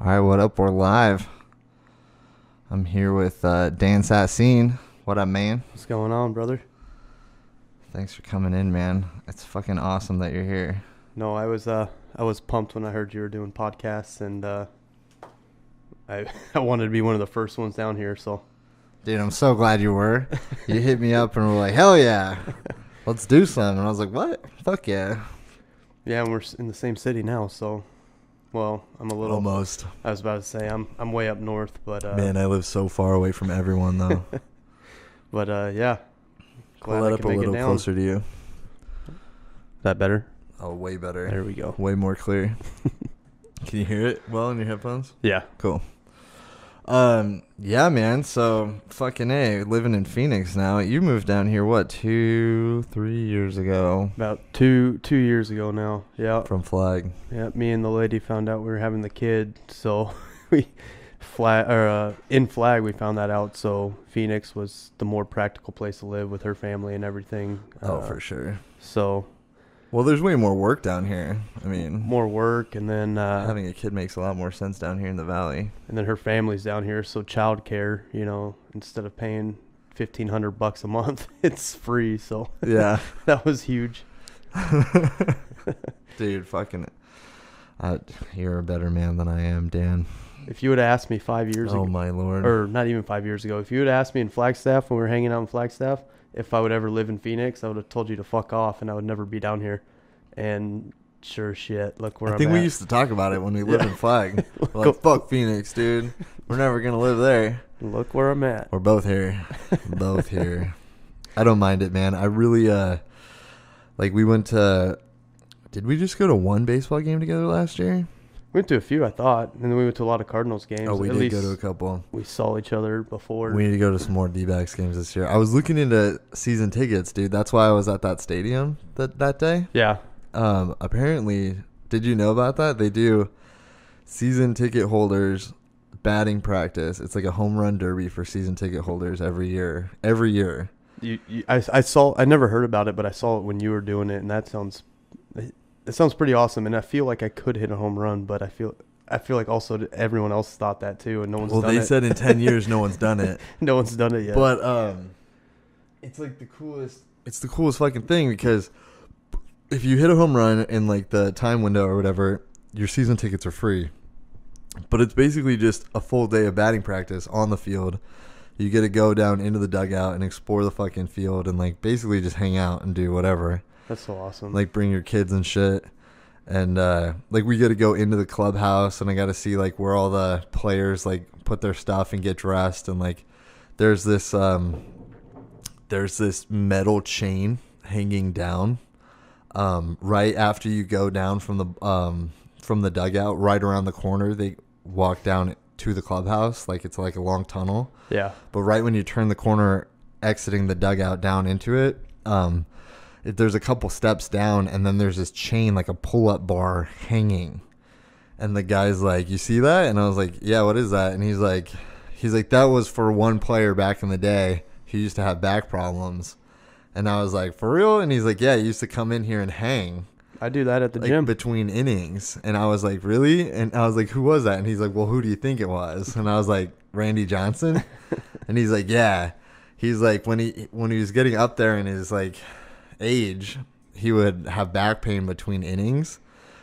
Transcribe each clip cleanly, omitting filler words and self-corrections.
All right, what up? We're live. I'm here with Dan Sasseen. What up, man? What's going on, brother? Thanks for coming in, man. It's fucking awesome that you're here. No, I was pumped when I heard you were doing podcasts, and I wanted to be one of the first ones down here. So, dude, I'm so glad you were. You hit me up and were like, hell yeah, let's do something. And I was like, what? Fuck yeah. Yeah, and we're in the same city now. So, well, I'm a little almost. I was about to say I'm way up north, but Man, I live so far away from everyone though. but yeah, glad Pull that I up can a make little it down. closer to you. That better? Oh, way better. There we go. Way more clear. Can you hear it well in your headphones? Yeah. Cool. Yeah, man. So fucking A, living in Phoenix now. You moved down here, what, 2-3 years ago? About two years ago now. Yeah. From Flag. Yeah. Me and the lady found out we were having the kid, so we in Flag we found that out. So Phoenix was the more practical place to live with her family and everything. Oh, for sure. So. Well, there's way more work down here. I mean, more work, and then having a kid makes a lot more sense down here in the valley. And then her family's down here, so childcare, instead of paying $1,500 a month, it's free. So yeah, that was huge. Dude, fucking, you're a better man than I am, Dan. If you would have asked me 5 years ago, oh my lord, or not even 5 years ago, if you would have asked me in Flagstaff when we were hanging out in Flagstaff, if I would ever live in Phoenix, I would have told you to fuck off, and I would never be down here. And sure as shit, look where I'm at. I think we used to talk about it when we lived in Flag. We're like, fuck Phoenix, dude. We're never going to live there. Look where I'm at. We're both here. Both here. I don't mind it, man. I really, we went to, did we just go to one baseball game together last year? We went to a few, I thought, and then we went to a lot of Cardinals games. Oh, we did go to a couple. We saw each other before. We need to go to some more D-backs games this year. I was looking into season tickets, dude. That's why I was at that stadium that day. Yeah. Apparently, did you know about that? They do season ticket holders batting practice. It's like a home run derby for season ticket holders every year. Every year. I never heard about it, but I saw it when you were doing it, and it sounds pretty awesome. And I feel like I could hit a home run, but I feel like also everyone else thought that too, and no one's done it. Well, they said in 10 years no one's done it. No one's done it yet. But it's like the coolest. It's the coolest fucking thing because if you hit a home run in like the time window or whatever, your season tickets are free. But it's basically just a full day of batting practice on the field. You get to go down into the dugout and explore the fucking field and like basically just hang out and do whatever. That's so awesome. Like bring your kids and shit. And like we get to go into the clubhouse and I got to see like where all the players like put their stuff and get dressed, and like there's this metal chain hanging down right after you go down from the dugout. Right around the corner they walk down to the clubhouse, like it's like a long tunnel. Yeah. But right when you turn the corner exiting the dugout down into it, there's a couple steps down, and then there's this chain, like a pull-up bar hanging. And the guy's like, you see that? And I was like, yeah, what is that? And he's like, that was for one player back in the day who used to have back problems. And I was like, for real? And he's like, yeah, he used to come in here and hang. I do that at the gym. Between innings. And I was like, really? And I was like, who was that? And he's like, well, who do you think it was? And I was like, Randy Johnson? And he's like, yeah. He's like, when he was getting up there in his like age, he would have back pain between innings,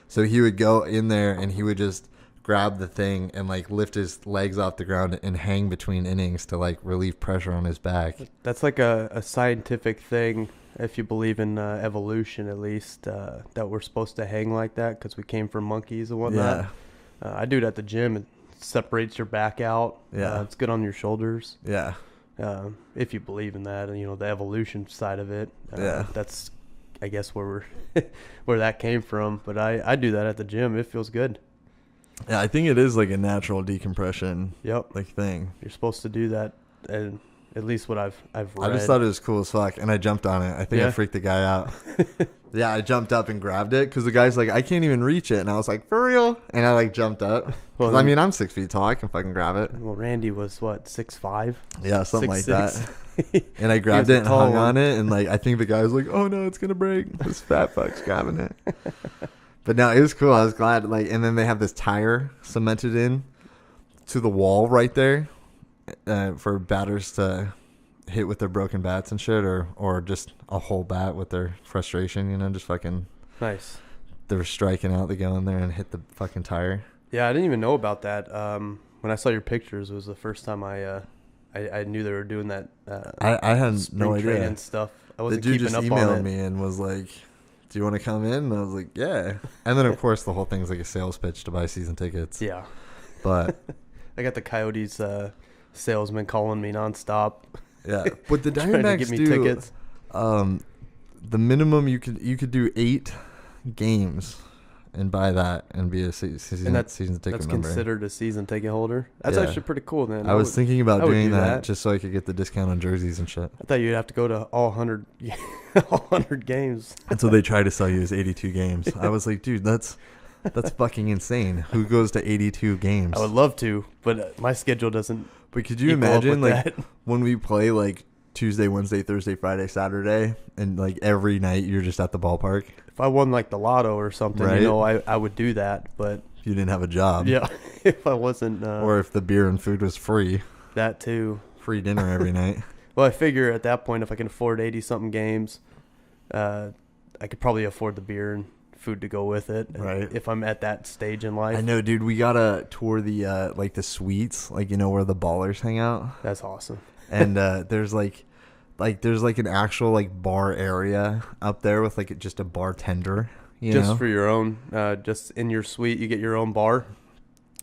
so he would go in there and he would just grab the thing and like lift his legs off the ground and hang between innings to like relieve pressure on his back. That's like a scientific thing, if you believe in evolution at least, that we're supposed to hang like that because we came from monkeys and whatnot. Yeah. I do it at the gym. It separates your back out. Yeah. It's good on your shoulders. Yeah. If you believe in that, and the evolution side of it, that's, I guess, where that came from. But I do that at the gym. It feels good. Yeah, I think it is like a natural decompression. Yep. Like thing. You're supposed to do that, and at least what I've read. I just thought it was cool as fuck, and I jumped on it. I think I freaked the guy out. Yeah, I jumped up and grabbed it because the guy's like, I can't even reach it, and I was like, for real? And I like jumped up. Well, I mean, I'm 6 feet tall. I can fucking grab it. Well, Randy was what, 6'5"? Yeah, something like that. And I grabbed it and hung on it, and like I think the guy was like, oh no, it's gonna break. This fat fuck's grabbing it. But no, it was cool. I was glad. Like, and then they have this tire cemented in to the wall right there for batters to hit with their broken bats and shit, or just a whole bat with their frustration. You know, just fucking nice. They were striking out. They go in there and hit the fucking tire. Yeah, I didn't even know about that. When I saw your pictures, it was the first time I knew they were doing that. I had no idea and stuff. I wasn't the dude keeping just up on emailed it. me and was like, "Do you want to come in?" And I was like, "Yeah." And then of course the whole thing's like a sales pitch to buy season tickets. Yeah, but I got the Coyotes salesman calling me nonstop. Yeah, but the trying to Diamondbacks give me do tickets. The minimum you could do 8 games and buy that and be a season ticket That's member. considered a season ticket holder. That's actually pretty cool, man. I was thinking about doing that just so I could get the discount on jerseys and shit. I thought you'd have to go to all 100 games. And so they try to sell you as 82 games. I was like, dude, that's fucking insane. Who goes to 82 games? I would love to, but my schedule doesn't. But could you imagine like that? when we play like Tuesday, Wednesday, Thursday, Friday, Saturday, and like every night you're just at the ballpark? If I won like the lotto or something, right? you know, I would do that. But if you didn't have a job, yeah, if I wasn't, or if the beer and food was free, that too, free dinner every night. Well, I figure at that point, if I can afford 80-something games, I could probably afford the beer and food to go with it. Right. If I'm at that stage in life. I know, dude. We gotta tour the like the suites, like, you know, where the ballers hang out. That's awesome. And there's like an actual like bar area up there with like just a bartender. You just know? for your own, just in your suite, you get your own bar.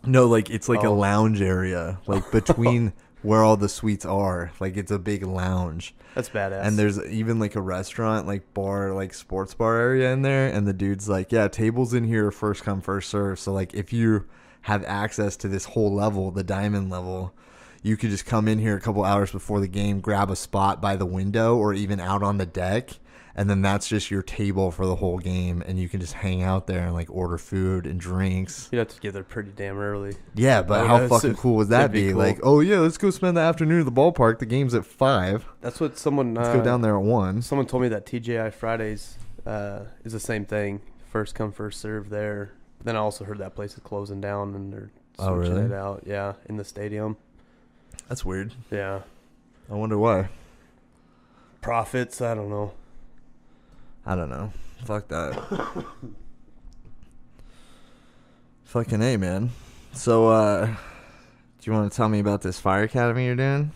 No, like it's like a lounge area, like between where all the suites are. Like it's a big lounge. That's badass. And there's even like a restaurant, like bar, like sports bar area in there. And the dude's like, yeah, tables in here, first come, first serve. So like if you have access to this whole level, the diamond level, you could just come in here a couple hours before the game, grab a spot by the window or even out on the deck. And then that's just your table for the whole game. And you can just hang out there and like order food and drinks. You'd have to get there pretty damn early. Yeah, but how fucking cool would that be? Cool. Like, oh yeah, let's go spend the afternoon at the ballpark. The game's at 5. That's what someone... let's go down there at 1. Someone told me that TGI Fridays is the same thing. First come, first serve there. But then I also heard that place is closing down and they're switching it out. Yeah, in the stadium. That's weird. Yeah. I wonder why. Profits, I don't know. Fuck that. Fucking A, man. So, do you want to tell me about this fire academy you're doing?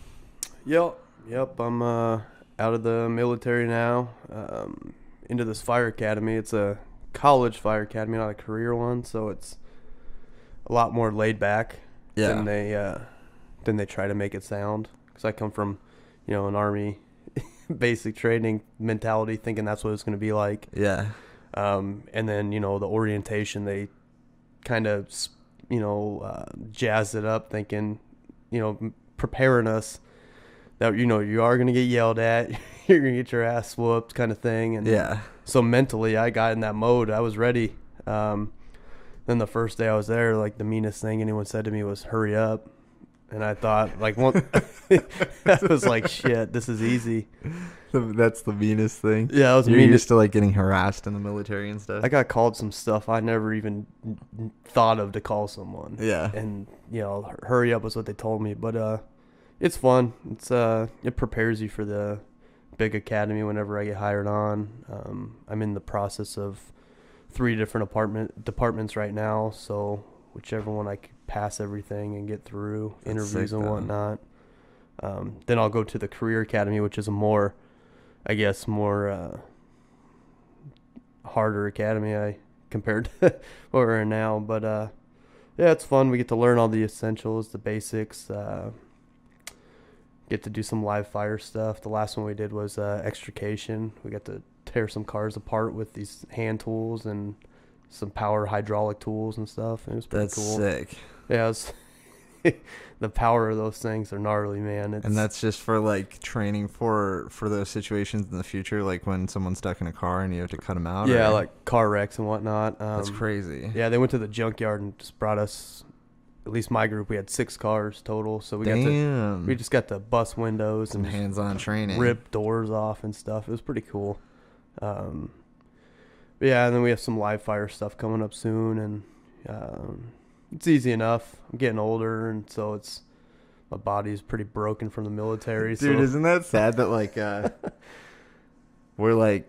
Yep. I'm out of the military now. Into this fire academy. It's a college fire academy, not a career one. So it's a lot more laid back than they try to make it sound. Because I come from, you know, an Army basic training mentality, thinking that's what it's going to be like. Yeah. And then, you know, the orientation, they kind of, you know, jazzed it up, thinking, you know, preparing us that, you know, you are going to get yelled at, you're going to get your ass whooped kind of thing. And yeah. So mentally I got in that mode. I was ready. Then the first day I was there, like the meanest thing anyone said to me was hurry up. And I thought, like, I was like, shit, this is easy. That's the meanest thing. Yeah, I was You're used to like getting harassed in the military and stuff. I got called some stuff I never even thought of to call someone. Yeah. And, you know, hurry up was what they told me. But it's fun. It prepares you for the big academy whenever I get hired on. I'm in the process of 3 different departments right now, so whichever one I could pass everything and get through interviews and whatnot. Then I'll go to the career academy, which is a more harder academy compared to what we're in now. But yeah, it's fun. We get to learn all the essentials, the basics. Get to do some live fire stuff. The last one we did was extrication. We got to tear some cars apart with these hand tools and some power hydraulic tools and stuff. It was pretty cool. That's sick. Yeah, the power of those things are gnarly, man. And that's just for like training for those situations in the future, like when someone's stuck in a car and you have to cut them out. Yeah, like car wrecks and whatnot. That's crazy. Yeah, they went to the junkyard and just brought us. At least my group, we had 6 cars total, so we just got to bust windows some and hands-on training, rip doors off and stuff. It was pretty cool. Yeah, and then we have some live fire stuff coming up soon, and it's easy enough. I'm getting older, and so my body's pretty broken from the military. Dude, so. Isn't that sad that like we're like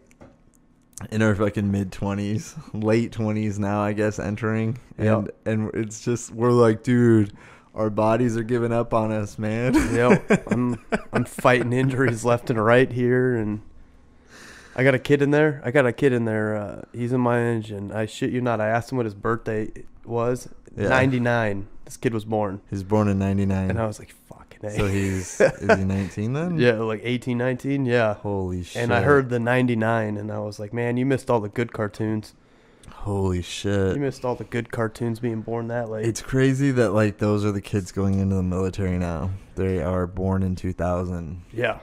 in our fucking mid-20s, late 20s now, I guess, entering, and it's just we're like, dude, our bodies are giving up on us, man. Yep, I'm fighting injuries left and right here, and I got a kid in there. He's in my engine. I shit you not. I asked him what his birthday was. Yeah. 99. This kid was born. He was born in 99. And I was like, fucking A. So is he 19 then? Yeah, like 18, 19. Yeah. Holy shit. And I heard the 99, and I was like, man, you missed all the good cartoons. Holy shit. You missed all the good cartoons being born that late. It's crazy that like those are the kids going into the military now. They are born in 2000. Yeah.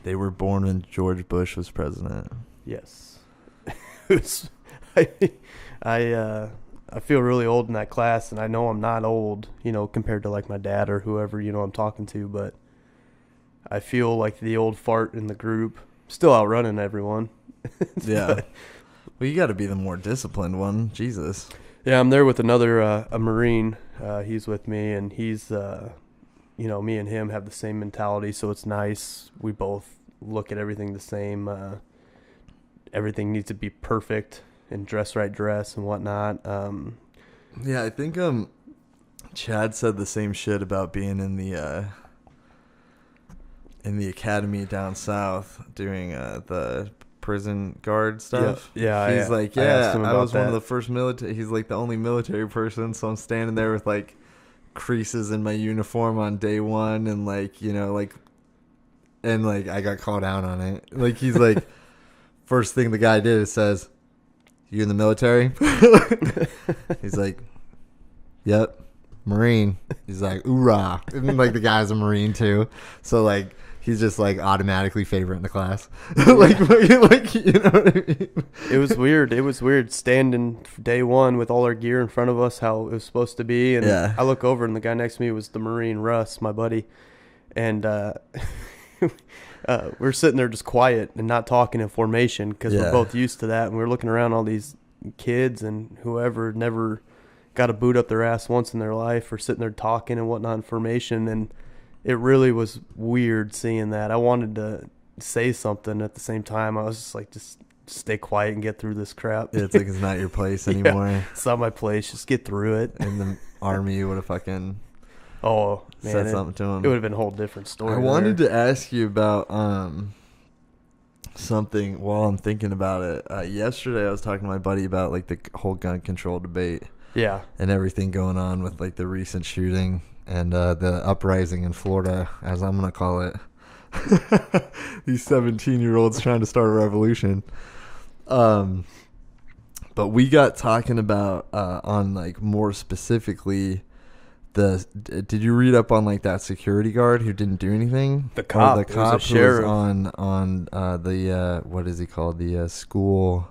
They were born when George Bush was president. Yes. I feel really old in that class, and I know I'm not old, compared to like my dad or whoever, I'm talking to, but I feel like the old fart in the group, still outrunning everyone. Yeah. Well, you got to be the more disciplined one. Jesus. Yeah, I'm there with another a Marine. He's with me, and he's, me and him have the same mentality, so it's nice. We both look at everything the same. Everything needs to be perfect and dress and whatnot. Yeah, I think Chad said the same shit about being in the academy down south doing the prison guard stuff. Yeah. He's like, yeah, I was one of the first military. He's like the only military person, so I'm standing there with like creases in my uniform on day one, and like and like I got called out on it. Like he's like, first thing the guy did is says, "You in the military?" He's like, "Yep, Marine." He's like, "Oorah!" And like the guy's a Marine too, so like he's just like automatically favorite in the class. like you know what I mean? It was weird standing day one with all our gear in front of us, how it was supposed to be, and yeah. I look over and the guy next to me was the Marine, Russ, my buddy, and we're sitting there just quiet and not talking in formation because we're both used to that, and we're looking around all these kids and whoever never got a boot up their ass once in their life or sitting there talking and whatnot in formation, and it really was weird seeing that. I wanted to say something at the same time. I was just like, just stay quiet and get through this crap. It's like it's not your place anymore. Yeah, it's not my place. Just get through it. In the army, you would have fucking said something to him. It would have been a whole different story. I wanted to ask you about something while I'm thinking about it. Yesterday, I was talking to my buddy about like the whole gun control debate. Yeah. And everything going on with like the recent shooting and the uprising in Florida, as I'm going to call it. These 17-year-olds trying to start a revolution. But we got talking about on like more specifically did you read up on like that security guard who didn't do anything? The cop who was on the what is he called? The school.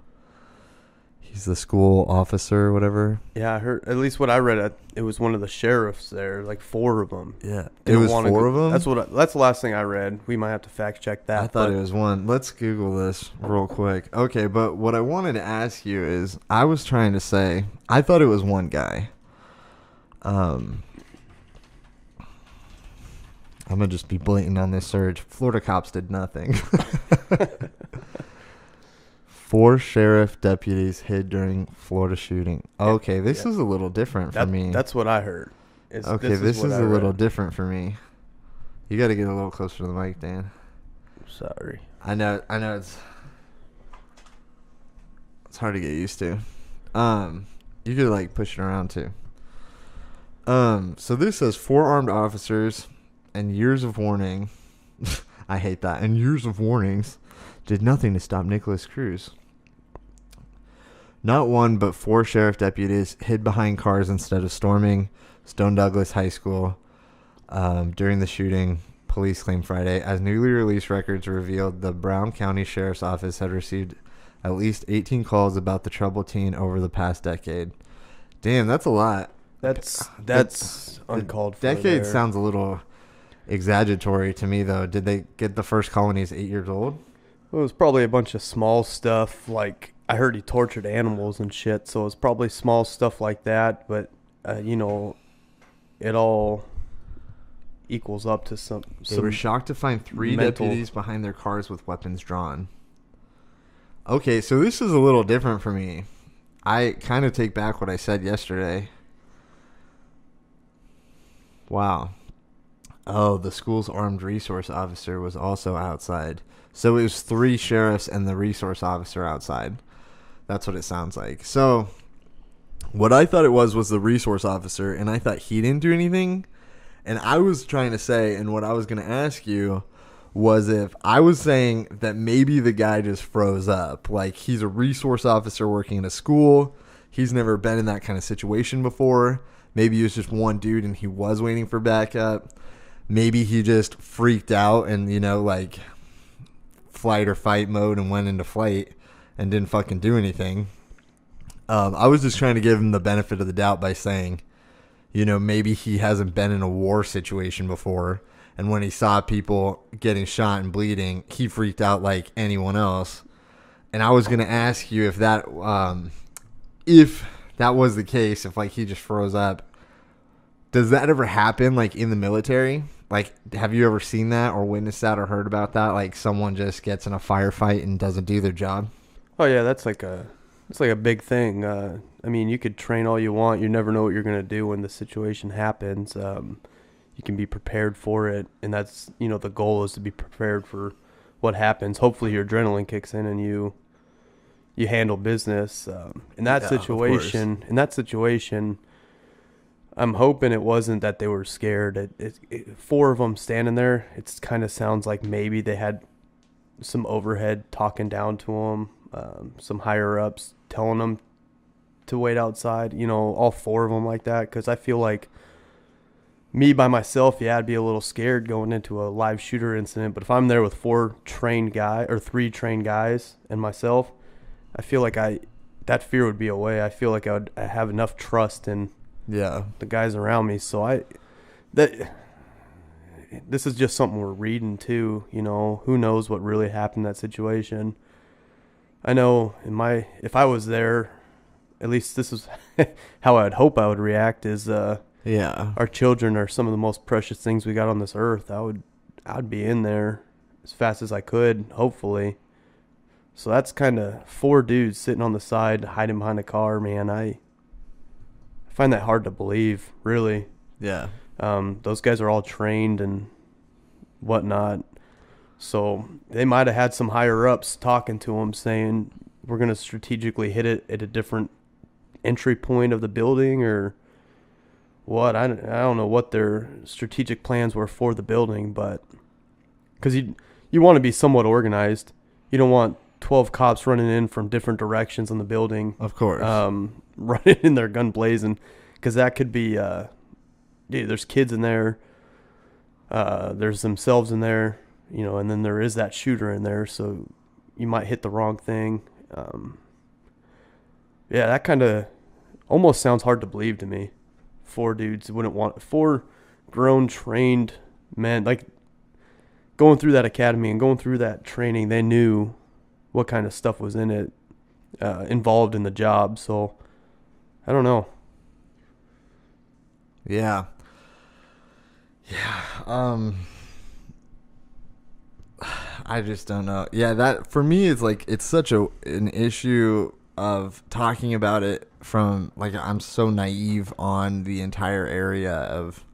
He's the school officer or whatever. Yeah, I heard, at least what I read, it was one of the sheriffs there, like 4 of them. Yeah, it was 4 of them? That's the last thing I read. We might have to fact check that. I thought it was 1. Let's Google this real quick. Okay, but what I wanted to ask you is, I was trying to say, I thought it was 1 guy. I'm going to just be blatant on this search. Florida cops did nothing. 4 sheriff deputies hid during Florida shooting. Okay, this is a little different for me. That's what I heard. This is a little different for me. You got to get a little closer to the mic, Dan. Sorry. I know it's hard to get used to. You could like push it around too. So this says 4 armed officers and years of warning. I hate that. And years of warnings did nothing to stop Nicholas Cruz. Not 1, but 4 sheriff deputies hid behind cars instead of storming Stone Douglas High School during the shooting, police claimed Friday. As newly released records revealed, the Brown County Sheriff's Office had received at least 18 calls about the troubled teen over the past decade. Damn, that's a lot. That's uncalled for. Decade sounds a little exaggeratory to me, though. Did they get the first call when he was 8 years old? Well, it was probably a bunch of small stuff like I heard he tortured animals and shit, so it's probably small stuff like that, but you know, it all equals up to some They were shocked to find 3 mental deputies behind their cars with weapons drawn. Okay, so this is a little different for me. I kind of take back what I said yesterday. Wow. Oh, the school's armed resource officer was also outside. So it was 3 sheriffs and the resource officer outside. That's what it sounds like. So what I thought it was the resource officer, and I thought he didn't do anything. And I was trying to say, and what I was going to ask you was if I was saying that maybe the guy just froze up. Like, he's a resource officer working in a school. He's never been in that kind of situation before. Maybe he was just one dude and he was waiting for backup. Maybe he just freaked out and, you know, like, flight or fight mode and went into flight and didn't fucking do anything. I was just trying to give him the benefit of the doubt by saying, you know, maybe he hasn't been in a war situation before, and when he saw people getting shot and bleeding, he freaked out like anyone else. And I was going to ask you if that was the case, if like he just froze up. Does that ever happen like in the military? Like, have you ever seen that or witnessed that or heard about that? Like someone just gets in a firefight and doesn't do their job? Oh yeah, that's like a big thing. I mean, you could train all you want. You never know what you're going to do when the situation happens. You can be prepared for it. And that's, you know, the goal is to be prepared for what happens. Hopefully your adrenaline kicks in and you handle business. In that situation, I'm hoping it wasn't that they were scared. 4 of them standing there, it kind of sounds like maybe they had some overhead talking down to them. Some higher ups telling them to wait outside, you know, all 4 of them like that. Because I feel like me by myself, yeah, I'd be a little scared going into a live shooter incident. But if I'm there with 3 trained guys and myself, I feel like that fear would be away. I feel like I have enough trust in the guys around me. So this is just something we're reading too. You know, who knows what really happened in that situation. I know if I was there, at least this is how I'd hope I would react is, our children are some of the most precious things we got on this earth. I'd be in there as fast as I could, hopefully. So that's kind of 4 dudes sitting on the side, hiding behind a car, man. I find that hard to believe, really. Yeah. Those guys are all trained and whatnot. So they might have had some higher ups talking to them saying, we're going to strategically hit it at a different entry point of the building or what. I don't know what their strategic plans were for the building, but because you want to be somewhat organized. You don't want 12 cops running in from different directions in the building. Of course. Running in their gun blazing, because that could be, there's kids in there. There's themselves in there. You know, and then there is that shooter in there, so you might hit the wrong thing. That kind of almost sounds hard to believe to me. 4 dudes wouldn't want 4 grown, trained men, like going through that academy and going through that training. They knew what kind of stuff was in it, involved in the job. So I don't know. Yeah. I just don't know. Yeah, that for me is like it's such an issue of talking about it from like I'm so naive on the entire area of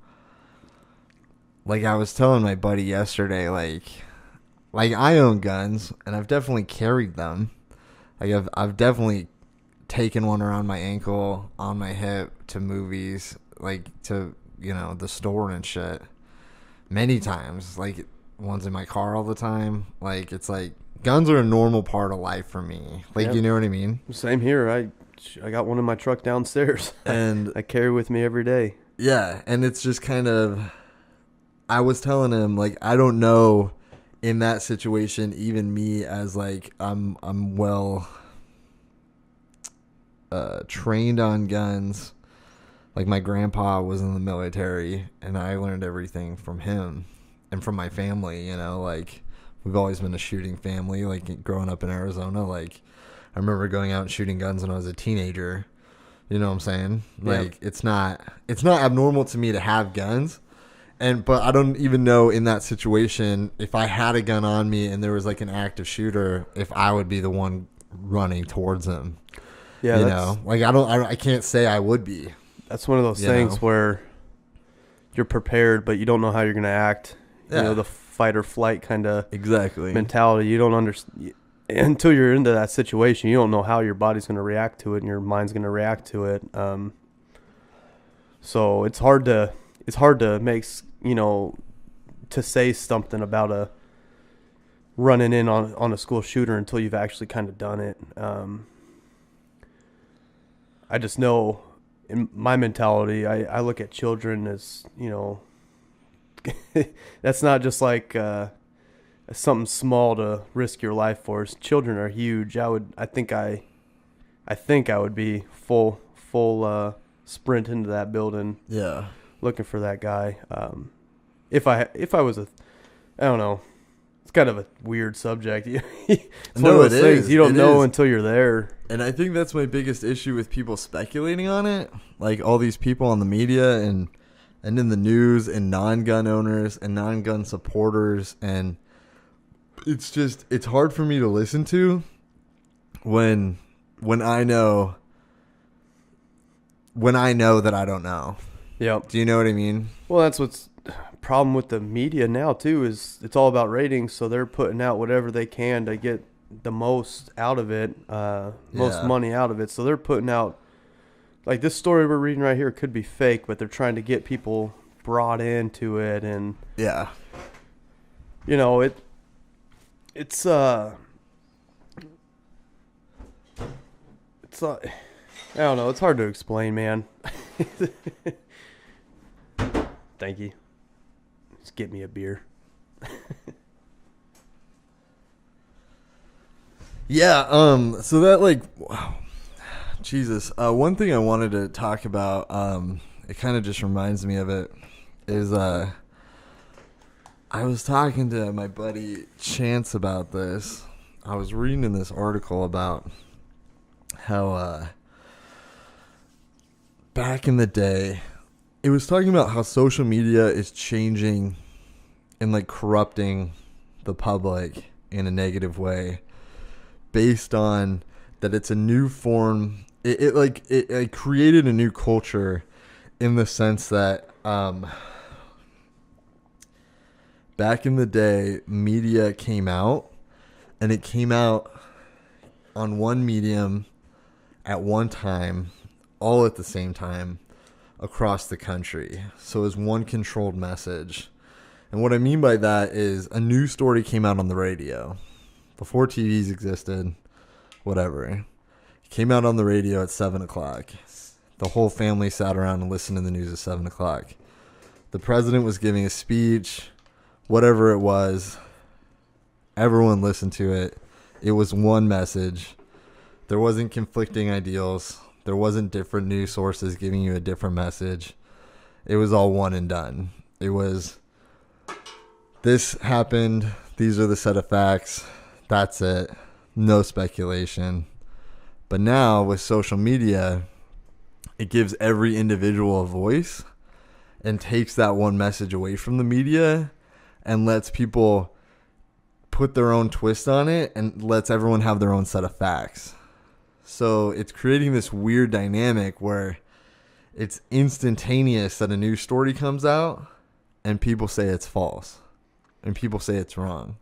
like I was telling my buddy yesterday like I own guns and I've definitely carried them. Like I've definitely taken one around my ankle, on my hip to movies, like to, you know, the store and shit many times. Like one's in my car all the time. Like it's like guns are a normal part of life for me. Like, you know what I mean? Same here. I got one in my truck downstairs and I carry with me every day. Yeah, and it's just kind of I was telling him like I don't know in that situation, even me as like I'm well trained on guns. Like my grandpa was in the military and I learned everything from him. And from my family, you know, like we've always been a shooting family, like growing up in Arizona, like I remember going out and shooting guns when I was a teenager. You know what I'm saying? Like, it's not abnormal to me to have guns. But I don't even know in that situation, if I had a gun on me and there was like an active shooter, if I would be the one running towards him. Yeah. You know, like I can't say I would be. That's one of those things where you're prepared, but you don't know how you're going to act. Yeah. You know, the fight or flight kind of mentality. You don't understand until you're into that situation. You don't know how your body's going to react to it and your mind's going to react to it. So it's hard to make, you know, to say something about a running in on a school shooter until you've actually kind of done it. I just know in my mentality, I look at children as, you know, that's not just like something small to risk your life for. Children are huge. I think I would be full sprint into that building. Yeah. Looking for that guy. If I was I don't know. It's kind of a weird subject. It's one of those things you don't know until you're there. And I think that's my biggest issue with people speculating on it. Like all these people on the media and in the news and non-gun owners and non-gun supporters, and it's hard for me to listen to when I know that I don't know. Yep. Do you know what I mean? Well, that's what's problem with the media now too, is it's all about ratings, so they're putting out whatever they can to get the most out of it, most money out of it. So they're putting out, like this story we're reading right here could be fake, but they're trying to get people brought into it, and you know, it's I don't know, it's hard to explain, man. Thank you. Just get me a beer. So that, like, wow, Jesus. One thing I wanted to talk about, it kind of just reminds me of it, is I was talking to my buddy Chance about this. I was reading in this article about how back in the day, it was talking about how social media is changing and like corrupting the public in a negative way, based on that it's a new form. It created a new culture in the sense that back in the day, media came out, and it came out on one medium at one time, all at the same time, across the country. So it was one controlled message. And what I mean by that is a news story came out on the radio before TVs existed, whatever. It came out on the radio at 7 o'clock. The whole family sat around and listened to the news at 7 o'clock. The president was giving a speech, whatever it was. Everyone listened to it. It was one message. There wasn't conflicting ideals. There wasn't different news sources giving you a different message. It was all one and done. It was, this happened. These are the set of facts. That's it. No speculation. But now with social media, it gives every individual a voice and takes that one message away from the media and lets people put their own twist on it and lets everyone have their own set of facts. So it's creating this weird dynamic where it's instantaneous that a news story comes out and people say it's false and people say it's wrong.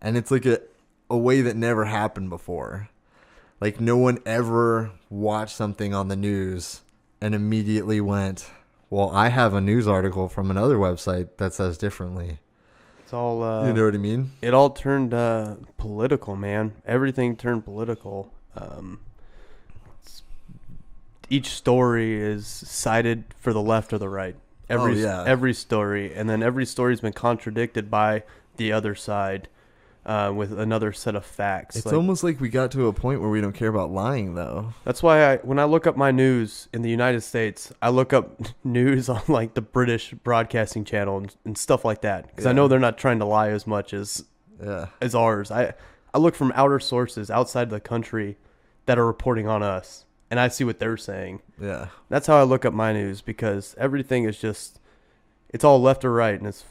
And it's like a way that never happened before. Like no one ever watched something on the news and immediately went, well, I have a news article from another website that says differently. It's all, you know what I mean? It all turned political, man. Everything turned political. Each story is cited for the left or the right. Every story, and then every story's been contradicted by the other side with another set of facts. It's almost like we got to a point where we don't care about lying, though. That's why when I look up my news in the United States, I look up news on like the British Broadcasting Channel and stuff like that, because I know they're not trying to lie as much as ours. I look from outer sources outside the country that are reporting on us, and I see what they're saying. Yeah. That's how I look up my news, because everything is just, it's all left or right, and it's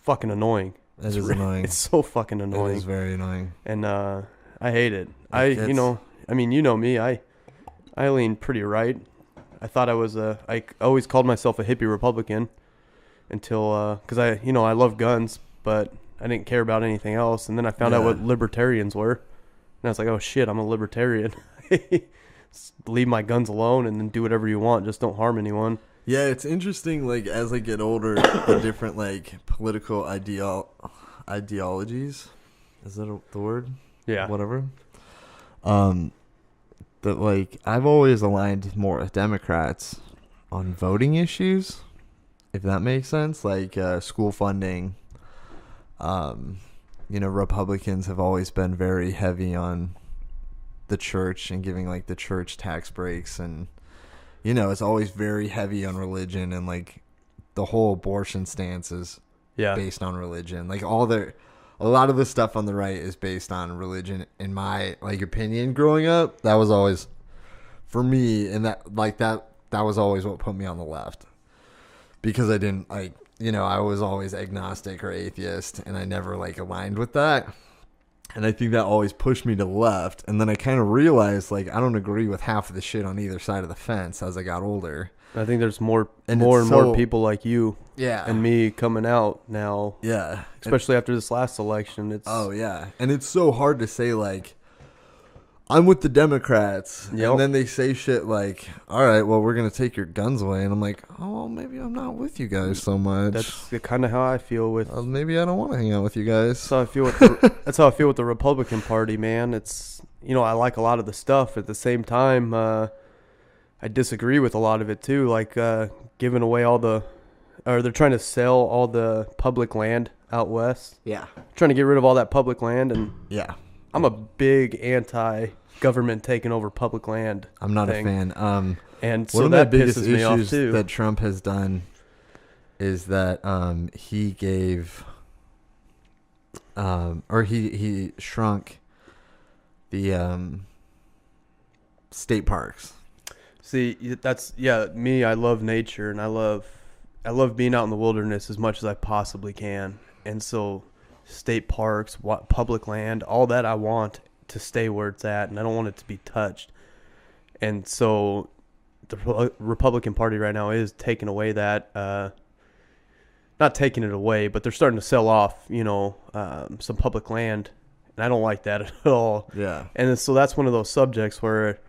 fucking annoying. It is annoying. It's so fucking annoying. It is very annoying. And I hate it. You know me, I lean pretty right. I thought I always called myself a hippie Republican until, because I love guns, but I didn't care about anything else. And then I found out what libertarians were. And I was like, oh shit, I'm a libertarian. Leave my guns alone and then do whatever you want. Just don't harm anyone. Yeah, it's interesting, like, as I get older, the different, like, political ideologies. Is that the word? Yeah. Whatever. That, like, I've always aligned more with Democrats on voting issues, if that makes sense. Like, school funding. Republicans have always been very heavy on the church and giving, like, the church tax breaks, and it's always very heavy on religion, and like the whole abortion stance is based on religion. Like a lot of the stuff on the right is based on religion, in my opinion. Growing up, that was always for me, and that was always what put me on the left, because I didn't I was always agnostic or atheist, and I never aligned with that. And I think that always pushed me to the left. And then I kind of realized, I don't agree with half of the shit on either side of the fence as I got older. I think there's more people like you and me coming out now. Yeah. Especially after this last election. And it's so hard to say, I'm with the Democrats. Yep. And then they say shit like, all right, well, we're going to take your guns away. And I'm like, oh, well, maybe I'm not with you guys so much. That's kind of how I feel with... maybe I don't want to hang out with you guys. That's how I feel with the Republican Party, man. It's, I like a lot of the stuff. At the same time, I disagree with a lot of it, too. Like, giving away they're trying to sell all the public land out west. Yeah. Trying to get rid of all that public land. And yeah. I'm a big anti-government taking over public land. I'm not a fan. And so one of that the biggest pisses me off issues too. that Trump has done is that he gave, he shrunk the state parks. See, that's me. I love nature, and I love being out in the wilderness as much as I possibly can, and so. State parks, public land, all that I want to stay where it's at, and I don't want it to be touched. And so the Republican Party right now is taking away that, not taking it away, but they're starting to sell off, some public land, and I don't like that at all. Yeah. And so that's one of those subjects where,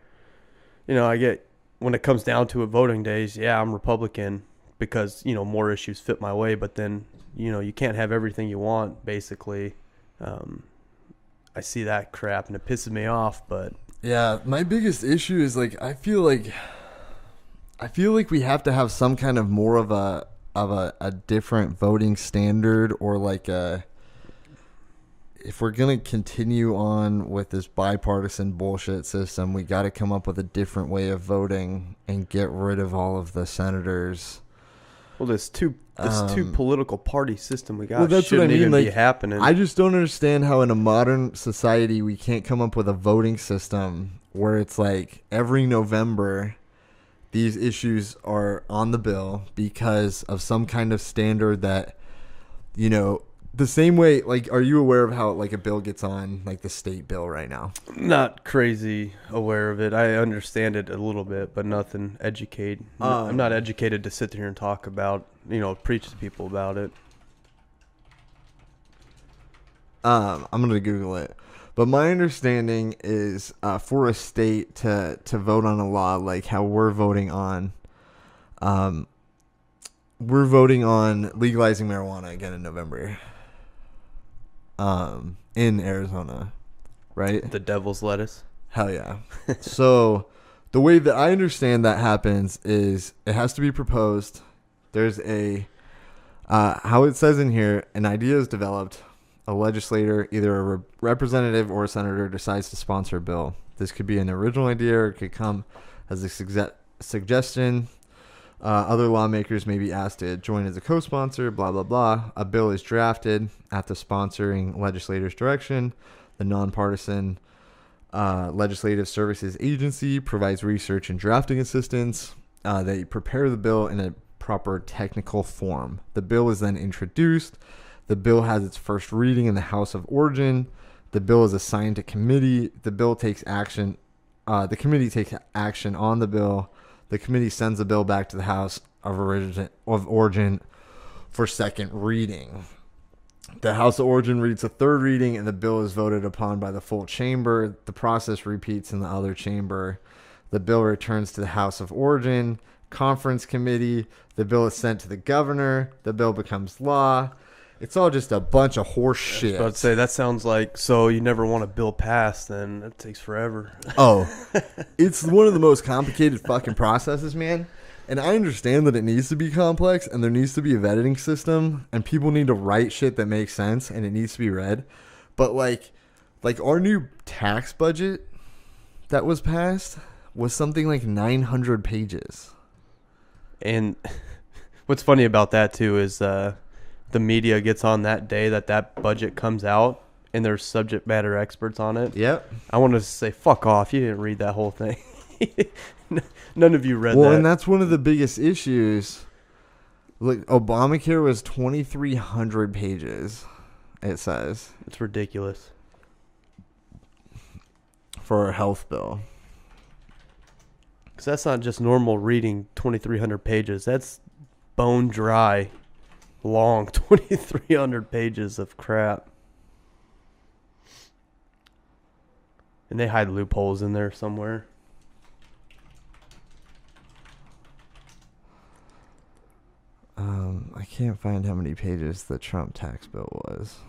I get, when it comes down to it, voting days, I'm Republican because, more issues fit my way, but then you can't have everything you want, basically. I see that crap, and it pisses me off, but... Yeah, my biggest issue is, I feel like we have to have some kind of more of a different voting standard, or if we're going to continue on with this bipartisan bullshit system, we got to come up with a different way of voting and get rid of all of the senators. Well, this two political party system we got that's shouldn't what I mean. even be happening. I just don't understand how in a modern society we can't come up with a voting system where it's every November these issues are on the bill because of some kind of standard that, the same way, are you aware of how a bill gets on the state bill right now? Not crazy aware of it. I understand it a little bit, but nothing educated. I'm not educated to sit here and talk about, preach to people about it. I'm going to Google it. But my understanding is for a state to vote on a law like how we're voting on legalizing marijuana again in November. In Arizona, right? The devil's lettuce. Hell yeah. So the way that I understand that happens is it has to be proposed. There's how it says in here, an idea is developed. A legislator, either a representative or a senator, decides to sponsor a bill. This could be an original idea, or it could come as a suggestion. Other lawmakers may be asked to join as a co-sponsor, blah, blah, blah. A bill is drafted at the sponsoring legislator's direction. The nonpartisan Legislative Services Agency provides research and drafting assistance. They prepare the bill in a proper technical form. The bill is then introduced. The bill has its first reading in the House of Origin. The bill is assigned to committee. The bill takes action. The committee takes action on the bill. The committee sends the bill back to the House of Origin for second reading. The House of Origin reads the third reading, and the bill is voted upon by the full chamber. The process repeats in the other chamber. The bill returns to the House of Origin Conference Committee. The bill is sent to the governor. The bill becomes law. It's all just a bunch of horse shit. I was about to say, that sounds like, so you never want a bill passed, then it takes forever. Oh, it's one of the most complicated fucking processes, man. And I understand that it needs to be complex and there needs to be a vetting system and people need to write shit that makes sense and it needs to be read. But like our new tax budget that was passed was something like 900 pages. And what's funny about that too is the media gets on that day that budget comes out and there's subject matter experts on it. Yep. I wanted to say, fuck off. You didn't read that whole thing. None of you read that. Well, and that's one of the biggest issues. Look, Obamacare was 2,300 pages, it says. It's ridiculous. For a health bill. Because that's not just normal reading 2,300 pages. That's bone dry, long 2,300 pages of crap. And they hide loopholes in there somewhere. I can't find how many pages the Trump tax bill was.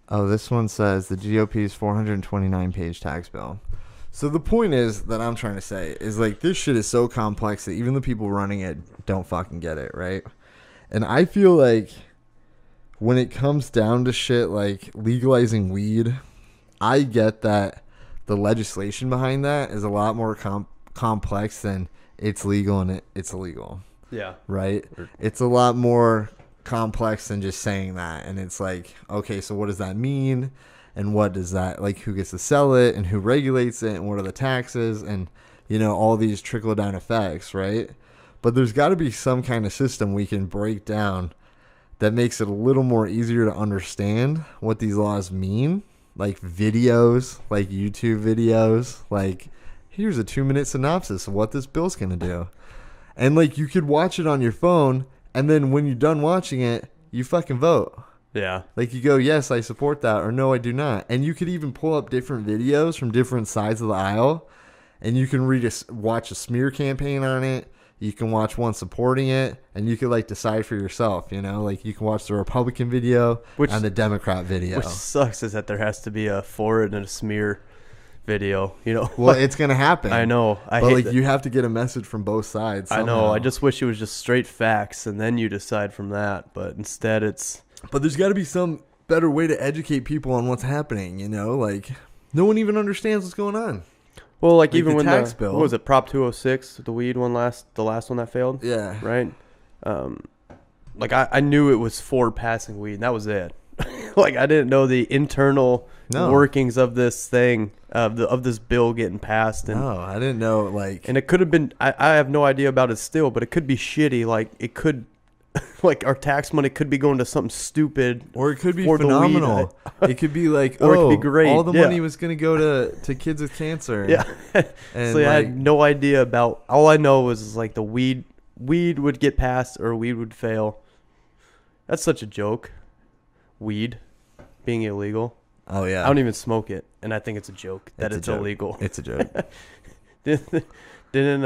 Oh, this one says the GOP's 429-page tax bill. So the point is that I'm trying to say is like this shit is so complex that even the people running it don't fucking get it, right? And I feel like when it comes down to shit like legalizing weed, I get that the legislation behind that is a lot more complex than it's legal and it's illegal. Yeah. Right? It's a lot more complex than just saying that. And it's like, okay, so what does that mean? And what does that, like, who gets to sell it and who regulates it and what are the taxes and, you know, all these trickle down effects, right? But there's got to be some kind of system we can break down that makes it a little more easier to understand what these laws mean. Like videos, like YouTube videos, like, here's a 2-minute synopsis of what this bill's going to do. And, like, you could watch it on your phone, and then when you're done watching it, you fucking vote. Yeah. Like, you go, yes, I support that, or no, I do not. And you could even pull up different videos from different sides of the aisle, and you can watch a smear campaign on it. You can watch one supporting it, and you could, like, decide for yourself, you know? Like, you can watch the Republican video and the Democrat video. Which sucks is that there has to be a for and a smear video, you know. Well, it's gonna happen. I know. But like you have to get a message from both sides somehow. I know. I just wish it was just straight facts and then you decide from that. But instead it's... But there's got to be some better way to educate people on what's happening, you know? Like, no one even understands what's going on. Well, like even the when tax bill. What was it, Prop 206, the weed one the last one that failed? Yeah. Right? Like I knew it was for passing weed and that was it. Like I didn't know the internal workings of this thing, of this bill getting passed. And, no, I didn't know. Like, and it could have been. I have no idea about it still, but it could be shitty. Like it could, like our tax money could be going to something stupid, or it could be phenomenal. It could be like, or it could be great. All the money was going to go to kids with cancer. Yeah. And so I had no idea about. All I know was like the weed would get passed or weed would fail. That's such a joke. Weed being illegal. Oh yeah. I don't even smoke it, and I think it's a joke that it's illegal. It's a joke. Didn't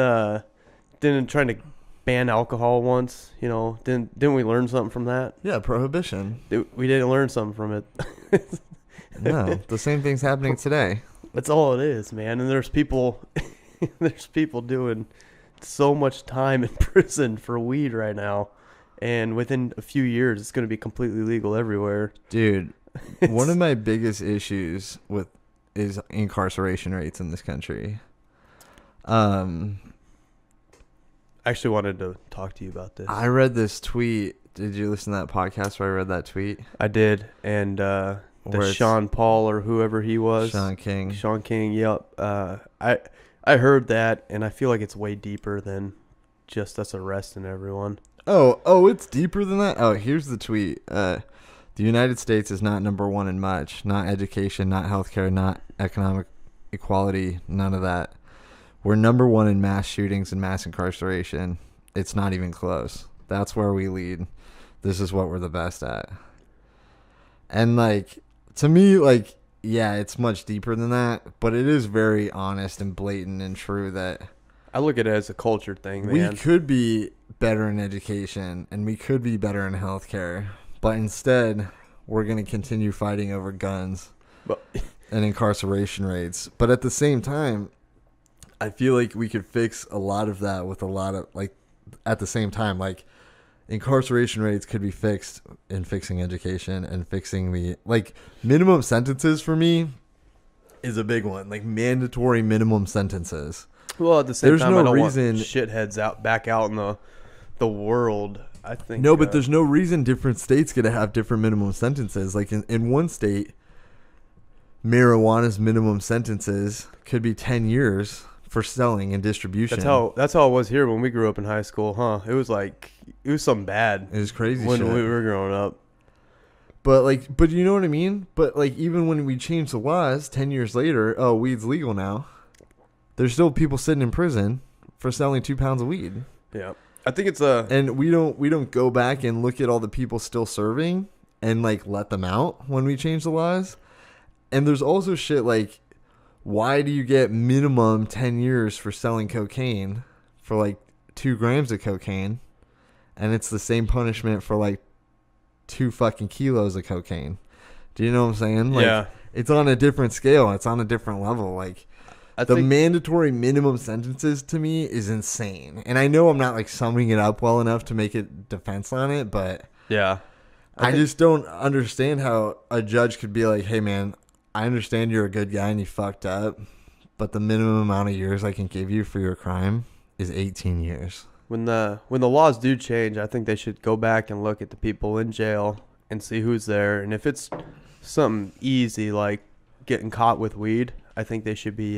trying to ban alcohol once, you know? Didn't we learn something from that? Yeah, prohibition. We didn't learn something from it. No, the same thing's happening today. That's all it is, man. And there's people doing so much time in prison for weed right now. And within a few years, it's going to be completely legal everywhere. Dude, one of my biggest issues is incarceration rates in this country. I actually wanted to talk to you about this. I read this tweet. Did you listen to that podcast where I read that tweet? I did. And where Sean Paul or whoever he was. Sean King. Sean King, yep. I heard that, and I feel like it's way deeper than just us arresting everyone. Oh, it's deeper than that? Oh, here's the tweet. The United States is not number one in much. Not education, not healthcare, not economic equality, none of that. We're number one in mass shootings and mass incarceration. It's not even close. That's where we lead. This is what we're the best at. And, like, to me, like, yeah, it's much deeper than that, but it is very honest and blatant and true that I look at it as a culture thing, man. we could be better in education and we could be better in healthcare, but instead we're going to continue fighting over guns and incarceration rates. But at the same time, I feel like we could fix a lot of that with a lot of, like, at the same time, like, incarceration rates could be fixed in fixing education and fixing the, like, minimum sentences for me is a big one. Like, mandatory minimum sentences. Well, at the same time, no I don't reason, want shitheads back out in the world. I think no, but there's no reason different states get to have different minimum sentences. Like, in one state, marijuana's minimum sentences could be 10 years for selling and distribution. That's how it was here when we grew up in high school, huh? It was something bad. It was crazy when shit. we were growing up. But you know what I mean? But, like, even when we changed the laws 10 years later, oh, weed's legal now. There's still people sitting in prison for selling 2 pounds of weed. Yeah. I think it's and we don't go back and look at all the people still serving and, like, let them out when we change the laws. And there's also shit like, why do you get minimum 10 years for selling cocaine for, like, 2 grams of cocaine, and it's the same punishment for, like, 2 fucking kilos of cocaine? Do you know what I'm saying? Like, yeah. It's on a different scale. It's on a different level. Like, the mandatory minimum sentences to me is insane. And I know I'm not, like, summing it up well enough to make a defense on it, but yeah, I just don't understand how a judge could be like, hey, man, I understand you're a good guy and you fucked up, but the minimum amount of years I can give you for your crime is 18 years. When the laws do change, I think they should go back and look at the people in jail and see who's there. And if it's something easy like getting caught with weed, I think they should be,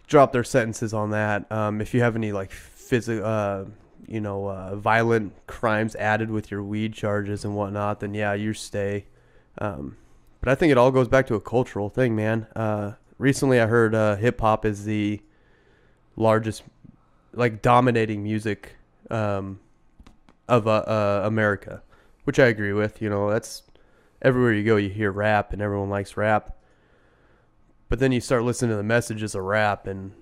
drop their sentences on that. If you have any, like, violent crimes added with your weed charges and whatnot, then yeah, you stay. But I think it all goes back to a cultural thing, man. Recently I heard hip hop is the largest, like, dominating music of America, which I agree with. You know, that's everywhere you go, you hear rap and everyone likes rap. But then you start listening to the messages of rap and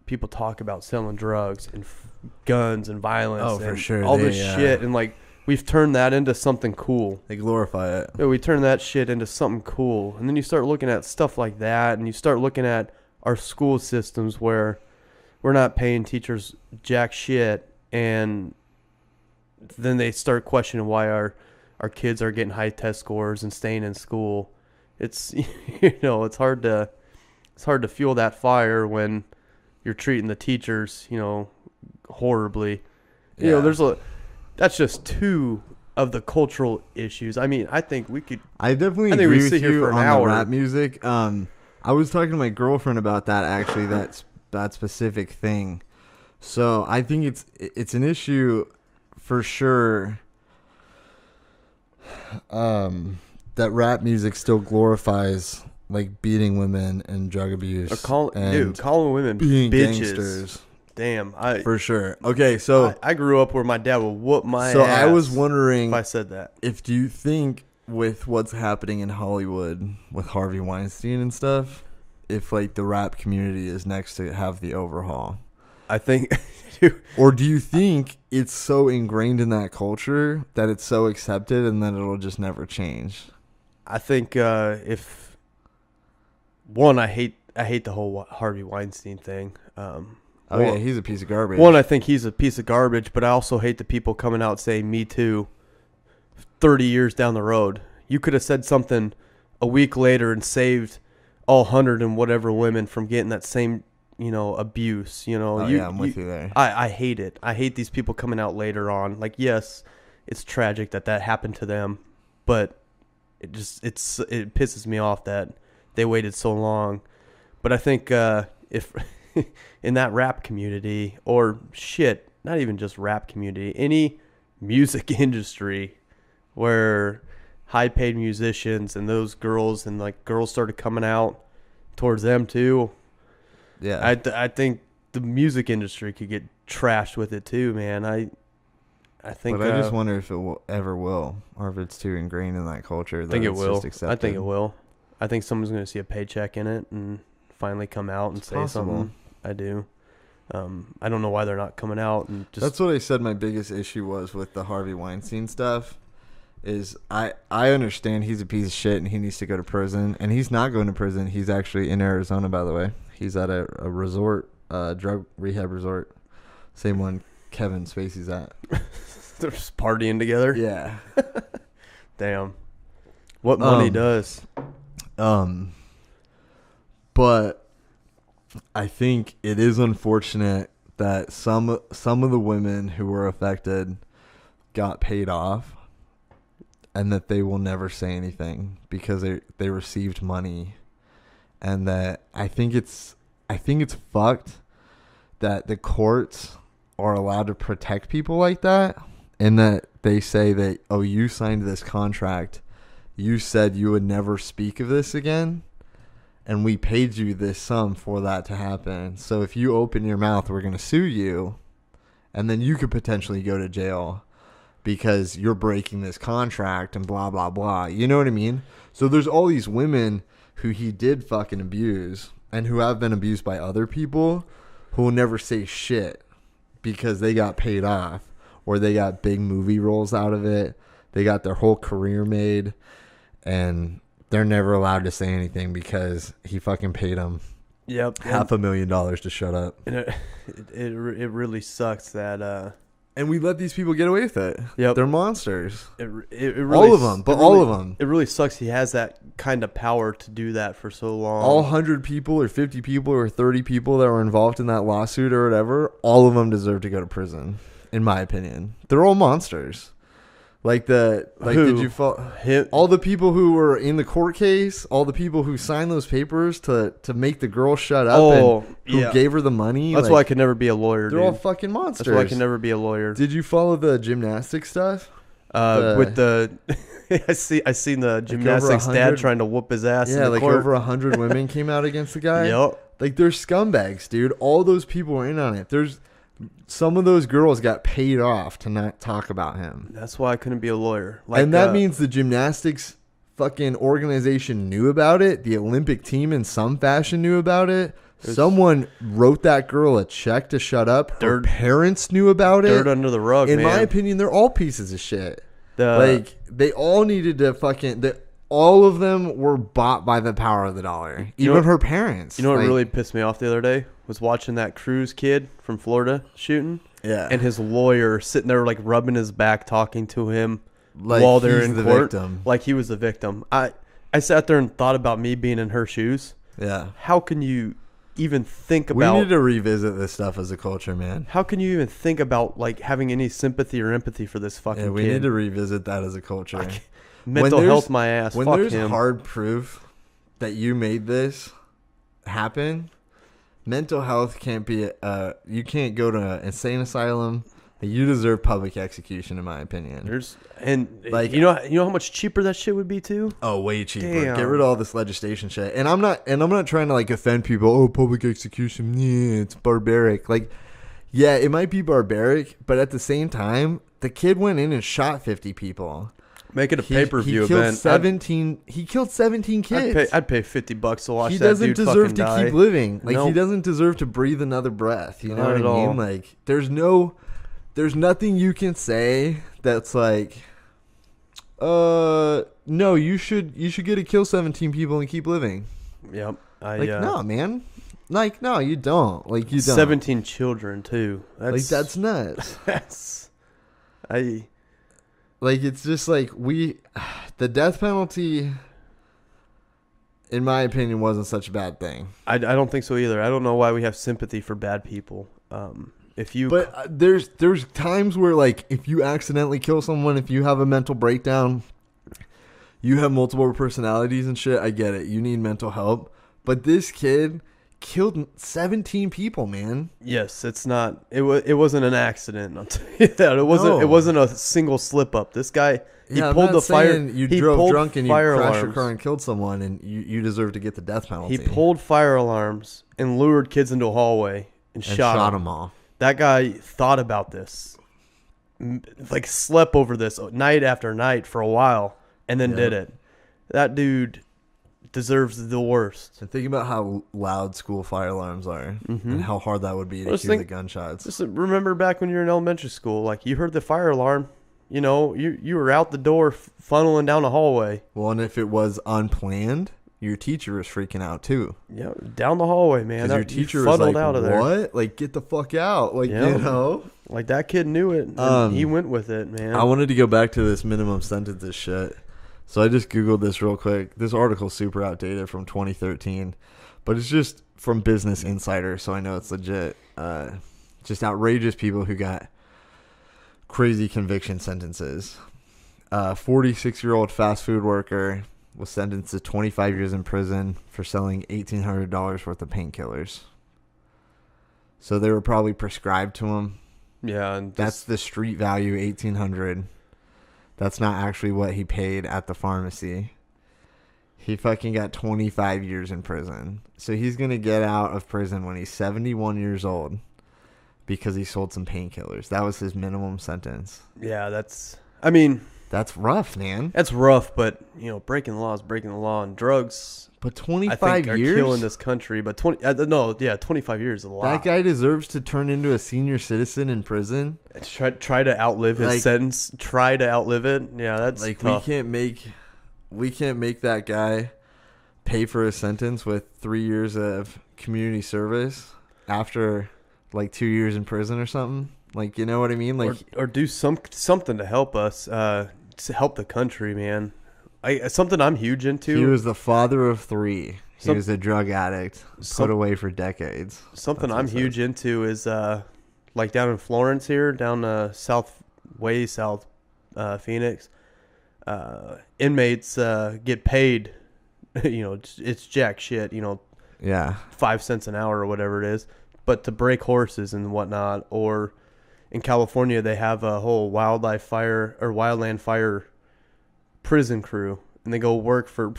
people talk about selling drugs and guns and violence. Oh, for sure. All this shit. And, like, we've turned that into something cool. They glorify it. Yeah, we turn that shit into something cool. And then you start looking at stuff like that, and you start looking at our school systems where we're not paying teachers jack shit, and then they start questioning why our kids are getting high test scores and staying in school. It's it's hard to fuel that fire when you're treating the teachers, horribly. Yeah. That's just 2 of the cultural issues. I mean, I think we could. I definitely agree with you on the rap music. I was talking to my girlfriend about that, actually, that specific thing. So I think it's an issue for sure. That rap music still glorifies, like, beating women and drug abuse. Calling women being bitches. Gangsters. Damn, for sure. Okay, so I grew up where my dad would whoop my ass. So I was wondering if I said that. Do you think with what's happening in Hollywood with Harvey Weinstein and stuff, if, like, the rap community is next to have the overhaul? I think. Or do you think it's so ingrained in that culture that it's so accepted and that it'll just never change? I think I hate the whole Harvey Weinstein thing. Yeah, he's a piece of garbage. I think he's a piece of garbage, but I also hate the people coming out saying "Me Too" 30 years down the road. You could have said something a week later and saved all 100 and whatever women from getting that same, abuse. I'm with you there. I hate it. I hate these people coming out later on. Like, yes, it's tragic that happened to them, but it pisses me off that they waited so long. But I think if in that rap community, or shit, not even just rap community, any music industry where high-paid musicians and those girls and like girls started coming out towards them too. Yeah, I think the music industry could get trashed with it too, man. I think. But I just wonder if it ever will, or if it's too ingrained in that culture. I think it will. I think it will. I think someone's going to see a paycheck in it and finally come out and say something. I do. I don't know why they're not coming out and just. That's what I said. My biggest issue was with the Harvey Weinstein stuff. Is I understand he's a piece of shit and he needs to go to prison, and he's not going to prison. He's actually in Arizona, by the way. He's at a resort, drug rehab resort, same one Kevin Spacey's at. They're just partying together. Yeah. Damn. What money does. But I think it is unfortunate that some of the women who were affected got paid off, and that they will never say anything because they received money, and that I think it's fucked that the courts are allowed to protect people like that, and that they say that, oh, you signed this contract, you said you would never speak of this again, and we paid you this sum for that to happen. So if you open your mouth, we're going to sue you, and then you could potentially go to jail because you're breaking this contract and blah, blah, blah. You know what I mean? So there's all these women who he did fucking abuse and who have been abused by other people who will never say shit because they got paid off, or they got big movie roles out of it. They got their whole career made, and they're never allowed to say anything because he fucking paid them $500,000 to shut up. And it really sucks that and we let these people get away with it. Yep. They're monsters. It really, all of them, but all of them. It really sucks he has that kind of power to do that for so long. All 100 people or 50 people or 30 people that were involved in that lawsuit or whatever, all of them deserve to go to prison, in my opinion. They're all monsters. Like did you all the people who were in the court case, all the people who signed those papers to make the girl shut up and who gave her the money. That's why I could never be a lawyer. They're all fucking monsters. That's why I can never be a lawyer. Did you follow the gymnastics stuff? With the I seen the gymnastics dad trying to whoop his ass. Yeah, in the court. Over 100 women came out against the guy. Yep. Like, they're scumbags, dude. All those people were in on it. Some of those girls got paid off to not talk about him. That's why I couldn't be a lawyer. And that means the gymnastics fucking organization knew about it. The Olympic team in some fashion knew about it. Someone wrote that girl a check to shut up. Her parents knew about it. Dirt under the rug, In my opinion, they're all pieces of shit. They all needed to all of them were bought by the power of the dollar. Even her parents. You know what really pissed me off the other day? Was watching that Cruz kid from Florida shooting. Yeah. And his lawyer sitting there like rubbing his back, talking to him while they're in court. Victim. Like he was the victim. I sat there and thought about me being in her shoes. Yeah. How can you even think about... We need to revisit this stuff as a culture, man. How can you even think about like having any sympathy or empathy for this fucking kid? We need to revisit that as a culture. Mental health my ass. When there's hard proof that you made this happen, mental health can't be you can't go to an insane asylum. You deserve public execution, in my opinion. You know how much cheaper that shit would be too? Oh, way cheaper. Damn. Get rid of all this legislation shit. And I'm not trying to like offend people. Oh, public execution, yeah, it's barbaric. Like, yeah, it might be barbaric, but at the same time, the kid went in and shot 50 people. Make it a pay-per-view event. He killed 17 kids. I'd pay $50 to watch that dude fucking die. He doesn't deserve to keep living. Like, he doesn't deserve to breathe another breath. You know what I mean? Like, there's nothing you can say that's like, no, you should get to kill 17 people and keep living. Yep. No, man. Like, no, you don't. Like, you don't. 17 children too. That's nuts. Like, it's just like the death penalty, in my opinion, wasn't such a bad thing. I don't think so either. I don't know why we have sympathy for bad people. There's times where, like, if you accidentally kill someone, if you have a mental breakdown, you have multiple personalities and shit. I get it. You need mental help. But this kid killed 17 people, man. Yes, it's not. It wasn't an accident. I'll tell you that. It wasn't. No. It wasn't a single slip up. This guy. He Yeah, pulled I'm the not fire. saying you he drove pulled drunk and you fire crashed your alarms. car and killed someone and you deserve to get the death penalty. He pulled fire alarms and lured kids into a hallway and shot them all. That guy thought about this, like slept over this night after night for a while, and then did it. That dude deserves the worst. And think about how loud school fire alarms are and how hard that would be to hear the gunshots. Just remember back when you were in elementary school, like you heard the fire alarm, you know, you were out the door funneling down the hallway. Well, and if it was unplanned, your teacher was freaking out too. Yeah, down the hallway, man. Your teacher was like, out of there. "What? Like, get the fuck out!" Like, Yeah. you know, like that kid knew it. And he went with it, man. I wanted to go back to this minimum sentences shit, so I just googled this real quick. This article's super outdated from 2013, but it's just from Business Insider, so I know it's legit. Just outrageous people who got crazy conviction sentences. 46-year-old fast food worker was sentenced to 25 years in prison for selling $1,800 worth of painkillers. So they were probably prescribed to him. Yeah, and That's the street value, $1,800. That's not actually what he paid at the pharmacy. He fucking got 25 years in prison. So he's going to get out of prison when he's 71 years old because he sold some painkillers. That was his minimum sentence. yeah, that's rough, man. That's rough, but you know, breaking the law is breaking the law, and drugs, But I 25 think, are years? killing this country. But 25 years is a lot. That guy deserves to turn into a senior citizen in prison. Try to outlive his sentence. Try to outlive it. Yeah, that's like tough. we can't make that guy pay for his sentence with 3 years of community service after like 2 years in prison or something. Like, you know what I mean? Like, or do something to help us, to help the country, man. Something I'm huge into. he was the father of 3. He was a drug addict, put away for decades. Something I'm huge into is like down in Florence here, down south Phoenix. Inmates get paid. You know, it's jack shit. You know, Yeah. 5 cents an hour or whatever it is, but to break horses and whatnot. Or in California, they have a whole wildland fire prison crew, and they go work for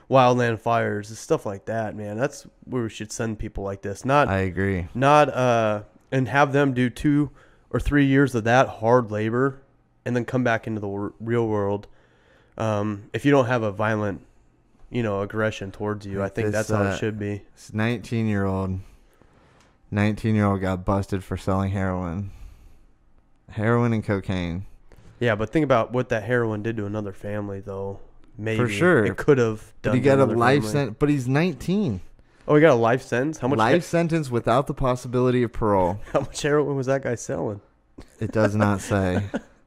wildland fires and stuff like that, man. That's where we should send people like this. I agree. And have them do 2 or 3 years of that hard labor and then come back into the real world. If you don't have a violent, aggression towards you, I think that's how it should be. This 19-year-old got busted for selling heroin and cocaine. Yeah, but think about what that heroin did to another family, though. Maybe for sure it could have done. But he got a life sentence. But he's 19. Oh, he got a life sentence. How much? Life sentence without the possibility of parole. How much heroin was that guy selling? It does not say.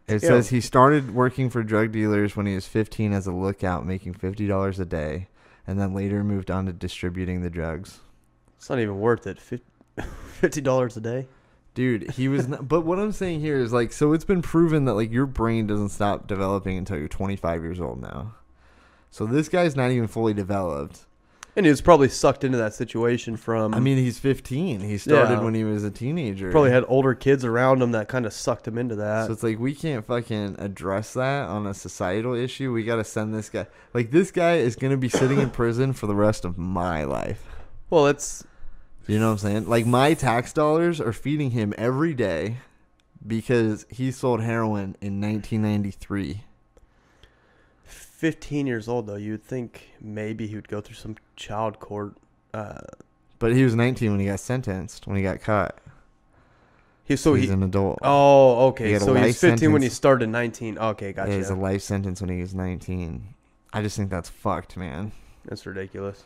It says he started working for drug dealers when he was 15 as a lookout, making $50 a day, and then later moved on to distributing the drugs. It's not even worth it. $50 a day. Dude, he was not, but what I'm saying here is like, so it's been proven that like your brain doesn't stop developing until you're 25 years old now. So this guy's not even fully developed. And he was probably sucked into that situation from... I mean, he's 15. He started when he was a teenager. Probably had older kids around him that kind of sucked him into that. So it's like, we can't fucking address that on a societal issue. We got to send this guy. Like, this guy is going to be sitting in prison for the rest of my life. Well, it's... You know what I'm saying? Like, my tax dollars are feeding him every day because he sold heroin in 1993. 15 years old, though. You'd think maybe he would go through some child court. But he was 19 when he got sentenced, when he got caught. He's an adult. Oh, okay. So he was 15 sentence. when he started 19. Okay, gotcha. Yeah, he's a life sentence when he was 19. I just think that's fucked, man. That's ridiculous.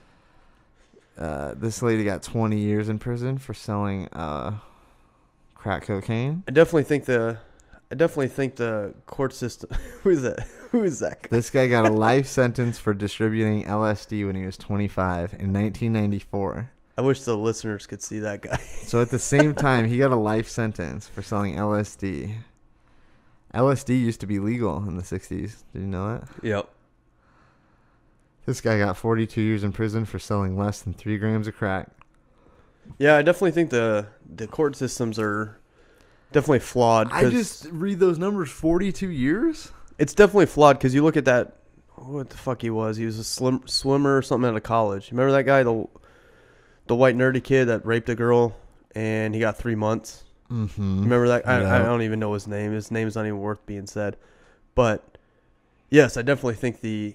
This lady got 20 years in prison for selling crack cocaine. I definitely think the court system... Who is that guy? This guy got a life sentence for distributing LSD when he was 25 in 1994. I wish the listeners could see that guy. So at the same time, he got a life sentence for selling LSD. LSD used to be legal in the 60s. Did you know that? Yep. This guy got 42 years in prison for selling less than 3 grams of crack. Yeah, I definitely think the court systems are definitely flawed. I just read those numbers, 42 years? It's definitely flawed because you look at that, what the fuck he was. He was a swimmer or something out of college. Remember that guy, the white nerdy kid that raped a girl and he got 3 months? Mm-hmm. Remember that? Yeah. I don't even know his name. His name's not even worth being said. But, yes, I definitely think the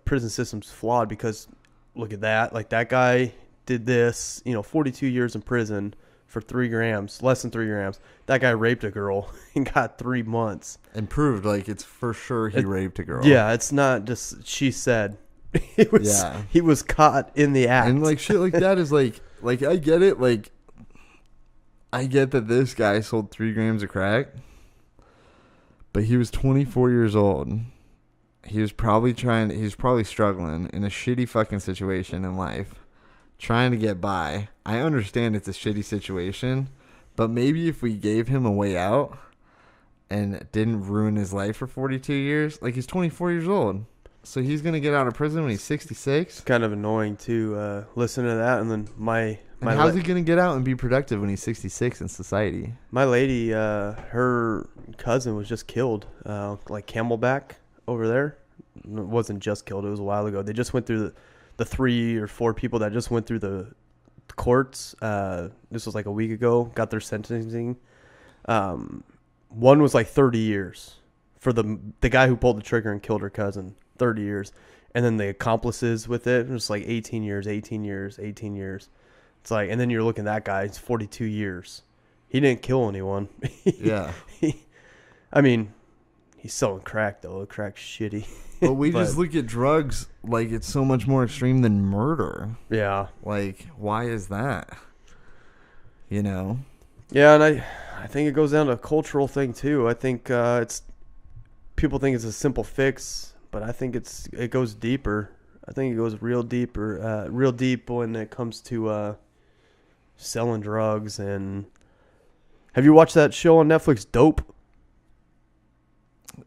prison system's flawed because look at that. Like, that guy did this, 42 years in prison for 3 grams, less than 3 grams. That guy raped a girl and got 3 months. And proved, like, it's for sure he raped a girl. Yeah, it's not just she said. He was caught in the act. And, like, shit like that is, like, I get it. Like, I get that this guy sold 3 grams of crack. But he was 24 years old. He was probably struggling in a shitty fucking situation in life. Trying to get by. I understand it's a shitty situation, but maybe if we gave him a way out and didn't ruin his life for 42 years, like he's 24 years old. So he's going to get out of prison when he's 66. It's kind of annoying to listen to that. And then how's he going to get out and be productive when he's 66 in society? My lady, her cousin was just killed, like Camelback over there. It wasn't just killed. It was a while ago. They just went through the 3 or 4 people that just went through the courts. This was like a week ago. Got their sentencing. One was like 30 years for the guy who pulled the trigger and killed her cousin. 30 years. And then the accomplices with it was like 18 years, 18 years, 18 years. It's like, and then you're looking at that guy, it's 42 years. He didn't kill anyone. Yeah. I mean, he's selling crack, though. Crack's shitty. But we just look at drugs like it's so much more extreme than murder. Yeah. Like, why is that? Yeah, and I think it goes down to a cultural thing, too. I think people think it's a simple fix, but I think it goes deeper. I think it goes real deep when it comes to selling drugs. And have you watched that show on Netflix, Dope?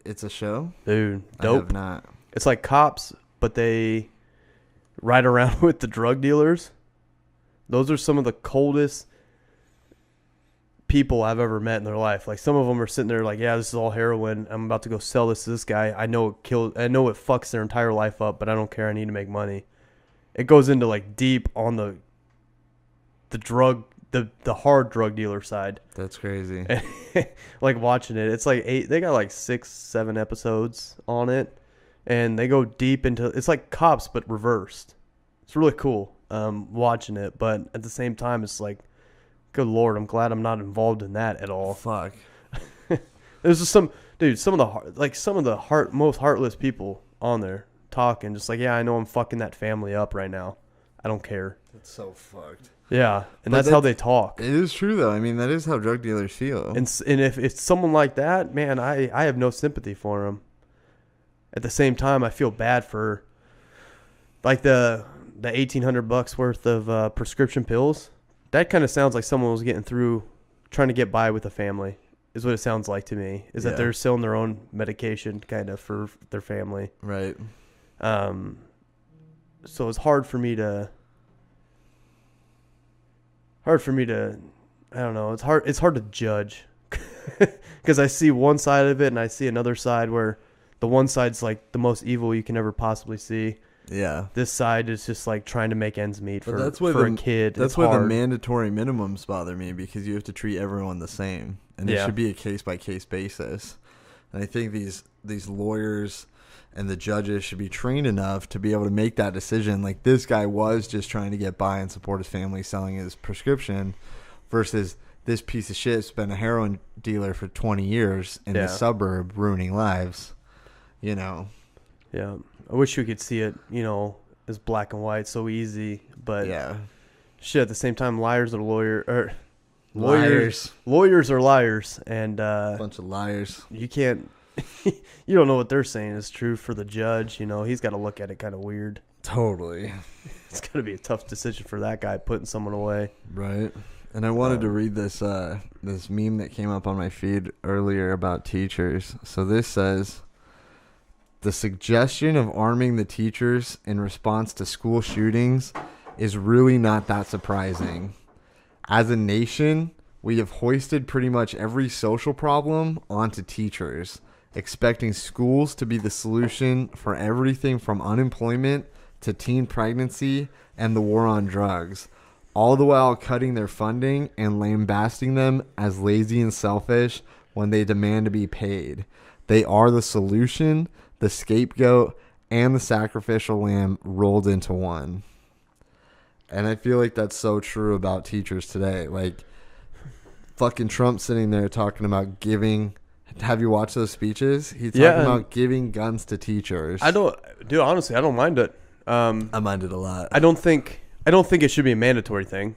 It's a show? Dude, Dope. I have not. It's like cops, but they ride around with the drug dealers. Those are some of the coldest people I've ever met in their life. Like, some of them are sitting there like, yeah, this is all heroin. I'm about to go sell this to this guy. I know it fucks their entire life up, but I don't care. I need to make money. It goes into like deep on the drug, the hard drug dealer side. That's crazy. Like, watching it, it's like they got like 6-7 episodes on it, and they go deep into, it's like Cops but reversed. It's really cool watching it, but at the same time it's like, good Lord, I'm glad I'm not involved in that at all. Fuck. There's just some of the most heartless people on there talking, just like, yeah, I know I'm fucking that family up right now. I don't care. That's so fucked. Yeah, and that's how they talk. It is true, though. I mean, that is how drug dealers feel. And if it's someone like that, man, I have no sympathy for him. At the same time, I feel bad for, like, the $1,800 worth of prescription pills. That kind of sounds like someone was trying to get by with a family, is what it sounds like to me. Is that they're selling their own medication kind of for their family. Right. So it's hard for me to, I don't know. It's hard to judge because I see one side of it and I see another side where the one side's like the most evil you can ever possibly see. Yeah. This side is just like trying to make ends meet for a kid. That's why the mandatory minimums bother me, because you have to treat everyone the same. And it should be a case-by-case basis. And I think these lawyers and the judges should be trained enough to be able to make that decision. Like, this guy was just trying to get by and support his family selling his prescription, versus this piece of shit's been a heroin dealer for 20 years in the suburb ruining lives. Yeah. I wish we could see it, as black and white, so easy. But shit, at the same time, liars are lawyers are liars, and bunch of liars. You can't. You don't know what they're saying is true for the judge. He's got to look at it kind of weird. Totally. It's got to be a tough decision for that guy putting someone away. Right. And I wanted to read this meme that came up on my feed earlier about teachers. So this says, the suggestion of arming the teachers in response to school shootings is really not that surprising. As a nation, we have hoisted pretty much every social problem onto teachers, expecting schools to be the solution for everything from unemployment to teen pregnancy and the war on drugs, all the while cutting their funding and lambasting them as lazy and selfish when they demand to be paid. They are the solution, the scapegoat, and the sacrificial lamb rolled into one. And I feel like that's so true about teachers today. Like, fucking Trump sitting there talking about giving. Have you watched those speeches? He's talking about giving guns to teachers. Honestly, I don't mind it. I mind it a lot. I don't think it should be a mandatory thing.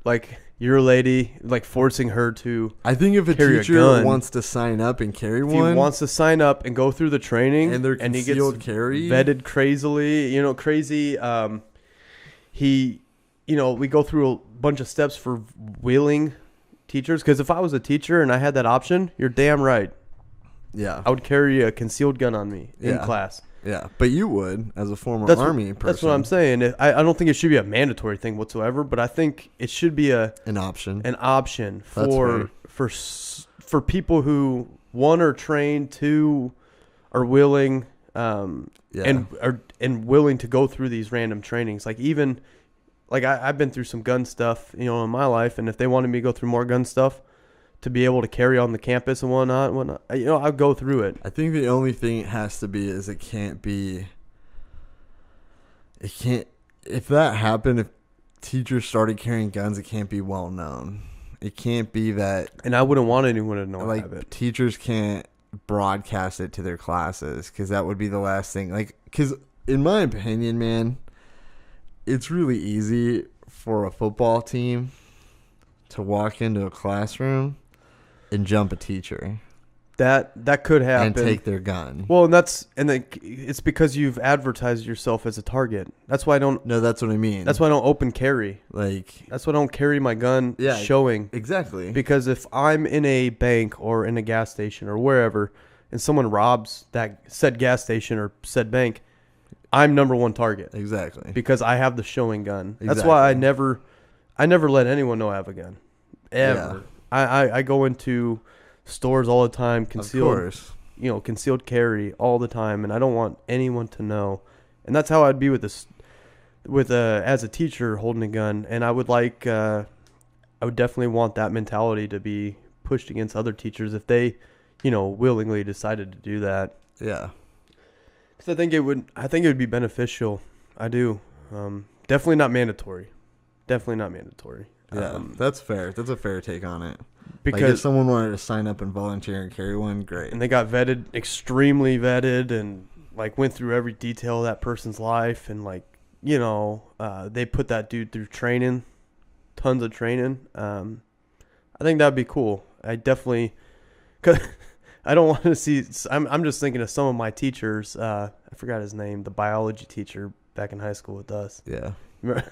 Like, you're a lady, like forcing her to. I think if a teacher wants to sign up and carry one, he wants to sign up and go through the training, and they're concealed carry, vetted crazily, crazy. We go through a bunch of steps for wheeling teachers. Because if I was a teacher and I had that option, you're damn right. Yeah, I would carry a concealed gun on me in class. Yeah, but you would as a former Army person. That's what I'm saying. I don't think it should be a mandatory thing whatsoever, but I think it should be an option. An option for people who, one, are trained, two, are willing, and willing to go through these random trainings. Like, even like I've been through some gun stuff, in my life, and if they wanted me to go through more gun stuff to be able to carry on the campus and whatnot, I'll go through it. I think the only thing it has to be is if that happened, if teachers started carrying guns, it can't be well known. It can't be that. And I wouldn't want anyone to know about it. Teachers can't broadcast it to their classes, because that would be the last thing. Like, because in my opinion, man, it's really easy for a football team to walk into a classroom and jump a teacher. That could happen. And take their gun. Well, it's because you've advertised yourself as a target. That's why I don't. No, that's what I mean. That's why I don't open carry. Like, that's why I don't carry my gun showing. Exactly. Because if I'm in a bank or in a gas station or wherever, and someone robs that said gas station or said bank, I'm number one target. Exactly. Because I have the showing gun. Exactly. That's why I never let anyone know I have a gun. Ever. Yeah. I go into stores all the time, concealed carry all the time, and I don't want anyone to know. And that's how I'd be with this, as a teacher holding a gun. And I would I would definitely want that mentality to be pushed against other teachers if they, willingly decided to do that. Yeah. Because I think it would be beneficial. I do. Definitely not mandatory. Yeah, that's fair. That's a fair take on it. Because if someone wanted to sign up and volunteer and carry one, great. And they got vetted, extremely vetted, and went through every detail of that person's life, and they put that dude through training, tons of training. I think that'd be cool. I definitely, cause I don't want to see. I'm just thinking of some of my teachers. I forgot his name, the biology teacher back in high school with us. Yeah.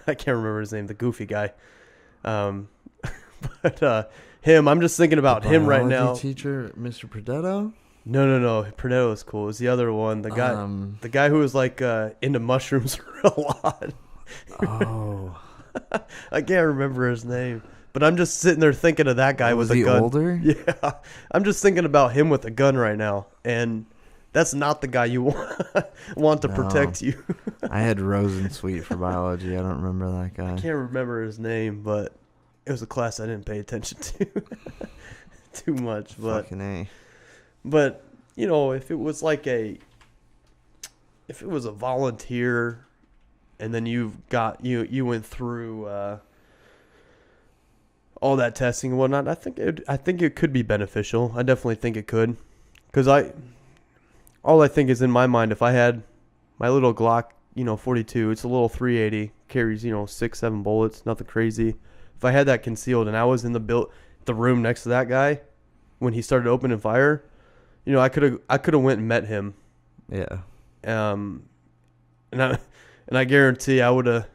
I can't remember his name, the goofy guy. But him, I'm just thinking about him right now. Teacher, Mr. Perdetto? No. Perdetto is cool. It was the other one. The guy who was into mushrooms a lot. Oh. I can't remember his name. But I'm just sitting there thinking of that guy with a gun. Was he older? Yeah. I'm just thinking about him with a gun right now. And that's not the guy you want to protect you. I had Rosensweet for biology. I don't remember that guy. I can't remember his name, but it was a class I didn't pay attention to too much. But, fucking A. But, if it was if it was a volunteer and then you went through all that testing and whatnot, I think it could be beneficial. I definitely think it could. Because all I think is in my mind, if I had my little Glock, 42, it's a little 380, carries, 6-7 bullets, nothing crazy. If I had that concealed and I was in the room next to that guy when he started opening fire, I could have went and met him. Yeah. And I guarantee I would have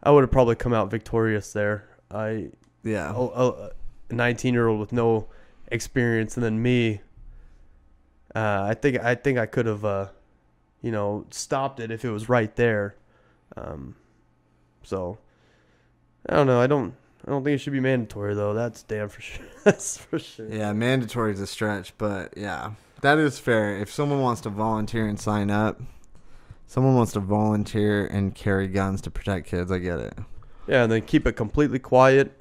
probably come out victorious there. A 19-year-old with no experience, and then me I think I could have, stopped it if it was right there. So I don't know. I don't think it should be mandatory though. That's damn for sure. That's for sure. Yeah, mandatory is a stretch, but yeah, that is fair. If someone wants to volunteer and sign up, someone wants to volunteer and carry guns to protect kids, I get it. Yeah, and then keep it completely quiet.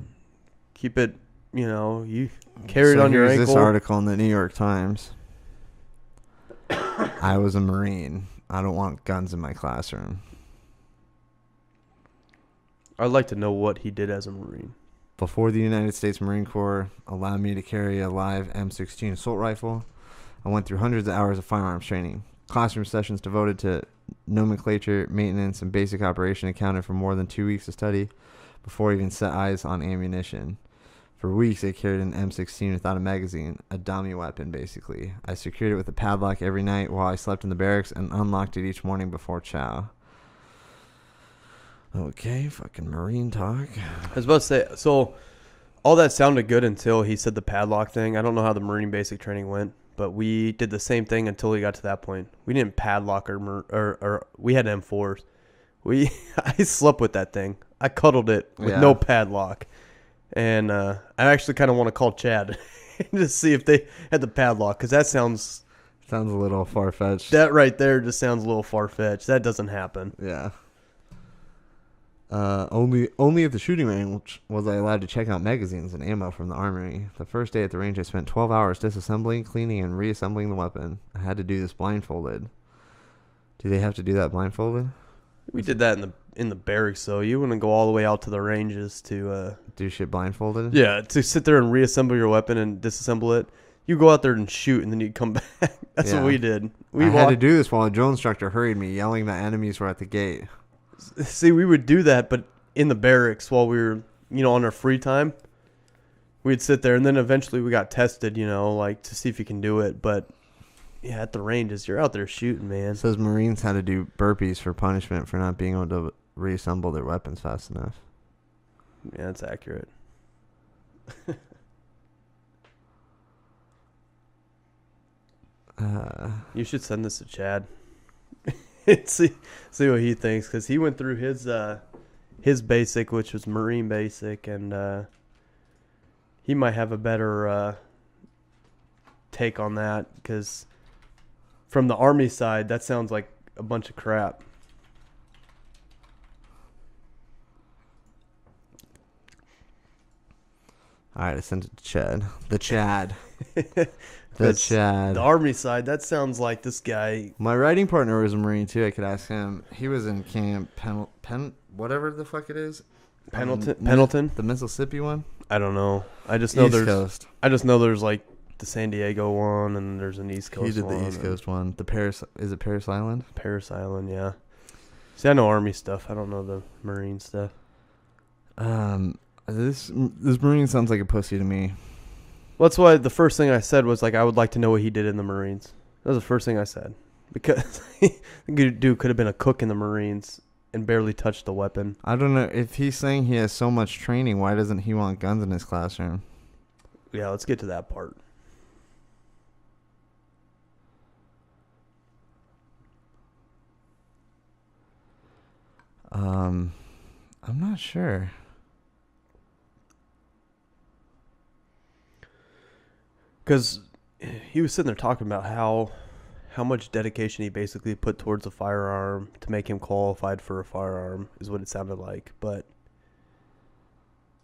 Keep it, you carry it on your ankle. This article in the New York Times. I was a Marine. I don't want guns in my classroom. I'd like to know what he did as a Marine. Before the United States Marine Corps allowed me to carry a live M16 assault rifle, I went through hundreds of hours of firearms training. Classroom sessions devoted to nomenclature, maintenance, and basic operation accounted for more than 2 weeks of study before I even set eyes on ammunition. For weeks, I carried an M16 without a magazine, a dummy weapon, basically. I secured it with a padlock every night while I slept in the barracks and unlocked it each morning before chow. Okay, fucking Marine talk. I was about to say, so all that sounded good until he said the padlock thing. I don't know how the Marine basic training went, but we did the same thing until we got to that point. We didn't padlock or we had M4s. I slept with that thing. I cuddled it with no padlock. And I actually kind of want to call Chad to see if they had the padlock, because that sounds a little far-fetched. That right there just sounds a little far-fetched. That doesn't happen. Yeah. Only at the shooting range was I allowed to check out magazines and ammo from the armory. The first day at the range, I spent 12 hours disassembling, cleaning, and reassembling the weapon. I had to do this blindfolded. Do they have to do that blindfolded? We did that in the barracks, though. You wouldn't go all the way out to the ranges to do shit blindfolded. Yeah, to sit there and reassemble your weapon and disassemble it. You go out there and shoot, and then you come back. That's what we did. I had to do this while a drill instructor hurried me, yelling that enemies were at the gate. See, we would do that, but in the barracks while we were, on our free time. We'd sit there, and then eventually we got tested, to see if you can do it. But yeah, at the ranges, you're out there shooting, man. It says Marines had to do burpees for punishment for not being able to reassemble their weapons fast enough. Yeah, that's accurate. You should send this to Chad. see what he thinks, because he went through his basic, which was Marine basic, and he might have a better take on that, because from the Army side, that sounds like a bunch of crap. All right, I sent it to Chad. The Chad. The Chad. The Army side, that sounds like this guy. My writing partner was a Marine, too. I could ask him. He was in Camp whatever the fuck it is. Pendleton? The Mississippi one? I don't know. I just know East Coast. I just know there's like the San Diego one, and there's an East Coast one. He did the East Coast one. Is it Paris Island? Paris Island, yeah. See, I know Army stuff. I don't know the Marine stuff. This Marine sounds like a pussy to me. Well, that's why the first thing I said was, I would like to know what he did in the Marines. That was the first thing I said. Because the dude could have been a cook in the Marines and barely touched the weapon. I don't know. If he's saying he has so much training, why doesn't he want guns in his classroom? Yeah, let's get to that part. I'm not sure. Because he was sitting there talking about how much dedication he basically put towards a firearm to make him qualified for a firearm, is what it sounded like. But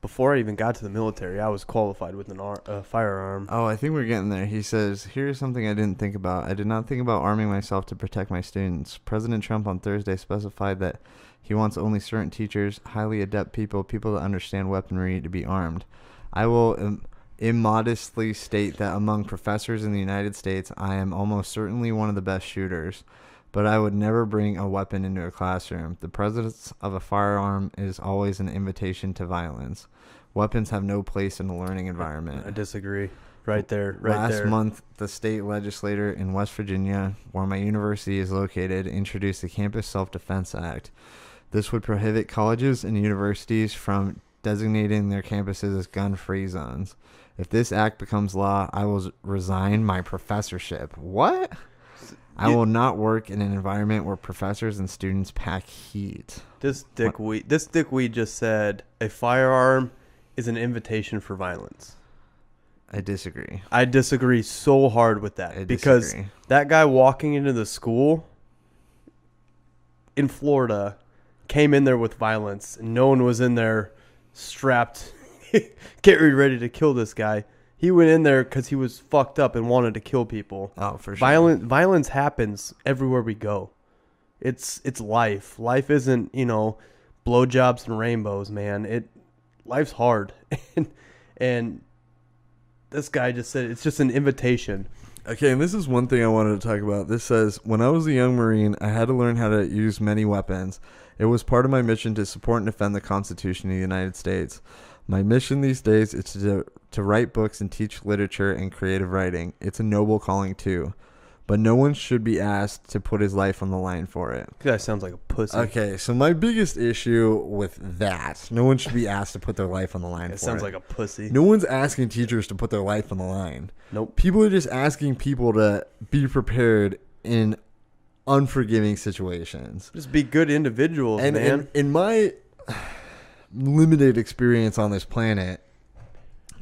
before I even got to the military, I was qualified with a firearm. Oh, I think we're getting there. He says, here's something I didn't think about. I did not think about arming myself to protect my students. President Trump on Thursday specified that he wants only certain teachers, highly adept people that understand weaponry, to be armed. I will immodestly state that among professors in the United States, I am almost certainly one of the best shooters, but I would never bring a weapon into a classroom. The presence of a firearm is always an invitation to violence. Weapons have no place in a learning environment. I disagree. Right there. Last month, the state legislature in West Virginia, where my university is located, introduced the Campus Self-Defense Act. This would prohibit colleges and universities from designating their campuses as gun-free zones. If this act becomes law, I will resign my professorship. What? I will not work in an environment where professors and students pack heat. This dickweed just said a firearm is an invitation for violence. I disagree. I disagree so hard with that because that guy walking into the school in Florida came in there with violence and no one was in there strapped, get ready to kill this guy. He went in there because he was fucked up and wanted to kill people. Oh, for sure. Violence happens everywhere we go. It's life. Life isn't, blowjobs and rainbows, man. Life's hard. and this guy just said it's just an invitation. Okay, and this is one thing I wanted to talk about. This says, when I was a young Marine, I had to learn how to use many weapons. It was part of my mission to support and defend the Constitution of the United States. My mission these days is to write books and teach literature and creative writing. It's a noble calling too. But no one should be asked to put his life on the line for it. That guy sounds like a pussy. Okay, so my biggest issue with that, no one should be asked to put their life on the line for it. Sounds like a pussy. No one's asking teachers to put their life on the line. Nope. People are just asking people to be prepared in unforgiving situations. Just be good individuals, man. And in my limited experience on this planet,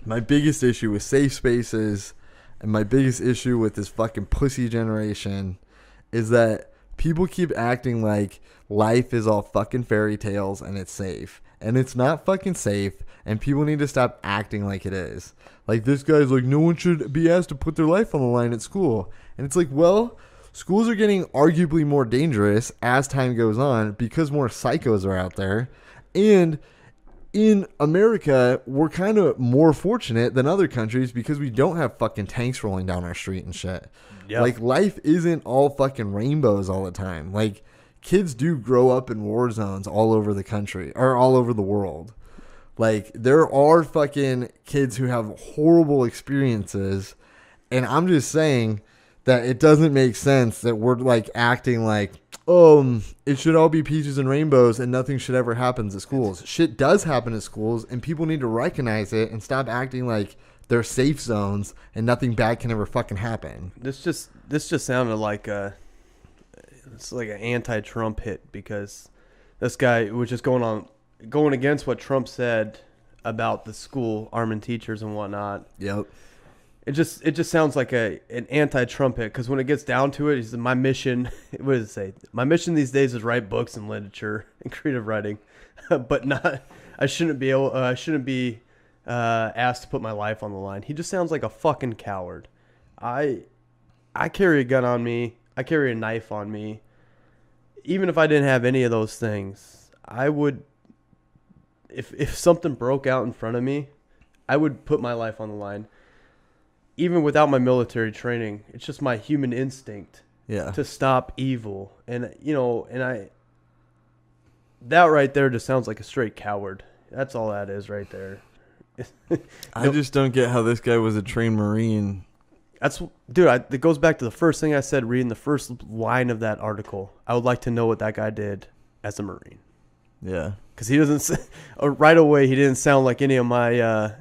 my biggest issue with safe spaces and my biggest issue with this fucking pussy generation is that people keep acting like life is all fucking fairy tales and it's safe. And it's not fucking safe, and people need to stop acting like it is. Like, this guy's like, no one should be asked to put their life on the line at school. And it's like, well, schools are getting arguably more dangerous as time goes on because more psychos are out there. And in America, we're kind of more fortunate than other countries because we don't have fucking tanks rolling down our street and shit. Yep. Like, life isn't all fucking rainbows all the time. Like, kids do grow up in war zones all over the country or all over the world. Like, there are fucking kids who have horrible experiences. And I'm just saying that it doesn't make sense that we're like acting like, it should all be peaches and rainbows and nothing should ever happen at schools. Shit does happen at schools and people need to recognize it and stop acting like they're safe zones and nothing bad can ever fucking happen. This just sounded like it's like an anti-Trump hit because this guy was just going against what Trump said about the school arming teachers and whatnot. Yep. It just sounds like an anti-Trump hit because when it gets down to it, he said, my mission. What does it say? My mission these days is write books and literature and creative writing, but not. I shouldn't be asked to put my life on the line. He just sounds like a fucking coward. I carry a gun on me. I carry a knife on me. Even if I didn't have any of those things, I would. If something broke out in front of me, I would put my life on the line. Even without my military training, it's just my human instinct to stop evil. And, that right there just sounds like a straight coward. That's all that is right there. I just don't get how this guy was a trained Marine. It goes back to the first thing I said reading the first line of that article. I would like to know what that guy did as a Marine. Yeah. Because he doesn't, right away, he didn't sound like any of my, a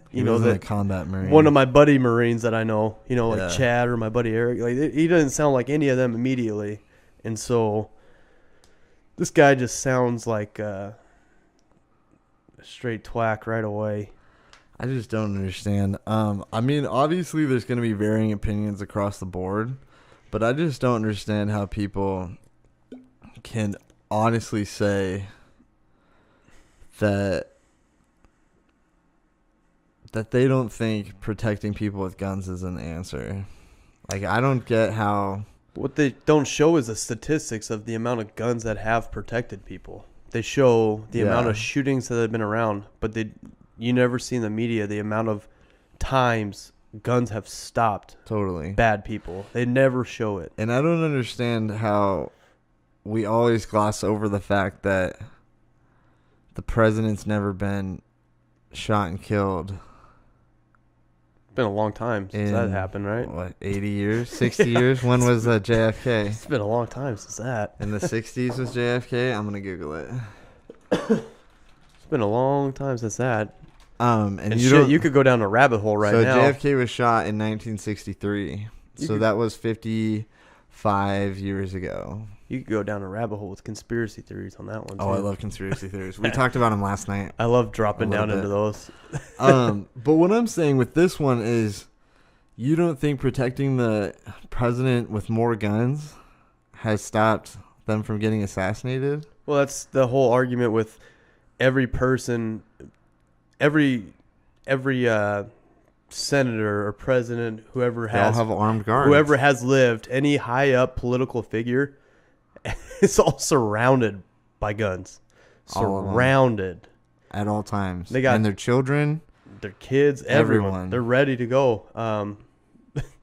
combat Marine. One of my buddy Marines that I know, like Chad or my buddy Eric. Like, he doesn't sound like any of them immediately. And so this guy just sounds like a straight twack right away. I just don't understand. I mean, obviously there's going to be varying opinions across the board, but I just don't understand how people can honestly say that they don't think protecting people with guns is an answer. Like, I don't get how. What they don't show is the statistics of the amount of guns that have protected people. They show the amount of shootings that have been around, but you never see in the media the amount of times guns have stopped bad people. They never show it. And I don't understand how we always gloss over the fact that the president's never been shot and killed. It's been a long time since that happened, right? What, 80 years? 60 years? When was JFK? It's been a long time since that. In the 60s was JFK? I'm going to Google it. It's been a long time since that. And you could go down a rabbit hole now. JFK was shot in 1963. That was 55 years ago. You could go down a rabbit hole with conspiracy theories on that one, too. Oh, I love conspiracy theories. We talked about them last night. I love dropping down into those. But what I'm saying with this one is, you don't think protecting the president with more guns has stopped them from getting assassinated? Well, that's the whole argument with every person, every senator or president, whoever They all have armed guards. whoever has lived, any high up political figure, it's all surrounded by guns. Surrounded at all times. They got and their children, their kids, everyone. They're ready to go.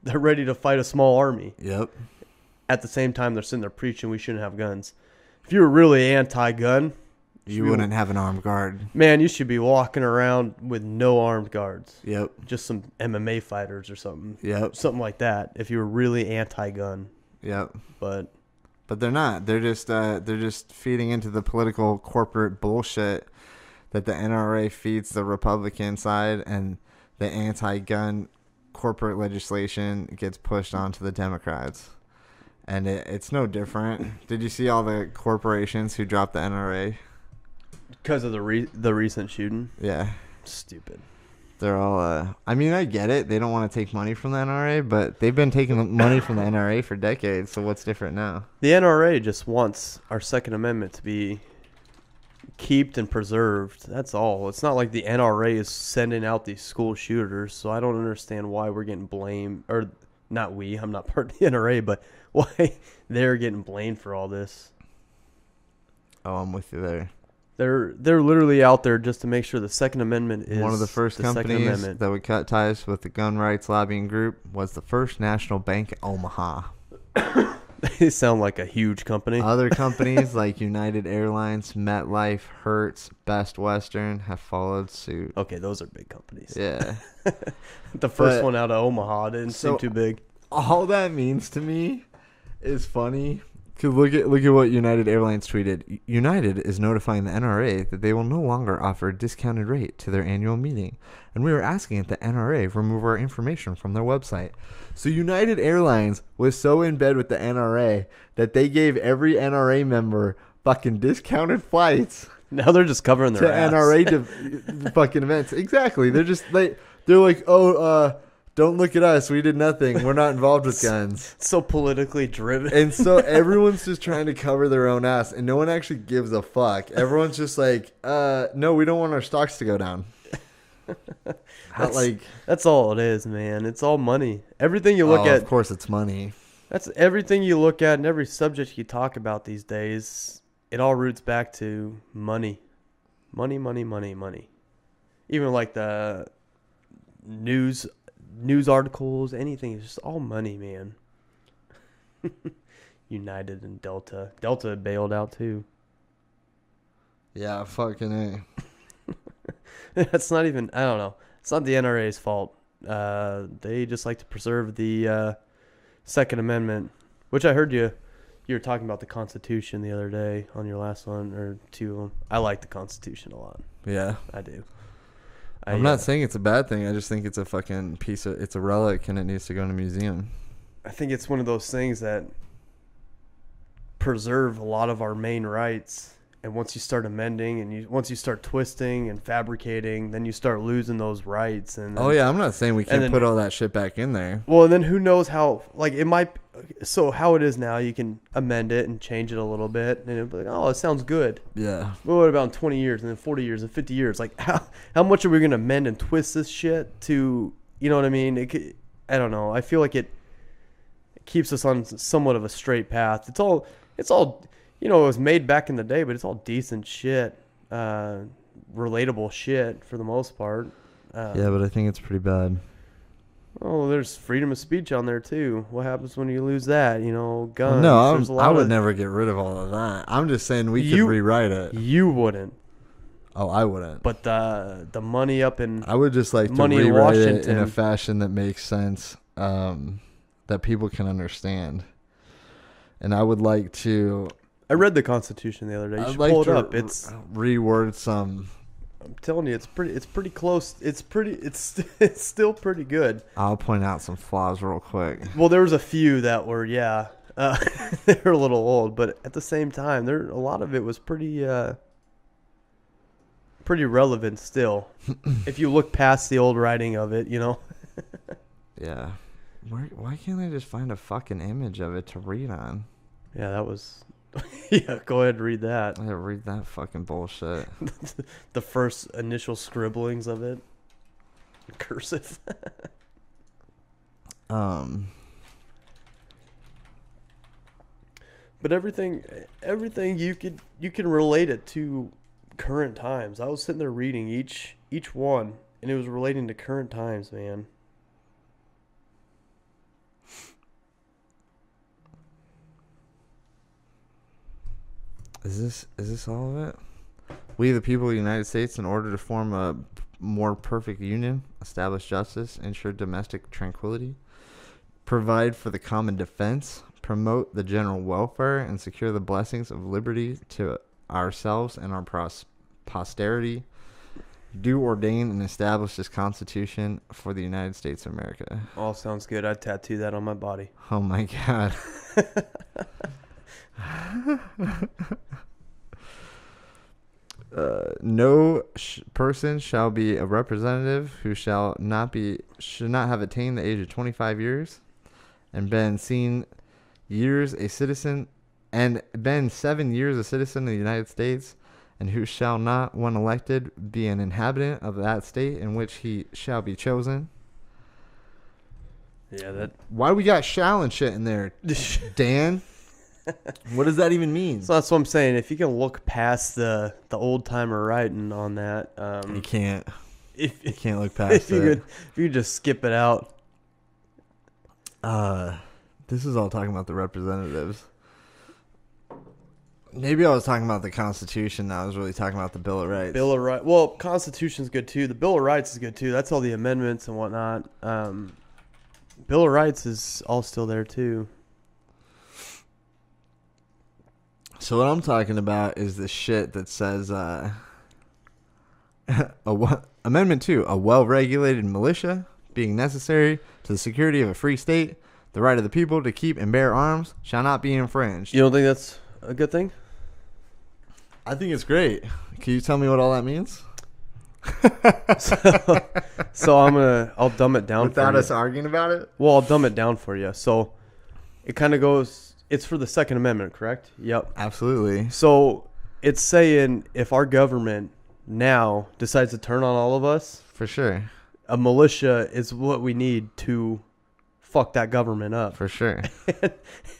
They're ready to fight a small army. Yep. At the same time, they're sitting there preaching we shouldn't have guns. If you were really anti-gun, you wouldn't have an armed guard. Man, you should be walking around with no armed guards. Yep. Just some MMA fighters or something. Yep. Something like that. If you were really anti-gun. Yep. But they're not. They're just feeding into the political corporate bullshit that the NRA feeds the Republican side, and the anti-gun corporate legislation gets pushed onto the Democrats. And it's no different. Did you see all the corporations who dropped the NRA? Because of the recent shooting? Yeah. Stupid. They're all, I mean, I get it. They don't want to take money from the NRA, but they've been taking money from the NRA for decades, so what's different now? The NRA just wants our Second Amendment to be kept and preserved. That's all. It's not like the NRA is sending out these school shooters, so I don't understand why we're getting blamed, or not we, I'm not part of the NRA, but why they're getting blamed for all this. Oh, I'm with you there. They're literally out there just to make sure the Second Amendment is one of the first companies that would cut ties with the gun rights lobbying group was the First National Bank of Omaha. They sound like a huge company. Other companies like United Airlines, MetLife, Hertz, Best Western have followed suit. Okay, those are big companies. Yeah. The first one out of Omaha didn't seem too big. All that means to me is funny. Cause look at what United Airlines tweeted. United is notifying the NRA that they will no longer offer a discounted rate to their annual meeting, and we are asking that the NRA remove our information from their website. So United Airlines was so in bed with the NRA that they gave every NRA member fucking discounted flights. Now they're just covering their ass. NRA fucking events. Exactly. They're just they're like, don't look at us. We did nothing. We're not involved with guns. So politically driven. And so everyone's just trying to cover their own ass, and no one actually gives a fuck. Everyone's just like, no, we don't want our stocks to go down. That's all it is, man. It's all money. Everything you look at. Of course, it's money. That's everything you look at, and every subject you talk about these days. It all roots back to money. Money, money, money, money. Even like the news articles, anything. It's just all money, man. United and Delta. Delta bailed out too. Yeah, fucking A. That's not even, I don't know. It's not the NRA's fault. They just like to preserve the Second Amendment, which I heard you were talking about the Constitution the other day on your last one or two of them. I like the Constitution a lot. Yeah. I do. I'm not saying it's a bad thing. I just think it's a fucking it's a relic and it needs to go in a museum. I think it's one of those things that preserve a lot of our main rights. And once you start amending and once you start twisting and fabricating, then you start losing those rights. And then, I'm not saying we can't put all that shit back in there. Well, and then who knows how, like it might, so how it is now, you can amend it and change it a little bit. And it'll be like, oh, it sounds good. Yeah. Well, what about in 20 years and then 40 years and 50 years? Like how much are we going to amend and twist this shit to, you know what I mean? I don't know. I feel like it keeps us on somewhat of a straight path. It's all, you know, it was made back in the day, but it's all decent shit, relatable shit for the most part. Yeah, but I think it's pretty bad. Oh, there's freedom of speech on there too. What happens when you lose that? You know, guns. No, I would never get rid of all of that. I'm just saying we could rewrite it. You wouldn't. Oh, I wouldn't. But the money up in I would just like to rewrite it in a fashion that makes sense, that people can understand. And I would like to. I read the Constitution the other day. You should pull it up. It's reword some I'm telling you, it's pretty close. It's still pretty good. I'll point out some flaws real quick. Well, there was a few that were, they were a little old, but at the same time, a lot of it was pretty relevant still. If you look past the old writing of it, Yeah. Why can't I just find a fucking image of it to read on? Yeah, that was. Yeah, go ahead and read that. I read that fucking bullshit. The first initial scribblings of it. Cursive. But everything you can relate it to current times. I was sitting there reading each one, and it was relating to current times, man. Is this all of it? We, the people of the United States, in order to form a more perfect union, establish justice, ensure domestic tranquility, provide for the common defense, promote the general welfare, and secure the blessings of liberty to ourselves and our posterity, do ordain and establish this Constitution for the United States of America. All sounds good. I'd tattoo that on my body. Oh my God. No person shall be a representative who should not have attained the age of 25 years and been 7 years a citizen of the United States, and who shall not, when elected, be an inhabitant of that state in which he shall be chosen. Yeah, that. Why we got shall and shit in there, Dan? What does that even mean? So that's what I'm saying. If you can look past the old timer writing on that, you can't. You can't look if past you could just skip it out. This is all talking about the representatives. Maybe I was talking about the Constitution. I was really talking about the Bill of Rights. Bill of Rights. Well, Constitution's good too. The Bill of Rights is good too. That's all the amendments and whatnot. Bill of Rights is all still there too. So what I'm talking about is the shit that says Amendment 2, a well-regulated militia being necessary to the security of a free state, the right of the people to keep and bear arms shall not be infringed. You don't think that's a good thing? I think it's great. Can you tell me what all that means? So I'll dumb it down without for you. us arguing about it. Well, I'll dumb it down for you. So it kind of goes. It's for the Second Amendment, correct? Yep. Absolutely. So it's saying if our government now decides to turn on all of us, for sure, a militia is what we need to fuck that government up. For sure.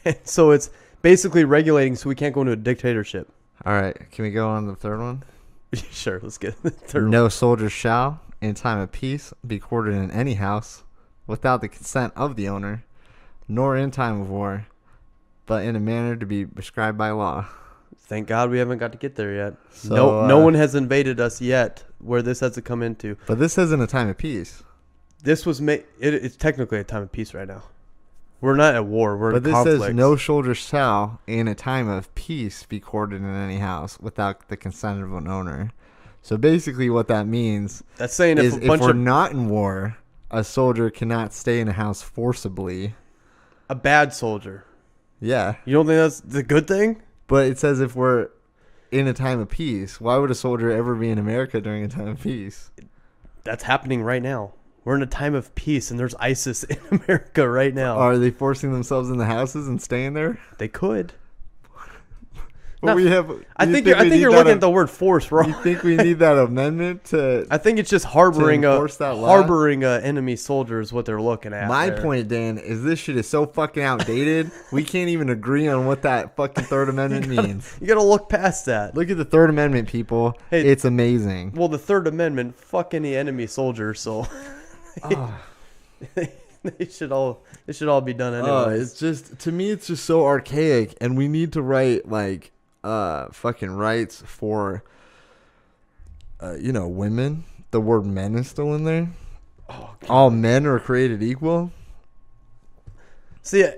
And so it's basically regulating so we can't go into a dictatorship. All right. Can we go on to the third one? Sure. Let's get the third one. No soldier shall, in time of peace, be quartered in any house without the consent of the owner, nor in time of war, but in a manner to be prescribed by law. Thank God we haven't got to get there yet. So, no one has invaded us yet where this has to come into. But this isn't a time of peace. This was it's technically a time of peace right now. We're not at war. We're in conflict. But this says no soldier shall, in a time of peace, be quartered in any house without the consent of an owner. So basically what that means that's saying is if we're not in war, a soldier cannot stay in a house forcibly. A bad soldier. Yeah. You don't think that's the good thing? But it says if we're in a time of peace, why would a soldier ever be in America during a time of peace? That's happening right now. We're in a time of peace, and there's ISIS in America right now. Are they forcing themselves in the houses and staying there? They could. Well, I think you're looking at the word force wrong. You think we need that amendment to? I think it's just harboring a enemy soldier is what they're looking at. My point, Dan, is this shit is so fucking outdated. We can't even agree on what that fucking Third Amendment means. You gotta look past that. Look at the Third Amendment, people. Hey, it's amazing. Well, the Third Amendment, fuck any enemy soldier, so they should all be done anyway. It's just, to me, it's just so archaic, and we need to write like fucking rights for women. The word men is still in there. All men are created equal. See, I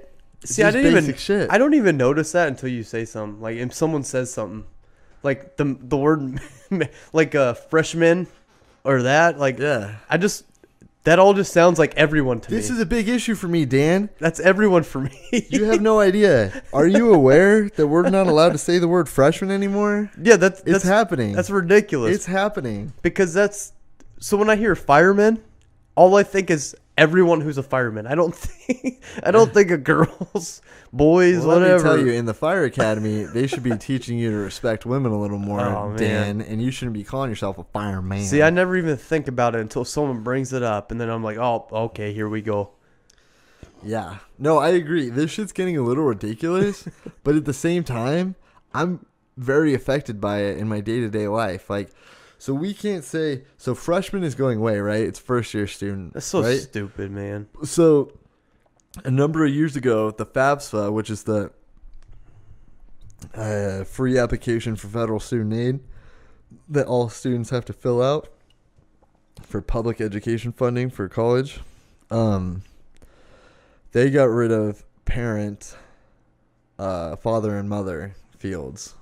don't shit. even notice that until you say something. Like if someone says something, like the word like freshman or that. Like Yeah. That all just sounds like everyone to me. This is a big issue for me, Dan. That's everyone for me. You have no idea. Are you aware that we're not allowed to say the word freshman anymore? Yeah, it's happening. That's ridiculous. It's happening. Because so when I hear fireman, all I think is everyone who's a fireman. I don't think of girls, boys, well, whatever. Let me tell you, in the fire academy, they should be teaching you to respect women a little more, Dan, and you shouldn't be calling yourself a fireman. See, I never even think about it until someone brings it up, and then I'm like, oh, okay, here we go. Yeah. No, I agree. This shit's getting a little ridiculous, but at the same time, I'm very affected by it in my day-to-day life. Like, so we can't say, so freshman is going away, right? It's first-year student. That's so right? stupid, man. So a number of years ago, the FAFSA, which is the free application for federal student aid that all students have to fill out for public education funding for college, they got rid of parent, father and mother fields.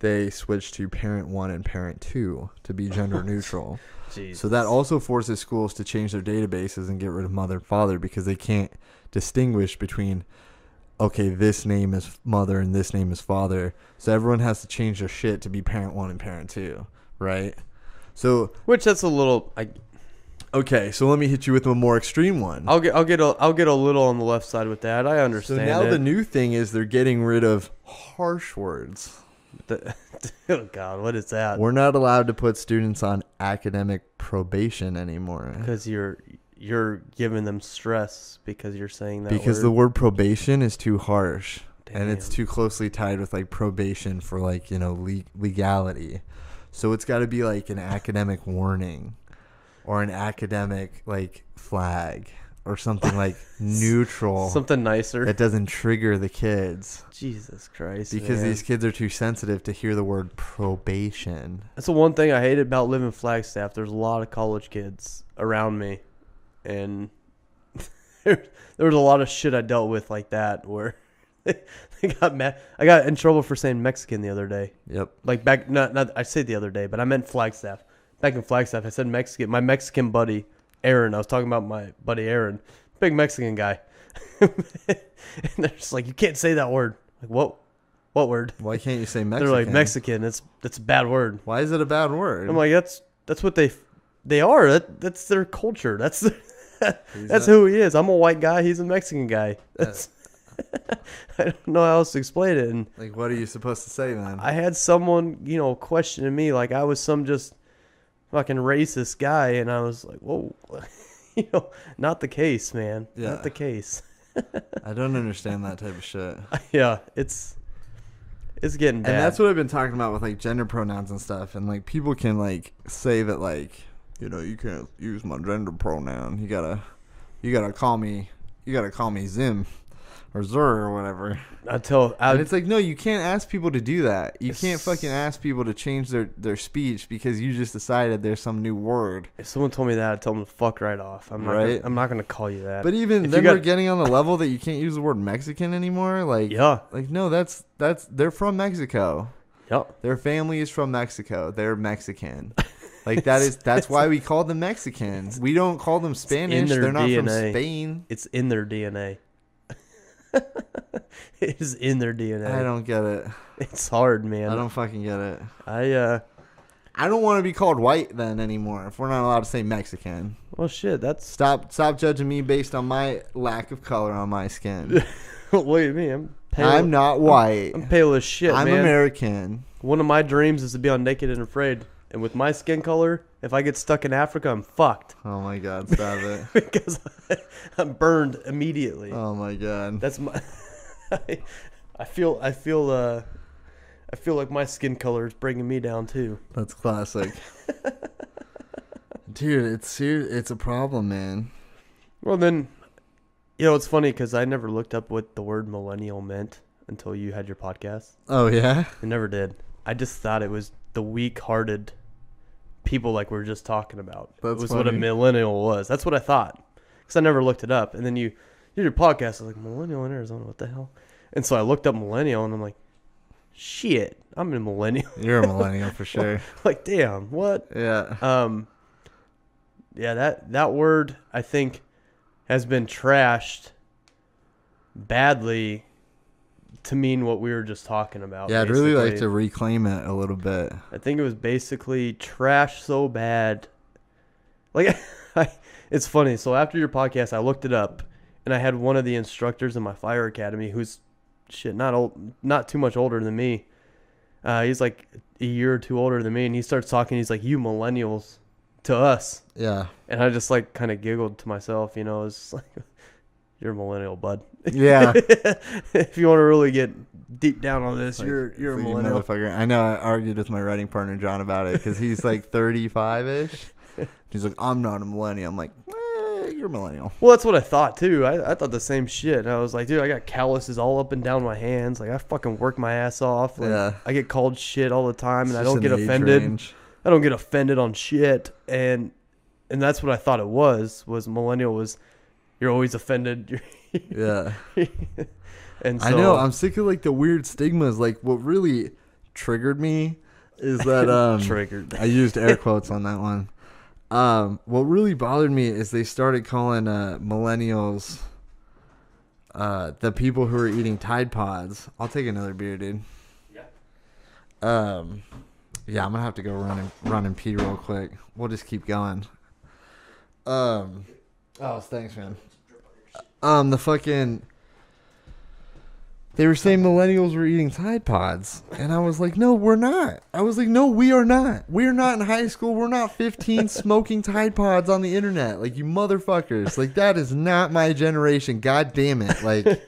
They switched to parent 1 and parent 2 to be gender neutral. So that also forces schools to change their databases and get rid of mother and father because they can't distinguish between, okay, this name is mother and this name is father. So everyone has to change their shit to be parent 1 and parent 2, right? So which that's a little. Okay, so let me hit you with a more extreme one. I'll get a little on the left side with that. I understand. So now the new thing is they're getting rid of harsh words. Oh God, what is that? We're not allowed to put students on academic probation anymore because you're giving them stress because you're saying that. Because the word probation is too harsh. Damn. And it's too closely tied with like probation for like, you know, legality. So it's got to be like an academic warning or an academic like flag or something like neutral. Something nicer. That doesn't trigger the kids. Jesus Christ. Because man. these kids are too sensitive to hear the word probation. That's the one thing I hated about living in Flagstaff. There's a lot of college kids around me. And there was a lot of shit I dealt with like that where they got mad. I got in trouble for saying Mexican the other day. Yep. Like back, not I said the other day, but I meant Flagstaff. Back in Flagstaff, I said Mexican. My Mexican buddy, Aaron. I was talking about my buddy Aaron, big Mexican guy. And they're just like, you can't say that word. Like, what word? Why can't you say Mexican? They're like, Mexican. That's a bad word. Why is it a bad word? I'm like, that's what they are. That's their culture. That's who he is. I'm a white guy. He's a Mexican guy. That's I don't know how else to explain it. And like, what are you supposed to say then? I had someone, questioning me like I was some just fucking racist guy, and I was like, whoa, not the case, man. Yeah. Not the case. I don't understand that type of shit. Yeah, it's getting bad. And that's what I've been talking about with like gender pronouns and stuff. And like people can like say that like, you can't use my gender pronoun. You gotta call me Zim or Zur or whatever. And it's like, no, you can't ask people to do that. You can't fucking ask people to change their speech because you just decided there's some new word. If someone told me that, I'd tell them to fuck right off. I'm not gonna call you that. But even then, we're getting on the level that you can't use the word Mexican anymore. Like, yeah, like no, that's they're from Mexico. Yep. Their family is from Mexico. They're Mexican. Like that's why we call them Mexicans. We don't call them Spanish. They're not from Spain. It's in their DNA. It is in their DNA. I don't get it. It's hard, man. I don't fucking get it. I don't want to be called white then anymore if we're not allowed to say Mexican. Well, shit, that's... Stop judging me based on my lack of color on my skin. What do you mean? I'm pale. I'm not white. I'm pale as shit, I'm man. American. One of my dreams is to be on Naked and Afraid. And with my skin color, if I get stuck in Africa, I'm fucked. Oh my God, stop it. Because I'm burned immediately. Oh my God. That's my... I feel like my skin color is bringing me down too. That's classic. Dude, it's a problem, man. Well, then, it's funny because I never looked up what the word millennial meant until you had your podcast. Oh, yeah? I never did. I just thought it was the weak-hearted people like we were just talking about. That's was funny. What a millennial was. That's what I thought. Because I never looked it up. And then you did your podcast. I was like, millennial in Arizona, what the hell? And so I looked up millennial, and I'm like, shit, I'm a millennial. You're a millennial for sure. Like, damn, what? Yeah. Yeah, that word I think has been trashed badly to mean what we were just talking about. Yeah, I'd basically. really like to reclaim it a little bit. I think it was basically trash so bad. Like, it's funny. So after your podcast, I looked it up, and I had one of the instructors in my fire academy who's not too much older than me. He's like a year or two older than me, and he starts talking. He's like, "You millennials," to us. Yeah. And I just like kind of giggled to myself, you know, it's like, you're a millennial, bud. Yeah. If you want to really get deep down on this, Like, you're a you millennial. motherfucker. I know I argued with my writing partner, John, about it because he's like 35-ish. He's like, I'm not a millennial. I'm like, you're a millennial. Well, that's what I thought, too. I thought the same shit. I was like, dude, I got calluses all up and down my hands. Like, I fucking work my ass off. Like, Yeah. I get called shit all the time, and It's I just don't get an age offended. range. I don't get offended on shit. And that's what I thought it was millennial was you're always offended. Yeah. And so, I know. I'm sick of like the weird stigmas. Like what really triggered me is that triggered. I used air quotes on that one. What really bothered me is they started calling millennials the people who are eating Tide Pods. I'll take another beer, dude. Yeah. Yeah, I'm gonna have to go run and pee real quick. We'll just keep going. Oh, thanks, man. They were saying millennials were eating Tide Pods, and I was like, no, we're not. I was like, no, we are not. We're not in high school. We're not 15 smoking Tide Pods on the internet. Like, you motherfuckers. Like, that is not my generation. God damn it. Like,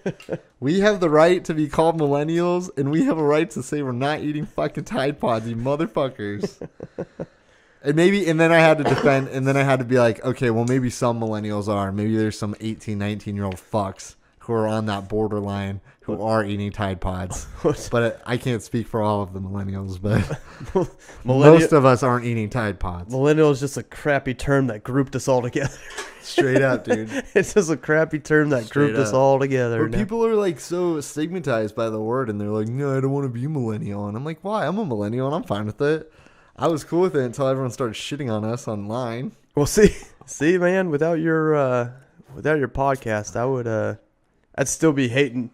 we have the right to be called millennials, and we have a right to say we're not eating fucking Tide Pods, you motherfuckers. And then I had to defend, and then I had to be like, okay, well, maybe some millennials are. Maybe there's some 18, 19-year-old fucks who are on that borderline who are eating Tide Pods. But I can't speak for all of the millennials, but most of us aren't eating Tide Pods. Millennial is just a crappy term that grouped us all together. Straight up, dude. It's just a crappy term that grouped us all together. But people are like so stigmatized by the word, and they're like, no, I don't want to be a millennial. And I'm like, why? I'm a millennial, and I'm fine with it. I was cool with it until everyone started shitting on us online. Well, see, man, without your podcast, I'd still be hating,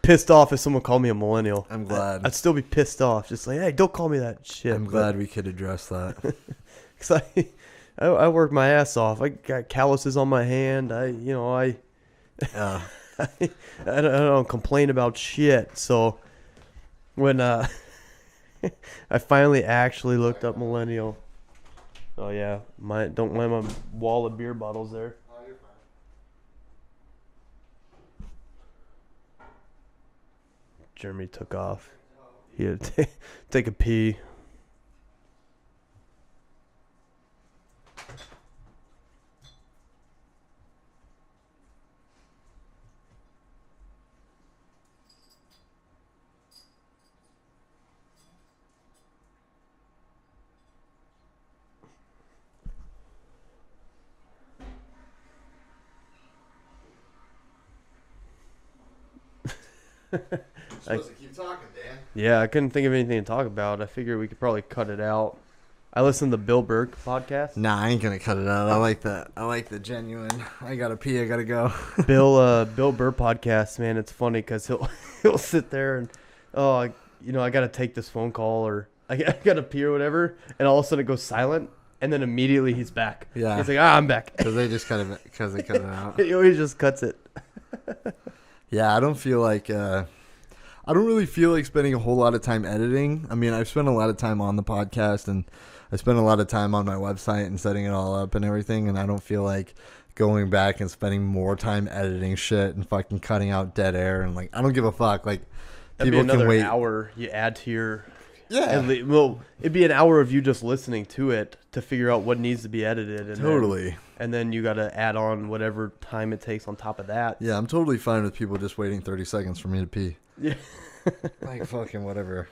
pissed off if someone called me a millennial. I'm glad. I'd still be pissed off, just like, hey, don't call me that shit. I'm glad we could address that. Because I work my ass off. I got calluses on my hand. I don't complain about shit. So when I finally actually looked up millennial. Oh yeah, don't mind my wall of beer bottles there. Oh, you're fine. Jeremy took off. He had to take a pee. You're supposed to keep talking, Dan. Yeah, I couldn't think of anything to talk about. I figured we could probably cut it out. I listened to the Bill Burke podcast. Nah, I ain't gonna cut it out. I like that. I like the genuine. I gotta pee. I gotta go. Bill Burr podcast, man. It's funny because he'll sit there and I gotta take this phone call or I gotta pee or whatever, and all of a sudden it goes silent, and then immediately he's back. Yeah, he's like, I'm back. Because they cut it out. He always just cuts it. Yeah, I don't really feel like spending a whole lot of time editing. I mean, I've spent a lot of time on the podcast, and I spent a lot of time on my website and setting it all up and everything, and I don't feel like going back and spending more time editing shit and fucking cutting out dead air, and like, I don't give a fuck. Like, That'd people be another can wait. hour you add to your... Yeah. Well, it'd be an hour of you just listening to it to figure out what needs to be edited. And Totally. And then you got to add on whatever time it takes on top of that. Yeah, I'm totally fine with people just waiting 30 seconds for me to pee. Yeah. Like, fucking whatever.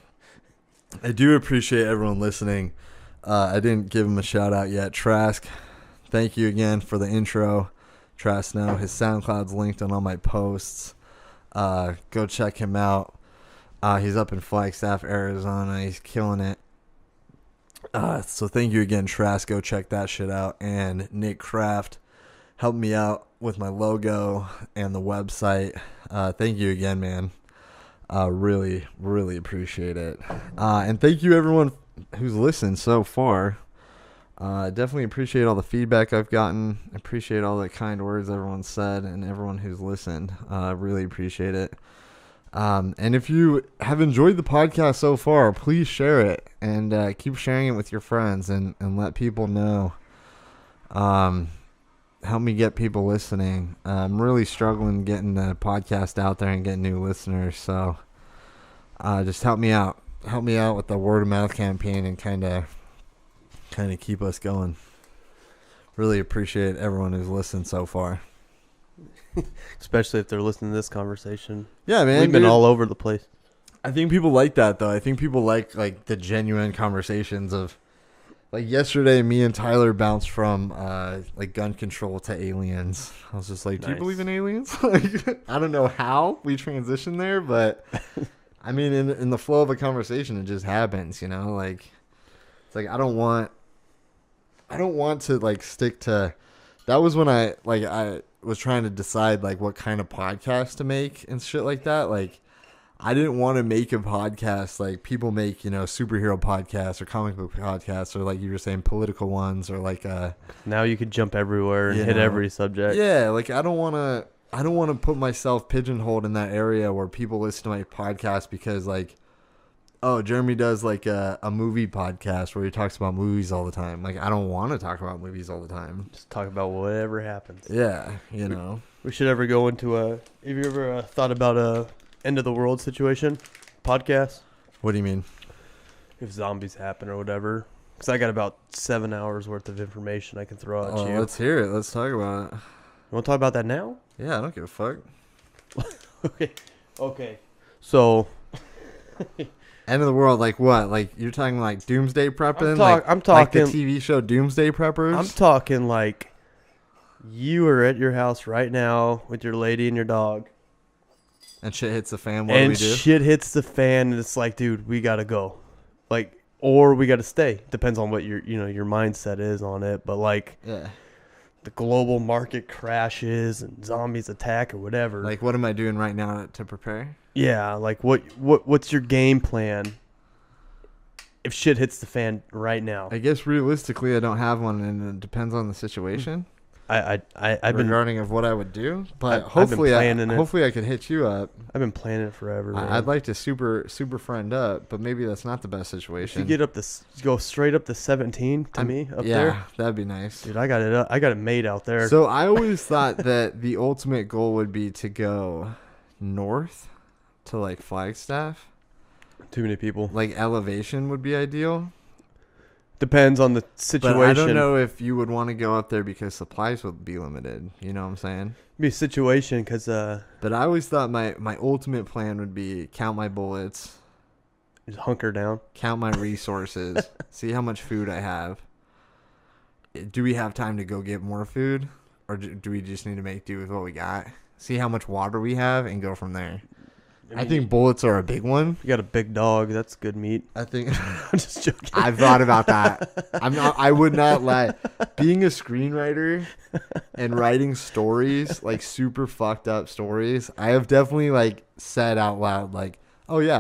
I do appreciate everyone listening. I didn't give him a shout out yet. Trask, thank you again for the intro. Trask now, his SoundCloud's linked on all my posts. Go check him out. He's up in Flagstaff, Arizona. He's killing it. So thank you again, Trask. Go check that shit out. And Nick Kraft helped me out with my logo and the website. Thank you again, man. Really, really appreciate it. And thank you everyone who's listened so far. Definitely appreciate all the feedback I've gotten. Appreciate all the kind words everyone said and everyone who's listened. Really appreciate it. And if you have enjoyed the podcast so far, please share it and keep sharing it with your friends and let people know. Help me get people listening. I'm really struggling getting the podcast out there and getting new listeners. So just help me out. Help me out with the word of mouth campaign and kind of keep us going. Really appreciate everyone who's listened so far. Especially if they're listening to this conversation. Yeah, man. We've been all over the place. I think people like that, though. I think people like the genuine conversations of, like, yesterday, me and Tyler bounced from, like, gun control to aliens. I was just like, do you believe in aliens? Like, I don't know how we transitioned there, but, I mean, in the flow of a conversation, it just happens, you know? Like, it's like, I don't want to, like, stick to, that was when I was trying to decide, like, what kind of podcast to make and shit like that. Like, I didn't want to make a podcast like people make, you know, superhero podcasts or comic book podcasts or, like you were saying, political ones or like now you could jump everywhere and hit every subject. Yeah, like I don't want to put myself pigeonholed in that area where people listen to my podcast because, like, oh, Jeremy does like a movie podcast where he talks about movies all the time. Like, I don't want to talk about movies all the time. Just talk about whatever happens. Yeah, you know. We should ever go into have you ever thought about a end of the world situation podcast? What do you mean? If zombies happen or whatever. Because I got about 7 hours worth of information I can throw at you. Let's hear it. Let's talk about it. You want to talk about that now? Yeah, I don't give a fuck. Okay. So... End of the world, like what? Like you're talking like doomsday prepping? I'm talking like the TV show Doomsday Preppers? I'm talking like you are at your house right now with your lady and your dog. And shit hits the fan. What do we do? And shit hits the fan, and it's like, dude, we gotta go. Like, or we gotta stay. Depends on what your mindset is on it. But like, yeah, the global market crashes and zombies attack or whatever. Like, what am I doing right now to prepare? Yeah, like what's your game plan if shit hits the fan right now? I guess realistically, I don't have one, and it depends on the situation. I've been regarding of what I would do, but hopefully I could hit you up. I've been planning it forever. I'd like to super friend up, but maybe that's not the best situation. If you go straight up to 17 to me up there. Yeah, that'd be nice, dude. I got it made out there. So I always thought that the ultimate goal would be to go north to like Flagstaff. Too many people. Like elevation would be ideal. Depends on the situation. But I don't know if you would want to go up there because supplies would be limited. You know what I'm saying? Be a situation because. But I always thought my ultimate plan would be count my bullets, just hunker down, count my resources, see how much food I have. Do we have time to go get more food, or do we just need to make do with what we got? See how much water we have and go from there. I think bullets are a big one. You got a big dog. That's good meat. I think. I'm just joking. I've thought about that. I would not lie. Being a screenwriter and writing stories, like super fucked up stories, I have definitely like said out loud, like, oh yeah,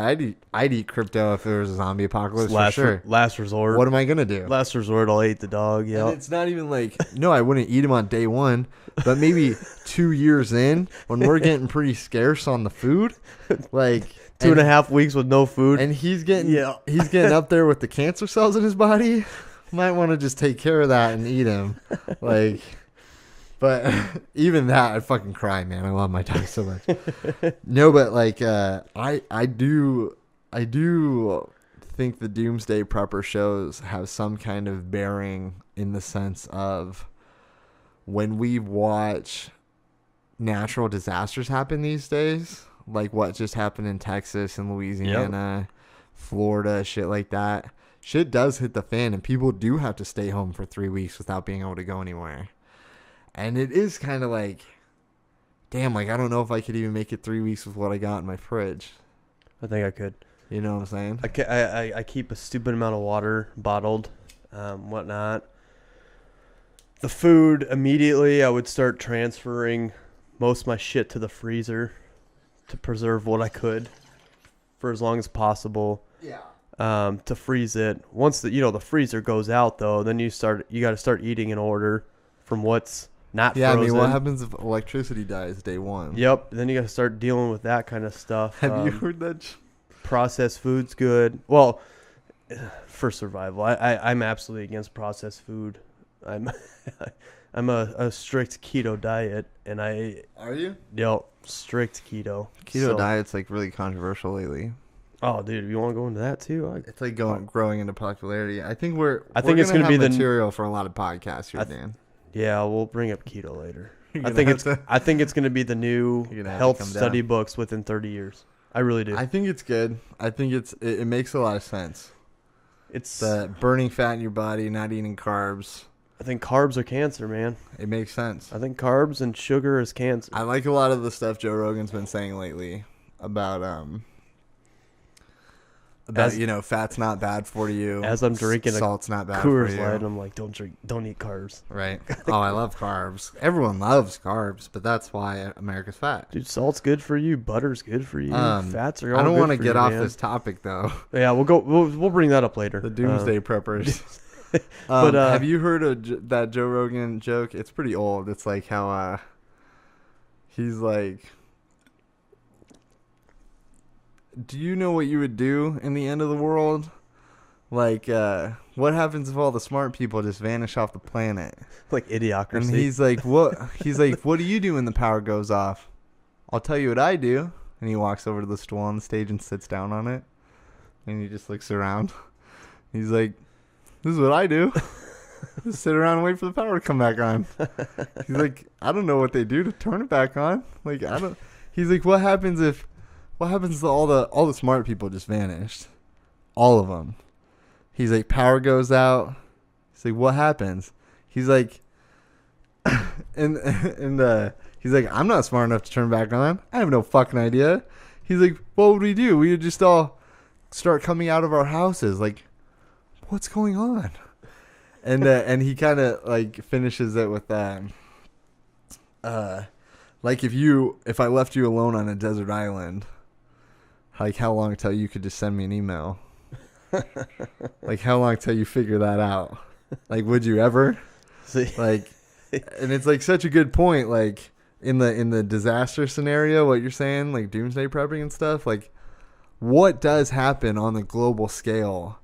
I'd eat crypto if there was a zombie apocalypse for sure. Last resort. What am I gonna do? Last resort, I'll eat the dog. Yeah. It's not even like, no, I wouldn't eat him on day one, but maybe 2 years in, when we're getting pretty scarce on the food, like 2.5 weeks with no food, and he's getting up there with the cancer cells in his body. Might want to just take care of that and eat him, like. But even that, I'd fucking cry, man. I love my dog so much. No, but like, I do think the Doomsday Prepper shows have some kind of bearing in the sense of when we watch natural disasters happen these days, like what just happened in Texas and Louisiana, Florida, shit like that. Shit does hit the fan, and people do have to stay home for 3 weeks without being able to go anywhere. And it is kind of like, damn, like, I don't know if I could even make it 3 weeks with what I got in my fridge. I think I could. You know what I'm saying? I keep a stupid amount of water bottled, whatnot. The food, immediately I would start transferring most of my shit to the freezer to preserve what I could for as long as possible. Yeah. To freeze it. Once the freezer goes out though, then you got to start eating in order from what's not frozen. Yeah, I mean, what happens if electricity dies day one? Yep. Then you got to start dealing with that kind of stuff. Have you heard that? Processed food's good. Well, for survival, I'm absolutely against processed food. I'm a strict keto diet, and Are you? Yep, strict keto. Keto diet's like really controversial lately. Oh, dude, you want to go into that too? It's like growing into popularity. I think it's going to be the material for a lot of podcasts here, Dan. Yeah, I bring up keto later. I think it's going to be the new health study books within 30 years. I really do. I think it's good. I think it makes a lot of sense. It's the burning fat in your body, not eating carbs. I think carbs are cancer, man. It makes sense. I think carbs and sugar is cancer. I like a lot of the stuff Joe Rogan's been saying lately about fat's not bad for you. As I'm drinking salt's not bad Coors for you. Light, I'm like, don't eat carbs. Right. Oh, I love carbs. Everyone loves carbs, but that's why America's fat. Dude, salt's good for you. Butter's good for you. Fats are all good for you. I don't want to get off this topic though. Yeah, we'll bring that up later. The doomsday preppers. But have you heard of that Joe Rogan joke? It's pretty old. It's like how he's like, do you know what you would do in the end of the world? Like, what happens if all the smart people just vanish off the planet? Like Idiocracy. And he's like, what? He's like, what do you do when the power goes off? I'll tell you what I do. And he walks over to the stool on the stage and sits down on it. And he just looks around. He's like, this is what I do. Just sit around and wait for the power to come back on. He's like, I don't know what they do to turn it back on. Like, I don't. He's like, what happens if all the smart people just vanished? All of them. He's like, power goes out. He's like, what happens? He's like, and he's like, I'm not smart enough to turn it back on. I have no fucking idea. He's like, what would we do? We would just all start coming out of our houses. Like, what's going on? And he kind of like finishes it with like if I left you alone on a desert island, like how long till you could just send me an email? Like how long till you figure that out? Like would you ever? See? Like, and it's like such a good point. Like in the disaster scenario, what you're saying, like doomsday prepping and stuff. Like, what does happen on the global scale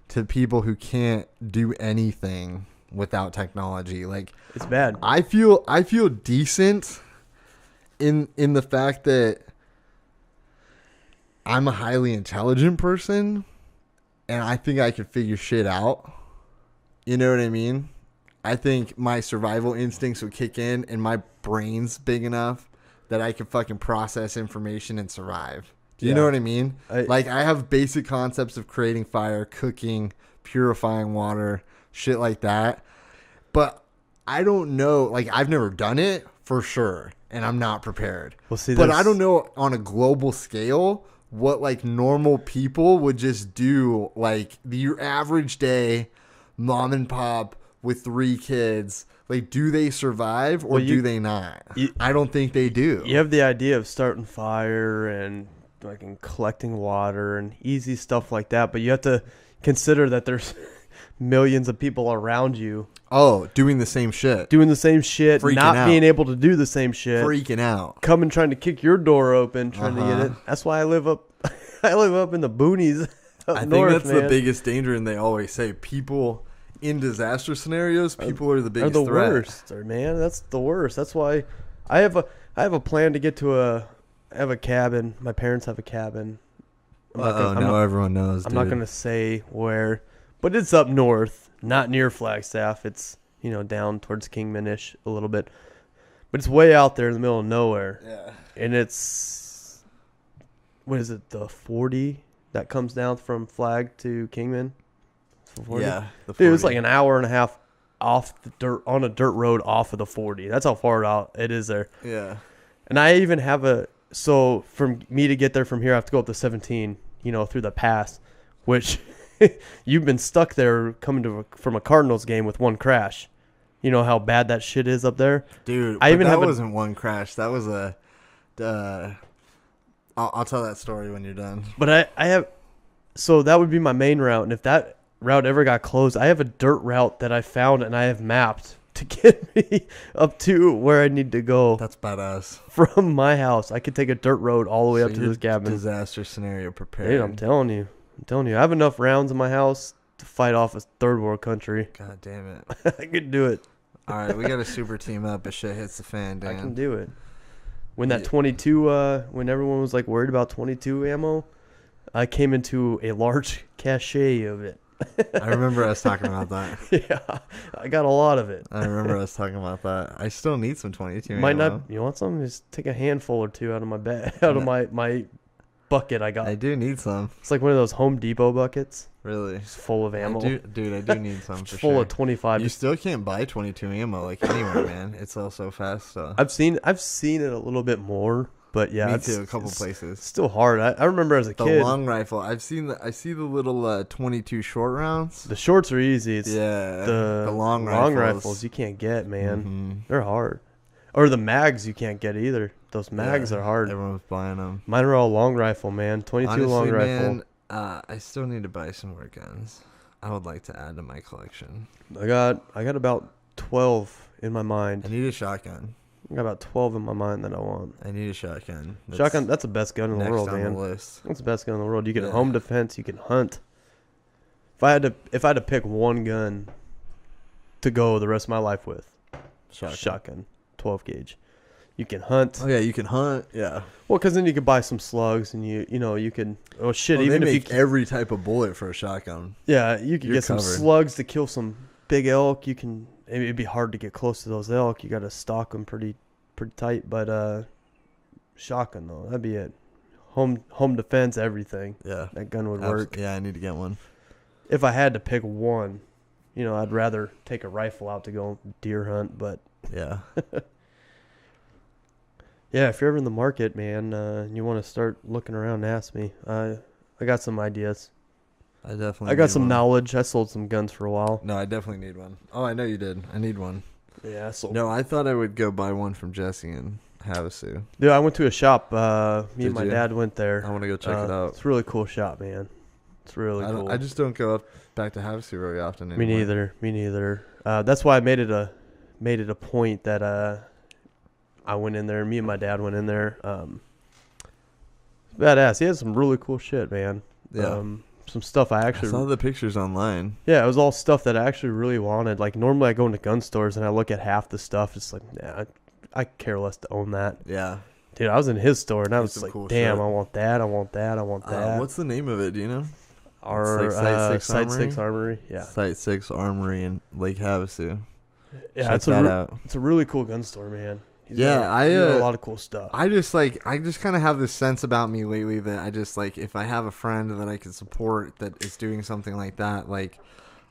to people who can't do anything without technology? Like, it's bad. I feel decent in the fact that I'm a highly intelligent person and I think I can figure shit out. You know what I mean? I think my survival instincts would kick in and my brain's big enough that I can fucking process information and survive. Do you know what I mean? I have basic concepts of creating fire, cooking, purifying water, shit like that. But I don't know. Like, I've never done it for sure, and I'm not prepared. Well, see, but I don't know on a global scale what, like, normal people would just do. Like, your average day, mom and pop with 3 kids. Like, do they survive or do they not? I don't think they do. You have the idea of starting fire and like collecting water and easy stuff like that, but you have to consider that there's millions of people around you. Oh, doing the same shit. Freaking not out. Being able to do the same shit. Freaking out. Coming trying to kick your door open, trying to get it. That's why I live up in the boonies. I think that's the biggest danger, and they always say people in disaster scenarios, people are the biggest threat. Worst, man. That's the worst. That's why I have a plan to get to I have a cabin. My parents have a cabin. Now everyone knows. I'm not going to say where, but it's up north, not near Flagstaff. It's, down towards Kingman-ish a little bit. But it's way out there in the middle of nowhere. Yeah. And it's, what is it, the 40 that comes down from Flag to Kingman? Yeah. Dude, it's like an hour and a half off the dirt, on a dirt road off of the 40. That's how far out it is there. Yeah. And I even have So from me to get there from here, I have to go up to 17, through the pass, which you've been stuck there from a Cardinals game with one crash. You know how bad that shit is up there? Dude, wasn't one crash. That was I'll tell that story when you're done. But I have, so that would be my main route. And if that route ever got closed, I have a dirt route that I found and I have mapped to get me up to where I need to go. That's badass. From my house, I could take a dirt road all the way up to this cabin. Disaster scenario prepared. Dude, I'm telling you. I have enough rounds in my house to fight off a third world country. God damn it. I could do it. All right, we got to super team up if shit hits the fan, Dan. I can do it. When that 22, when everyone was like worried about 22 ammo, I came into a large cache of it. I remember us talking about that. Yeah, I got a lot of it. I remember us talking about that. I still need some 22 Might ammo. not. You want some? Just take a handful or two out of my bag, out of my bucket I got. I do need some. It's like one of those Home Depot buckets. Really? It's full of ammo. I do need some for full sure. of 25. You still can't buy 22 ammo like anywhere, man. It's all so fast. So I've seen it a little bit more, but yeah, me too. A couple places. Still hard. I remember as a kid. The long rifle. I see the little 22 short rounds. The shorts are easy. It's the long rifles you can't get, man. Mm-hmm. They're hard. Or the mags you can't get either. Those mags are hard. Everyone's buying them. Mine are all long rifle, man. 22 Honestly, long rifle. Man, I still need to buy some more guns. I would like to add to my collection. I got about 12 in my mind. I need a shotgun. I got about 12 in my mind that I want. I need a shotgun. Shotgun, that's the best gun in the world, man. The list. That's the best gun in the world. You can home defense, you can hunt. If I had to pick one gun to go the rest of my life with, shotgun, 12 gauge. You can hunt. Oh yeah, you can hunt. Yeah. Well, because then you could buy some slugs, and you can. Oh shit! Well, even they if make every type of bullet for a shotgun. Yeah, you could get covered. some slugs to kill some big elk. You can. It'd be hard to get close to those elk. You got to stalk them pretty tight. But shotgun though, that'd be it. Home defense, everything. Yeah, that gun would work. Yeah, I need to get one. If I had to pick one, I'd rather take a rifle out to go deer hunt. But yeah. Yeah, if you're ever in the market, man, you want to start looking around, ask me. I got some ideas. I got some knowledge. I sold some guns for a while. No, I definitely need one. Oh, I know you did. I need one. Yeah, I sold. No, I thought I would go buy one from Jesse and Havasu. Dude, I went to a shop. Me and my dad went there. I want to go check it out. It's a really cool shop, man. It's really cool. I just don't go back to Havasu very often anymore. Me neither. That's why I made it a point that I went in there. Me and my dad went in there. Badass. He had some really cool shit, man. Yeah. Some stuff I saw the pictures online. Yeah, it was all stuff that I actually really wanted. Like normally I go into gun stores and I look at half the stuff. It's like, nah, I care less to own that. Yeah. Dude, I was in his store and I was like, cool damn, shit. I want that. I want that. What's the name of it? Do you know? Our Site 6 Armory. Yeah. Site 6 Armory in Lake Havasu. Yeah, it's a really cool gun store, man. He's got a lot of cool stuff. I just kind of have this sense about me lately that I just like, if I have a friend that I can support that is doing something like that, like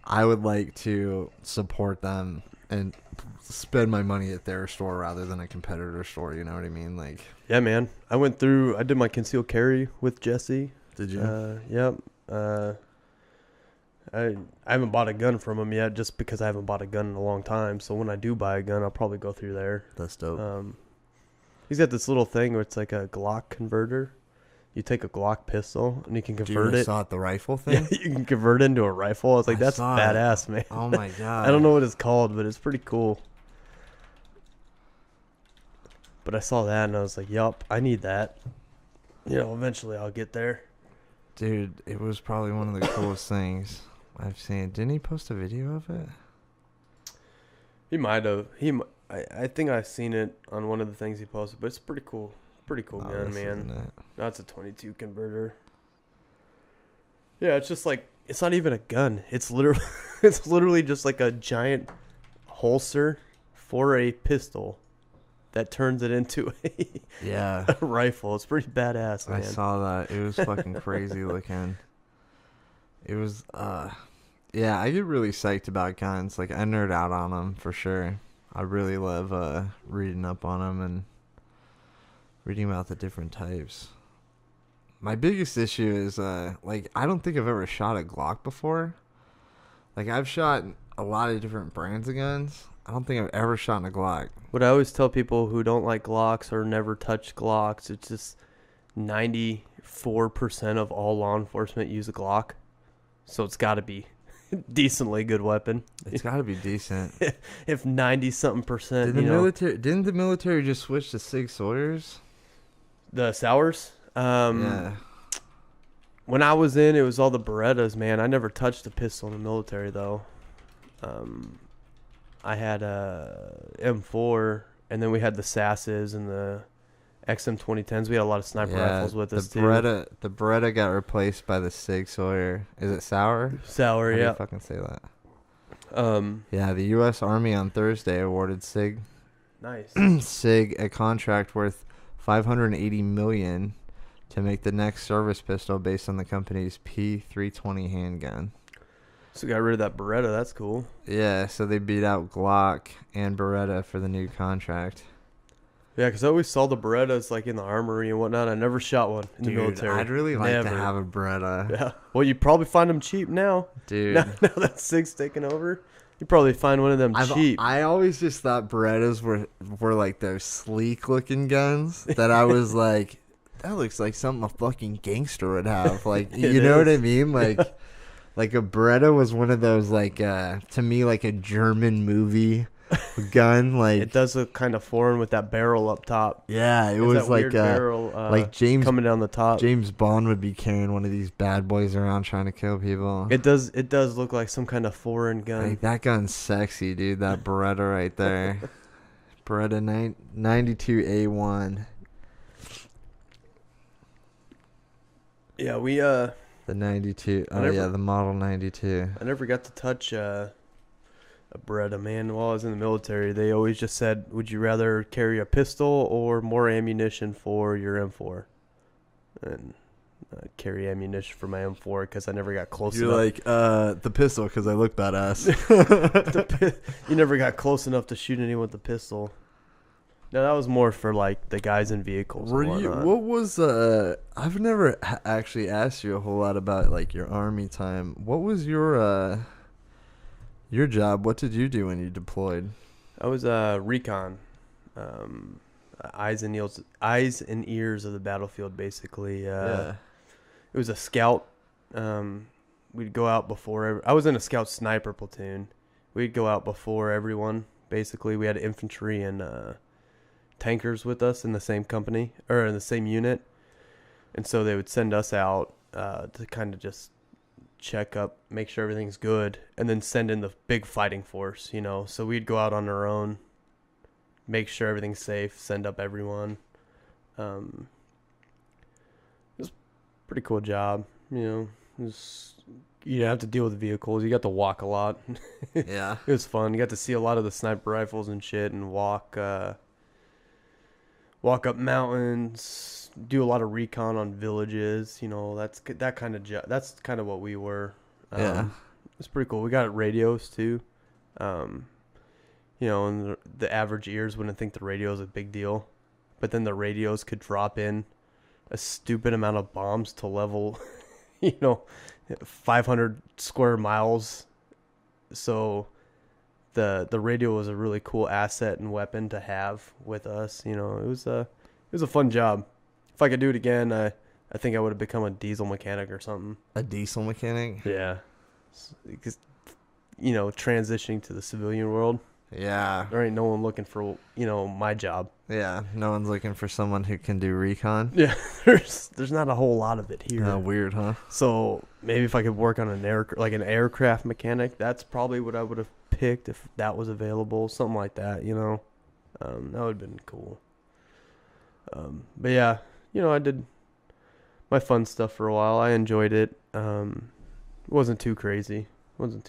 I would like to support them and spend my money at their store rather than a competitor store. You know what I mean? Like, yeah, man. I did my concealed carry with Jesse. Did you? Yep. I haven't bought a gun from him yet, just because I haven't bought a gun in a long time. So when I do buy a gun, I'll probably go through there. That's dope. He's got this little thing where it's like a Glock converter. You take a Glock pistol and you can convert it. You saw it, the rifle thing? Yeah, you can convert it into a rifle. I was like, that's badass, man. Oh my god! I don't know what it's called, but it's pretty cool. But I saw that and I was like, yup, I need that. Eventually I'll get there. Dude, it was probably one of the coolest things I've seen. Didn't he post a video of it? He might have. I think I've seen it on one of the things he posted, but it's pretty cool. Pretty cool gun, man. That's a 22 converter. Yeah, it's just like, it's not even a gun. It's literally just like a giant holster for a pistol that turns it into a rifle. It's pretty badass, man. I saw that. It was fucking crazy looking. It was, yeah, I get really psyched about guns. Like, I nerd out on them for sure. I really love reading up on them and Reading about the different types. My biggest issue is, like, I don't think I've ever shot a Glock before. Like, I've shot a lot of different brands of guns. I don't think I've ever shot a Glock. What I always tell people who don't like Glocks or never touch Glocks, it's just 94% of all law enforcement use a Glock. So it's got to be decently good weapon. It's got to be decent. If 90-something%. Didn't the military just switch to Sig Sawyers? The Sours? Yeah. When I was in, it was all the Berettas, man. I never touched a pistol in the military, though. I had a M4, and then we had the Sasses and the XM2010s. We had a lot of sniper rifles with us, too. The Beretta got replaced by the Sig Sauer. Is it Sauer? Sauer, How yeah. do you fucking say that? Yeah, the U.S. Army on Thursday awarded Sig Sig a contract worth $580 million to make the next service pistol based on the company's P320 handgun. So got rid of that Beretta. That's cool. Yeah, so they beat out Glock and Beretta for the new contract. Yeah, because I always saw the Berettas like in the armory and whatnot. I never shot one in the military. I'd really like to have a Beretta. Yeah. Well, you probably find them cheap now. Dude. Now that Sig's taking over, you probably find one of them cheap. I always just thought Berettas were like those sleek looking guns that I was like, that looks like something a fucking gangster would have. Like, you know what I mean? Like, like a Beretta was one of those, like, to me, like a German movie gun. Like, it does look kind of foreign with that barrel up top. Yeah, it was like barrel, like James coming down the top. James Bond would be carrying one of these bad boys around trying to kill people. It does look like some kind of foreign gun. Like, that gun's sexy, dude. That Beretta right there. Beretta 92A1. Yeah, we the 92. Oh yeah, the model 92. I never got to touch a Beretta, man. While I was in the military, they always just said, "Would you rather carry a pistol or more ammunition for your M4?" And I carry ammunition for my M4 because I never got close enough. You're like, the pistol because I look badass. You never got close enough to shoot anyone with the pistol. No, that was more for like the guys in vehicles. What was I've never actually asked you a whole lot about like your army time. What was your job? What did you do when you deployed? I was recon, eyes and ears of the battlefield, basically. Yeah. It was a scout. We'd go out before. I was in a scout sniper platoon. We'd go out before everyone. Basically, we had infantry and tankers with us in the same company or in the same unit, and so they would send us out to kind of just check up, make sure everything's good, and then send in the big fighting force, you know. So we'd go out on our own, make sure everything's safe, send up everyone. It was a pretty cool job, you know. You didn't have to deal with the vehicles. You got to walk a lot. Yeah. It was fun. You got to see a lot of the sniper rifles and shit and walk up mountains, do a lot of recon on villages. You know, that's kind of that's kind of what we were. Yeah, it's pretty cool. We got radios too. You know, and the average ears wouldn't think the radio is a big deal, but then the radios could drop in a stupid amount of bombs to level, 500 square miles. So the radio was a really cool asset and weapon to have with us. You know, it was a fun job. If I could do it again, I think I would have become a diesel mechanic or something. A diesel mechanic? Yeah. Because, transitioning to the civilian world. Yeah. There ain't no one looking for, my job. Yeah. No one's looking for someone who can do recon. Yeah. There's not a whole lot of it here. Weird, huh? So maybe if I could work on an aircraft mechanic, that's probably what I would have picked if that was available. Something like that, that would have been cool. But yeah, I did my fun stuff for a while. I enjoyed it. It wasn't too crazy. To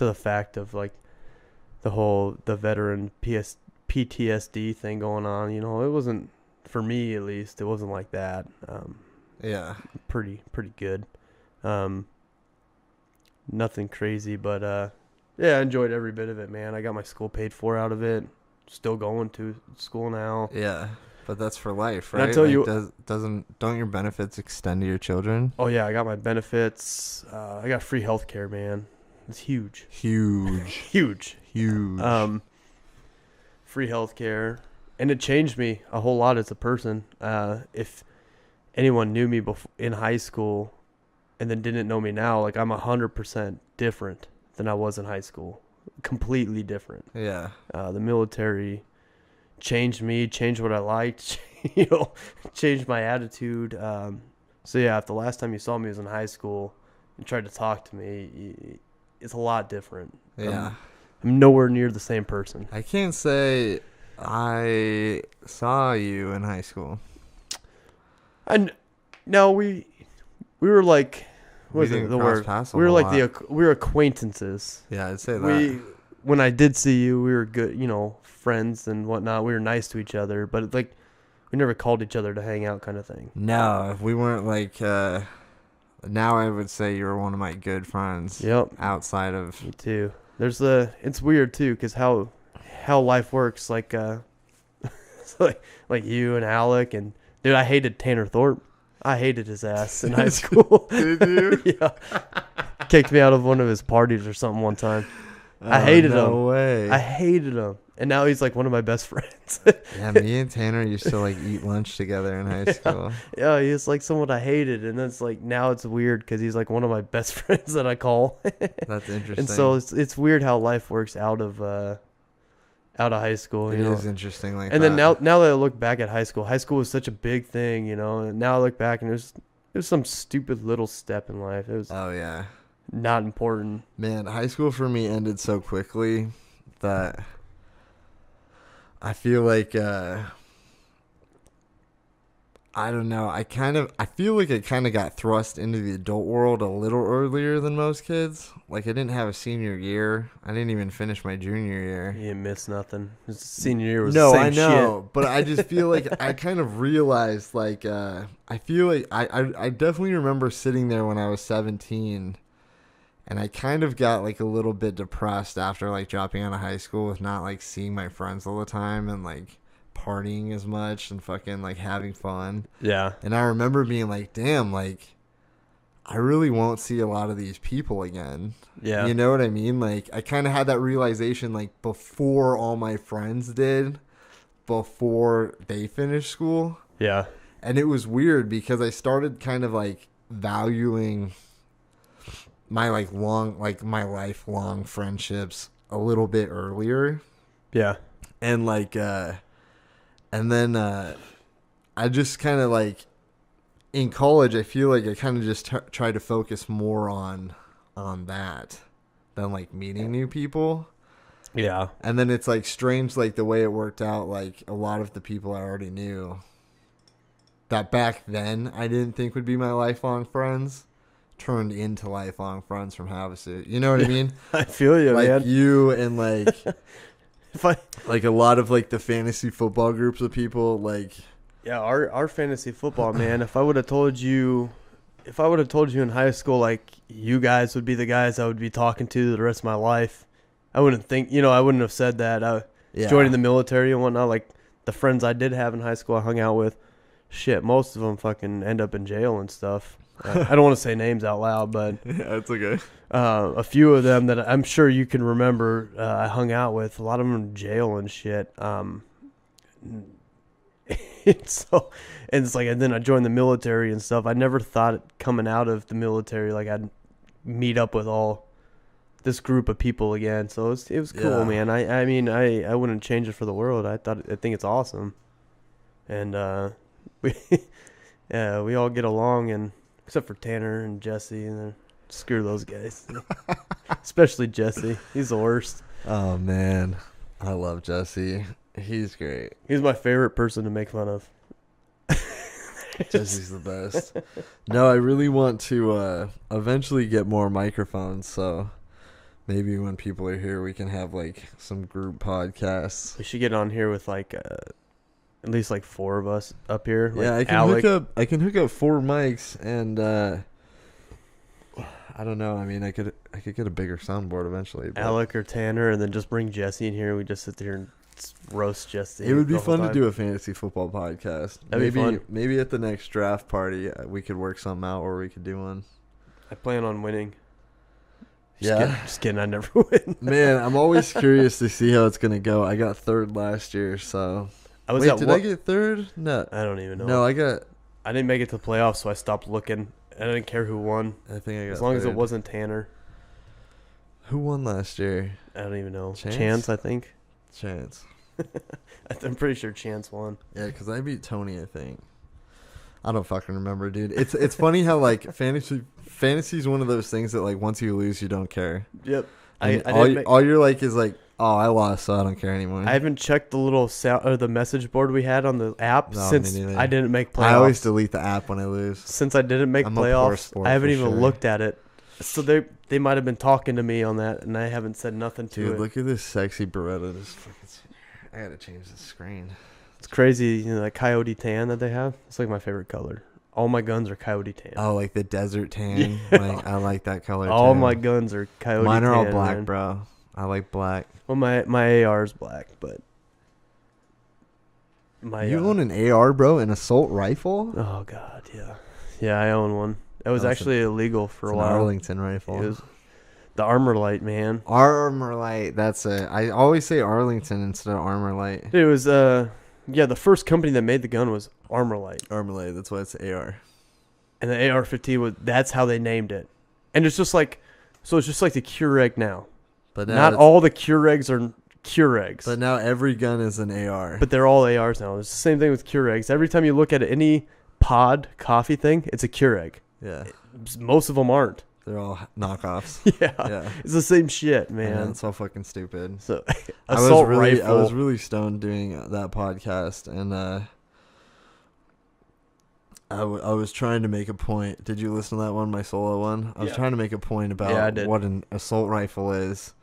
the fact of like the veteran PTSD thing going on, it wasn't, for me at least, it wasn't like that. Yeah. Pretty good. Nothing crazy, but yeah, I enjoyed every bit of it, man. I got my school paid for out of it. still going to school now. Yeah, but that's for life, right? And I tell you, don't your benefits extend to your children? oh yeah, I got my benefits. I got free healthcare, man. It's huge. Huge. Free healthcare, and it changed me a whole lot as a person. If anyone knew me in high school, and then didn't know me now, like I'm 100% different than I was in high school. Completely different. Yeah. The military changed me, changed what I liked, changed my attitude. So yeah, if the last time you saw me was in high school and tried to talk to me, it's a lot different. Yeah. I'm nowhere near the same person. I can't say I saw you in high school. No, we were like, what was it, the word? We were like we were acquaintances. Yeah, I'd say that. When I did see you, we were good, friends and whatnot. We were nice to each other, but like we never called each other to hang out, kind of thing. No, we weren't like. Now I would say you were one of my good friends. Yep. Outside of me too. It's weird too, because how life works. Like like you and Alec and dude, I hated Tanner Thorpe. I hated his ass in high school. Did you? Yeah. Kicked me out of one of his parties or something one time. I hated him. No way. I hated him. And now he's like one of my best friends. Yeah, me and Tanner used to like eat lunch together in high school. Yeah, he's like someone I hated. And then it's like now it's weird because he's like one of my best friends that I call. That's interesting. And so it's weird how life works out of high school. It is interesting like and that. then now that I look back at high school was such a big thing, and now I look back and there's some stupid little step in life. It was not important. Man, high school for me ended so quickly that I feel like I don't know. I feel like I kind of got thrust into the adult world a little earlier than most kids. Like I didn't have a senior year. I didn't even finish my junior year. You didn't miss nothing. Senior year was the same shit. No, I know, but I just feel like I kind of realized like I feel like I definitely remember sitting there when I was 17, and I kind of got like a little bit depressed after like dropping out of high school with not like seeing my friends all the time and like partying as much and fucking like having fun. Yeah. And I remember being like, damn, like I really won't see a lot of these people again. Yeah. You know what I mean? Like I kind of had that realization like before all my friends did, before they finished school. Yeah. And it was weird because I started kind of like valuing my my lifelong friendships a little bit earlier. Yeah. And like and then I just kind of like in college, I feel like I kind of just tried to focus more on that than like meeting new people. Yeah. And then it's like strange, like the way it worked out. Like a lot of the people I already knew that back then I didn't think would be my lifelong friends turned into lifelong friends from Havasu. You know what I mean? I feel you, like man. You and like like a lot of like the fantasy football groups of people, like yeah, our fantasy football, man. If I would have told you in high school, like you guys would be the guys I would be talking to the rest of my life, I wouldn't have said that. Joining the military and whatnot, like the friends I did have in high school, I hung out with. Shit, most of them fucking end up in jail and stuff. I don't want to say names out loud, but yeah, it's okay. A few of them that I'm sure you can remember, I hung out with. A lot of them in jail and shit. It's like, and then I joined the military and stuff. I never thought coming out of the military like I'd meet up with all this group of people again. So it was cool, man. I mean I wouldn't change it for the world. I think it's awesome, and we all get along, and except for Tanner and Jesse, and screw those guys. Especially Jesse. He's the worst. Oh man, I love Jesse. He's great. He's my favorite person to make fun of. Jesse's the best. No, I really want to eventually get more microphones, so maybe when people are here we can have like some group podcasts. We should get on here with like at least like 4 of us up here. Like yeah, I can hook up 4 mics, and I don't know. I mean, I could get a bigger soundboard eventually. But. Alec or Tanner, and then just bring Jesse in here. We just sit there and roast Jesse. It would be fun to do a fantasy football podcast. That'd be fun. Maybe at the next draft party we could work something out where we could do one. I plan on winning. Just kidding. I never win. Man, I'm always curious to see how it's gonna go. I got third last year, so. Did I get third? No, I don't even know. No, I didn't make it to the playoffs, so I stopped looking. I didn't care who won. I think I got as long third. as it wasn't Tanner. Who won last year? I don't even know. Chance, I think. Chance. I'm pretty sure Chance won. Yeah, because I beat Tony, I think. I don't fucking remember, dude. It's funny how like fantasy is one of those things that like once you lose, you don't care. Yep. All you're like is like, oh, I lost, so I don't care anymore. I haven't checked the little the message board we had on the app since I didn't make playoffs. I always delete the app when I lose. Since I didn't make playoffs, I haven't even looked at it. So they might have been talking to me on that, and I haven't said nothing to it. Dude, look at this sexy Beretta. I gotta change the screen. It's crazy, that coyote tan that they have. It's like my favorite color. All my guns are coyote tan. Oh, like the desert tan. Yeah. Like, I like that color. All my guns are coyote tan. Mine are all black, man. Bro. I like black. Well, my AR is black, but you own an AR, bro, an assault rifle? Oh God, yeah, I own one. It was actually illegal for a while. An Arlington rifle. It was the Armor Light, man. Armor Light, that's it. I always say Arlington instead of Armor Light. It was the first company that made the gun was Armor Light. Armor Light, that's why it's AR. And the AR-15 that's how they named it. And it's just like, so it's just like the Keurig now. But not all the Keurigs are Keurigs. But now every gun is an AR. But they're all ARs now. It's the same thing with Keurigs. Every time you look at any pod coffee thing, it's a Keurig. Yeah. Most of them aren't. They're all knockoffs. Yeah. It's the same shit, man. It's all fucking stupid. So, assault rifle. I was really stoned doing that podcast, and I was trying to make a point. Did you listen to that one, my solo one? I was trying to make a point about what an assault rifle is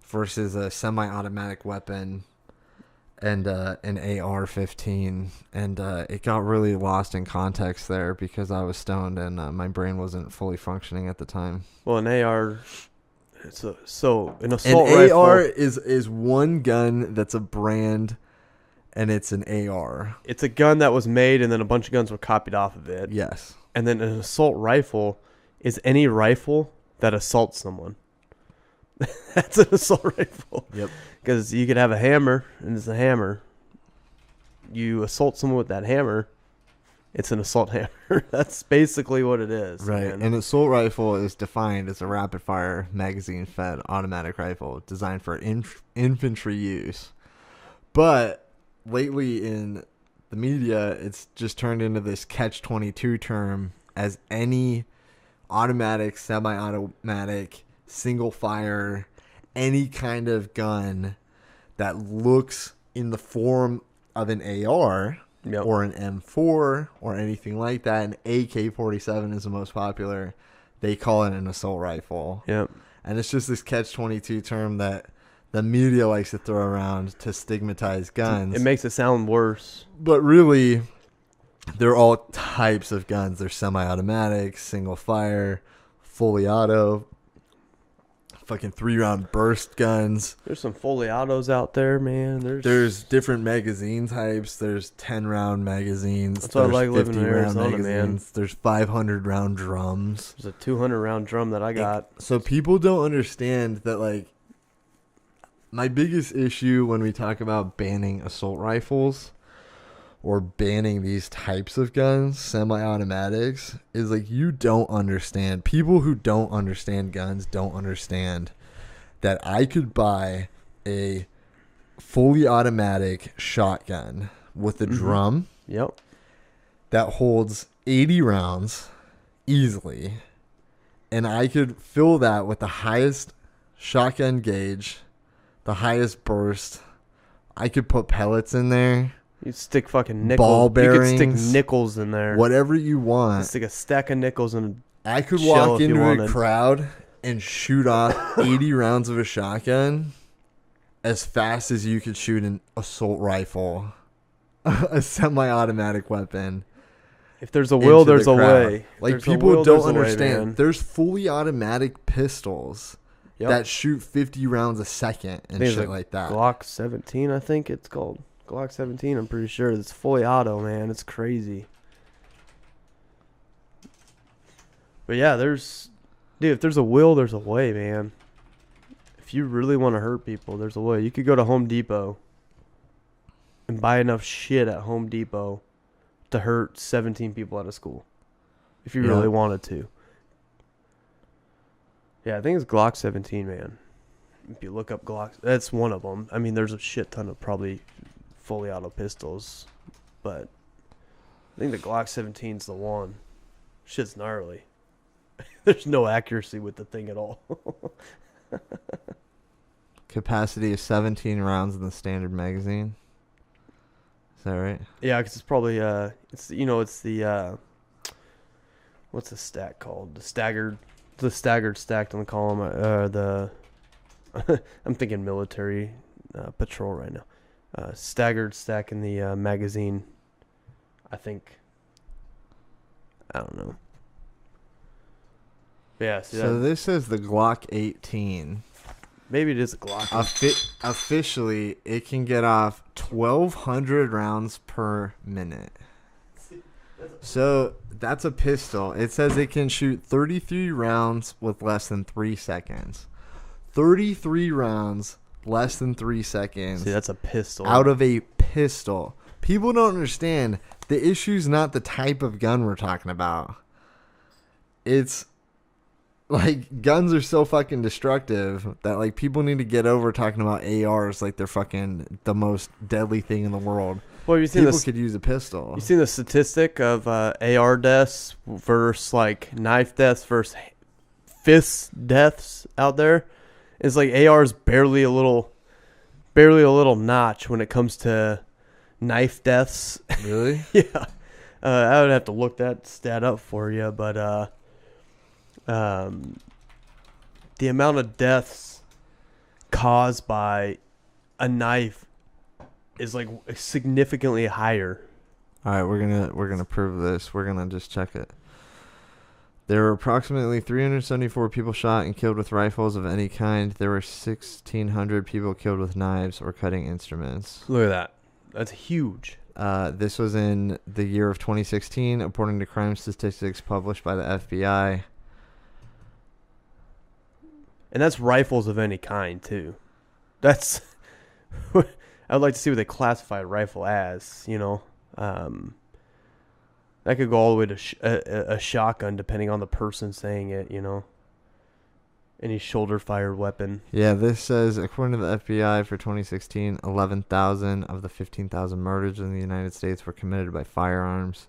versus a semi-automatic weapon and an AR-15, and it got really lost in context there because I was stoned and my brain wasn't fully functioning at the time. Well, an AR, an assault rifle. AR is one gun that's a brand, and it's an AR. It's a gun that was made, and then a bunch of guns were copied off of it. Yes. And then an assault rifle is any rifle that assaults someone. That's an assault rifle. Yep. Because you could have a hammer, and it's a hammer. You assault someone with that hammer, it's an assault hammer. That's basically what it is. Right. Man. An assault rifle is defined as a rapid-fire, magazine-fed automatic rifle designed for infantry use. But lately in the media, it's just turned into this catch-22 term as any automatic, semi-automatic, single-fire, any kind of gun that looks in the form of an AR or an M4 or anything like that. An AK-47 is the most popular. They call it an assault rifle. Yep. And it's just this catch-22 term that the media likes to throw around to stigmatize guns. It makes it sound worse. But really, they're all types of guns. They're semi-automatic, single-fire, fully auto, fucking 3-round burst guns. There's some fully autos out there, man. There's different magazine types. There's 10-round magazines. That's why I like living in Arizona, man. There's 500-round drums. There's a 200-round drum that I got. So people don't understand that, like, my biggest issue when we talk about banning assault rifles or banning these types of guns, semi-automatics, is like you don't understand. People who don't understand guns don't understand that I could buy a fully automatic shotgun with a drum that holds 80 rounds easily, and I could fill that with the highest shotgun gauge, the highest burst. I could put pellets in there. You stick fucking nickels. Ball bearings. You could stick nickels in there. Whatever you want. You stick a stack of nickels in. I could walk into a crowd and shoot off 80 rounds of a shotgun as fast as you could shoot an assault rifle, a semi-automatic weapon. If there's a will, there's a way. Like, people don't understand. There's fully automatic pistols that shoot 50 rounds a second and shit like that. Glock 17, I think it's called. Glock 17, I'm pretty sure. It's fully auto, man. It's crazy. But yeah, dude, if there's a will, there's a way, man. If you really want to hurt people, there's a way. You could go to Home Depot and buy enough shit at Home Depot to hurt 17 people out of school. If you really wanted to. Yeah, I think it's Glock 17, man. If you look up Glock, that's one of them. I mean, there's a shit ton of probably fully auto pistols, but I think the Glock 17's the one. Shit's gnarly. There's no accuracy with the thing at all. Capacity of 17 rounds in the standard magazine. Is that right? Yeah, because it's probably it's the what's the stack called? The staggered stacked on the column. I'm thinking military patrol right now. Staggered stack in the magazine. I think. I don't know. Yeah. So this is the Glock 18. Maybe it is a Glock. Officially, it can get off 1,200 rounds per minute. So that's a pistol. It says it can shoot 33 rounds with less than 3 seconds. 33 rounds, less than 3 seconds. See, that's a pistol. Out of a pistol. People don't understand. The issue's not the type of gun we're talking about. It's like guns are so fucking destructive that like people need to get over talking about ARs like they're fucking the most deadly thing in the world. Well, you seen people could use a pistol. You seen the statistic of AR deaths versus like knife deaths versus fist deaths out there? It's like AR's barely a little notch when it comes to knife deaths. Really? Yeah. I would have to look that stat up for you, but the amount of deaths caused by a knife is like significantly higher. All right, we're gonna prove this. We're gonna just check it. There were approximately 374 people shot and killed with rifles of any kind. There were 1,600 people killed with knives or cutting instruments. Look at that. That's huge. This was in the year of 2016, according to crime statistics published by the FBI. And that's rifles of any kind, too. That's... I would like to see what they classify a rifle as, you know. That could go all the way to a shotgun, depending on the person saying it, you know. Any shoulder-fired weapon. Yeah, this says, according to the FBI for 2016, 11,000 of the 15,000 murders in the United States were committed by firearms.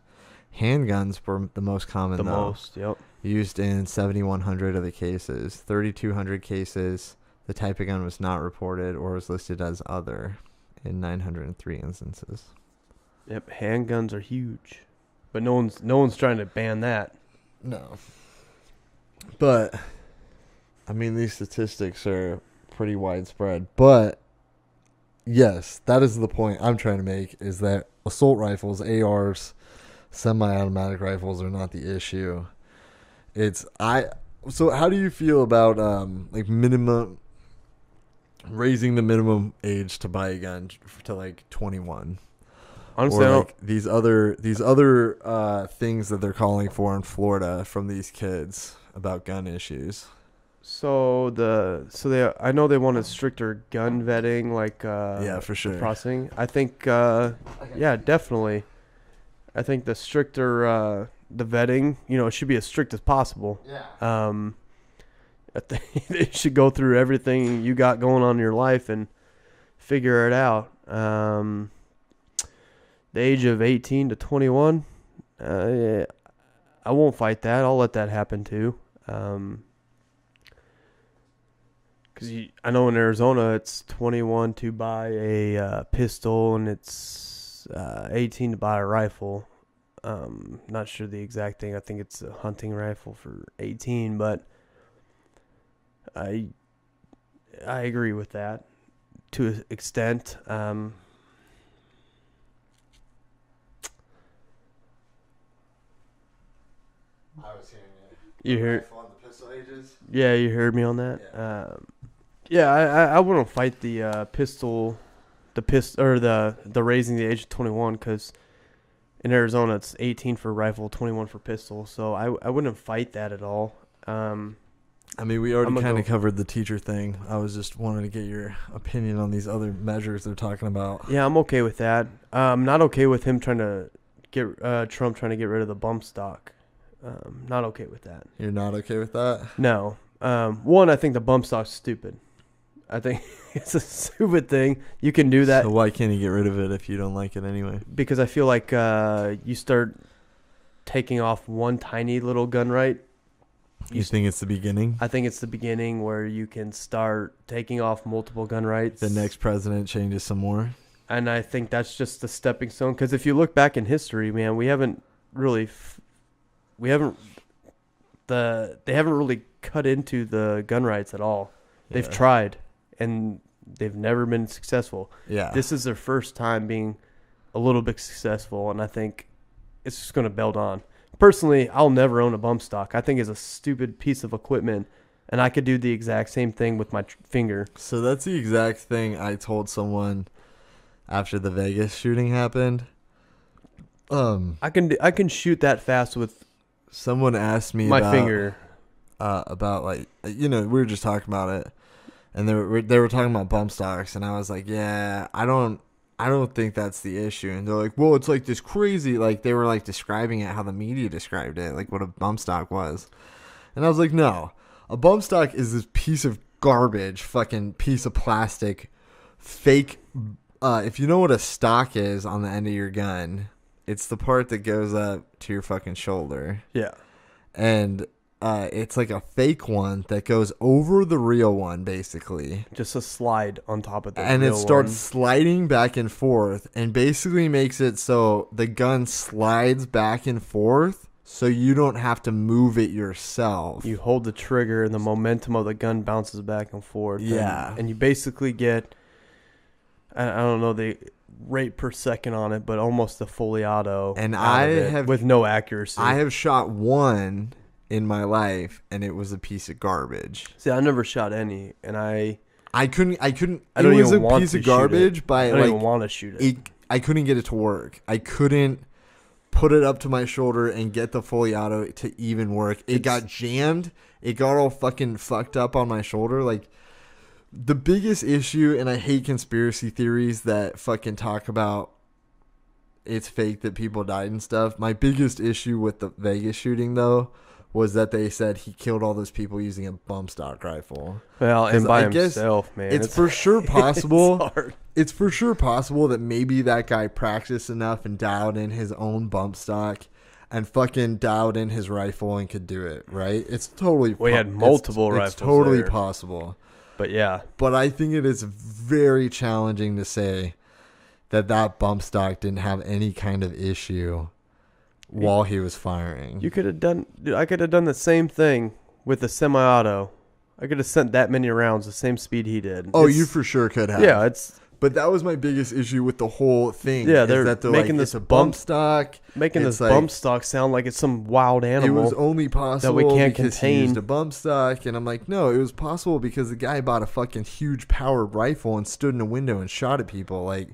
Handguns were the most common, though. The most, yep. Used in 7,100 of the cases. 3,200 cases, the type of gun was not reported or was listed as other in 903 instances. Yep, handguns are huge. But no one's trying to ban that. No. But... I mean, these statistics are pretty widespread, but yes, that is the point I'm trying to make, is that assault rifles, ARs, semi-automatic rifles are not the issue. So how do you feel about like raising the minimum age to buy a gun to like 21? Honestly, or like these other things that they're calling for in Florida from these kids about gun issues. I know they wanted stricter gun vetting, like yeah, for sure, processing. I think yeah, definitely. I think the stricter the vetting, you know, it should be as strict as possible. Yeah. I think they should go through everything you got going on in your life and figure it out. The age of 18 to 21, I won't fight that. I'll let that happen too. Because I know in Arizona it's 21 to buy a pistol and it's 18 to buy a rifle. Not sure the exact thing. I think it's a hunting rifle for 18, but I agree with that to an extent. I was hearing it. You hear? On the missile ages. Yeah, you heard me on that. Yeah, I wouldn't fight the pistol, or the raising the age of 21 because in Arizona it's 18 for rifle, 21 for pistol. So I wouldn't fight that at all. I mean, we already kind of covered the teacher thing. I was just wanting to get your opinion on these other measures they're talking about. Yeah, I'm okay with that. I'm not okay with him trying to Trump trying to get rid of the bump stock. Not okay with that. You're not okay with that? No. One, I think the bump stock's stupid. I think it's a stupid thing. You can do that. So why can't you get rid of it if you don't like it anyway? Because I feel like you start taking off one tiny little gun right. You think it's the beginning? I think it's the beginning where you can start taking off multiple gun rights. The next president changes some more. And I think that's just the stepping stone. Because if you look back in history, man, they haven't really cut into the gun rights at all. They've tried, and they've never been successful. Yeah. This is their first time being a little bit successful, and I think it's just going to build on. Personally, I'll never own a bump stock. I think it's a stupid piece of equipment, and I could do the exact same thing with my finger. So that's the exact thing I told someone after the Vegas shooting happened. I can shoot that fast with someone asked me my finger. About like, we were just talking about it, and they were talking about bump stocks, and I was like, yeah, I don't think that's the issue. And they're like, well, it's like this crazy, like they were like describing it how the media described it, like what a bump stock was. And I was like, no, a bump stock is this piece of garbage, fucking piece of plastic, fake. If you know what a stock is on the end of your gun, it's the part that goes up to your fucking shoulder. Yeah. And it's like a fake one that goes over the real one, basically. Just a slide on top of the and real it starts one. sliding back and forth, and basically makes it so the gun slides back and forth, so you don't have to move it yourself. You hold the trigger, and the momentum of the gun bounces back and forth. Yeah, and you basically get, I don't know the rate per second on it, but almost a fully auto. And I have with no accuracy. I have shot one in my life, and it was a piece of garbage. See, I never shot any, and I couldn't. I don't it was even a want piece to of garbage. shoot it. By I don't like, even want to shoot it. I couldn't get it to work. I couldn't put it up to my shoulder and get the fully auto to even work. It got jammed. It got all fucking fucked up on my shoulder. Like, the biggest issue, and I hate conspiracy theories that fucking talk about it's fake that people died and stuff. My biggest issue with the Vegas shooting, though, was that they said he killed all those people using a bump stock rifle. Well, and by himself, man. It's for sure possible. It's It's for sure possible that maybe that guy practiced enough and dialed in his own bump stock and fucking dialed in his rifle and could do it, right? It's totally We had multiple rifles. It's totally there. possible. But yeah. But I think it is very challenging to say that bump stock didn't have any kind of issue while he was firing. You could have done. Dude, I could have done the same thing with the semi-auto. I could have sent that many rounds the same speed he did. Oh, you for sure could have. Yeah, But that was my biggest issue with the whole thing. Yeah, they're making this a bump stock. Making this bump stock sound like it's some wild animal. It was only possible that we can't because contain. he used a bump stock, and I'm like, no, it was possible because the guy bought a fucking huge powered rifle and stood in a window and shot at people. Like,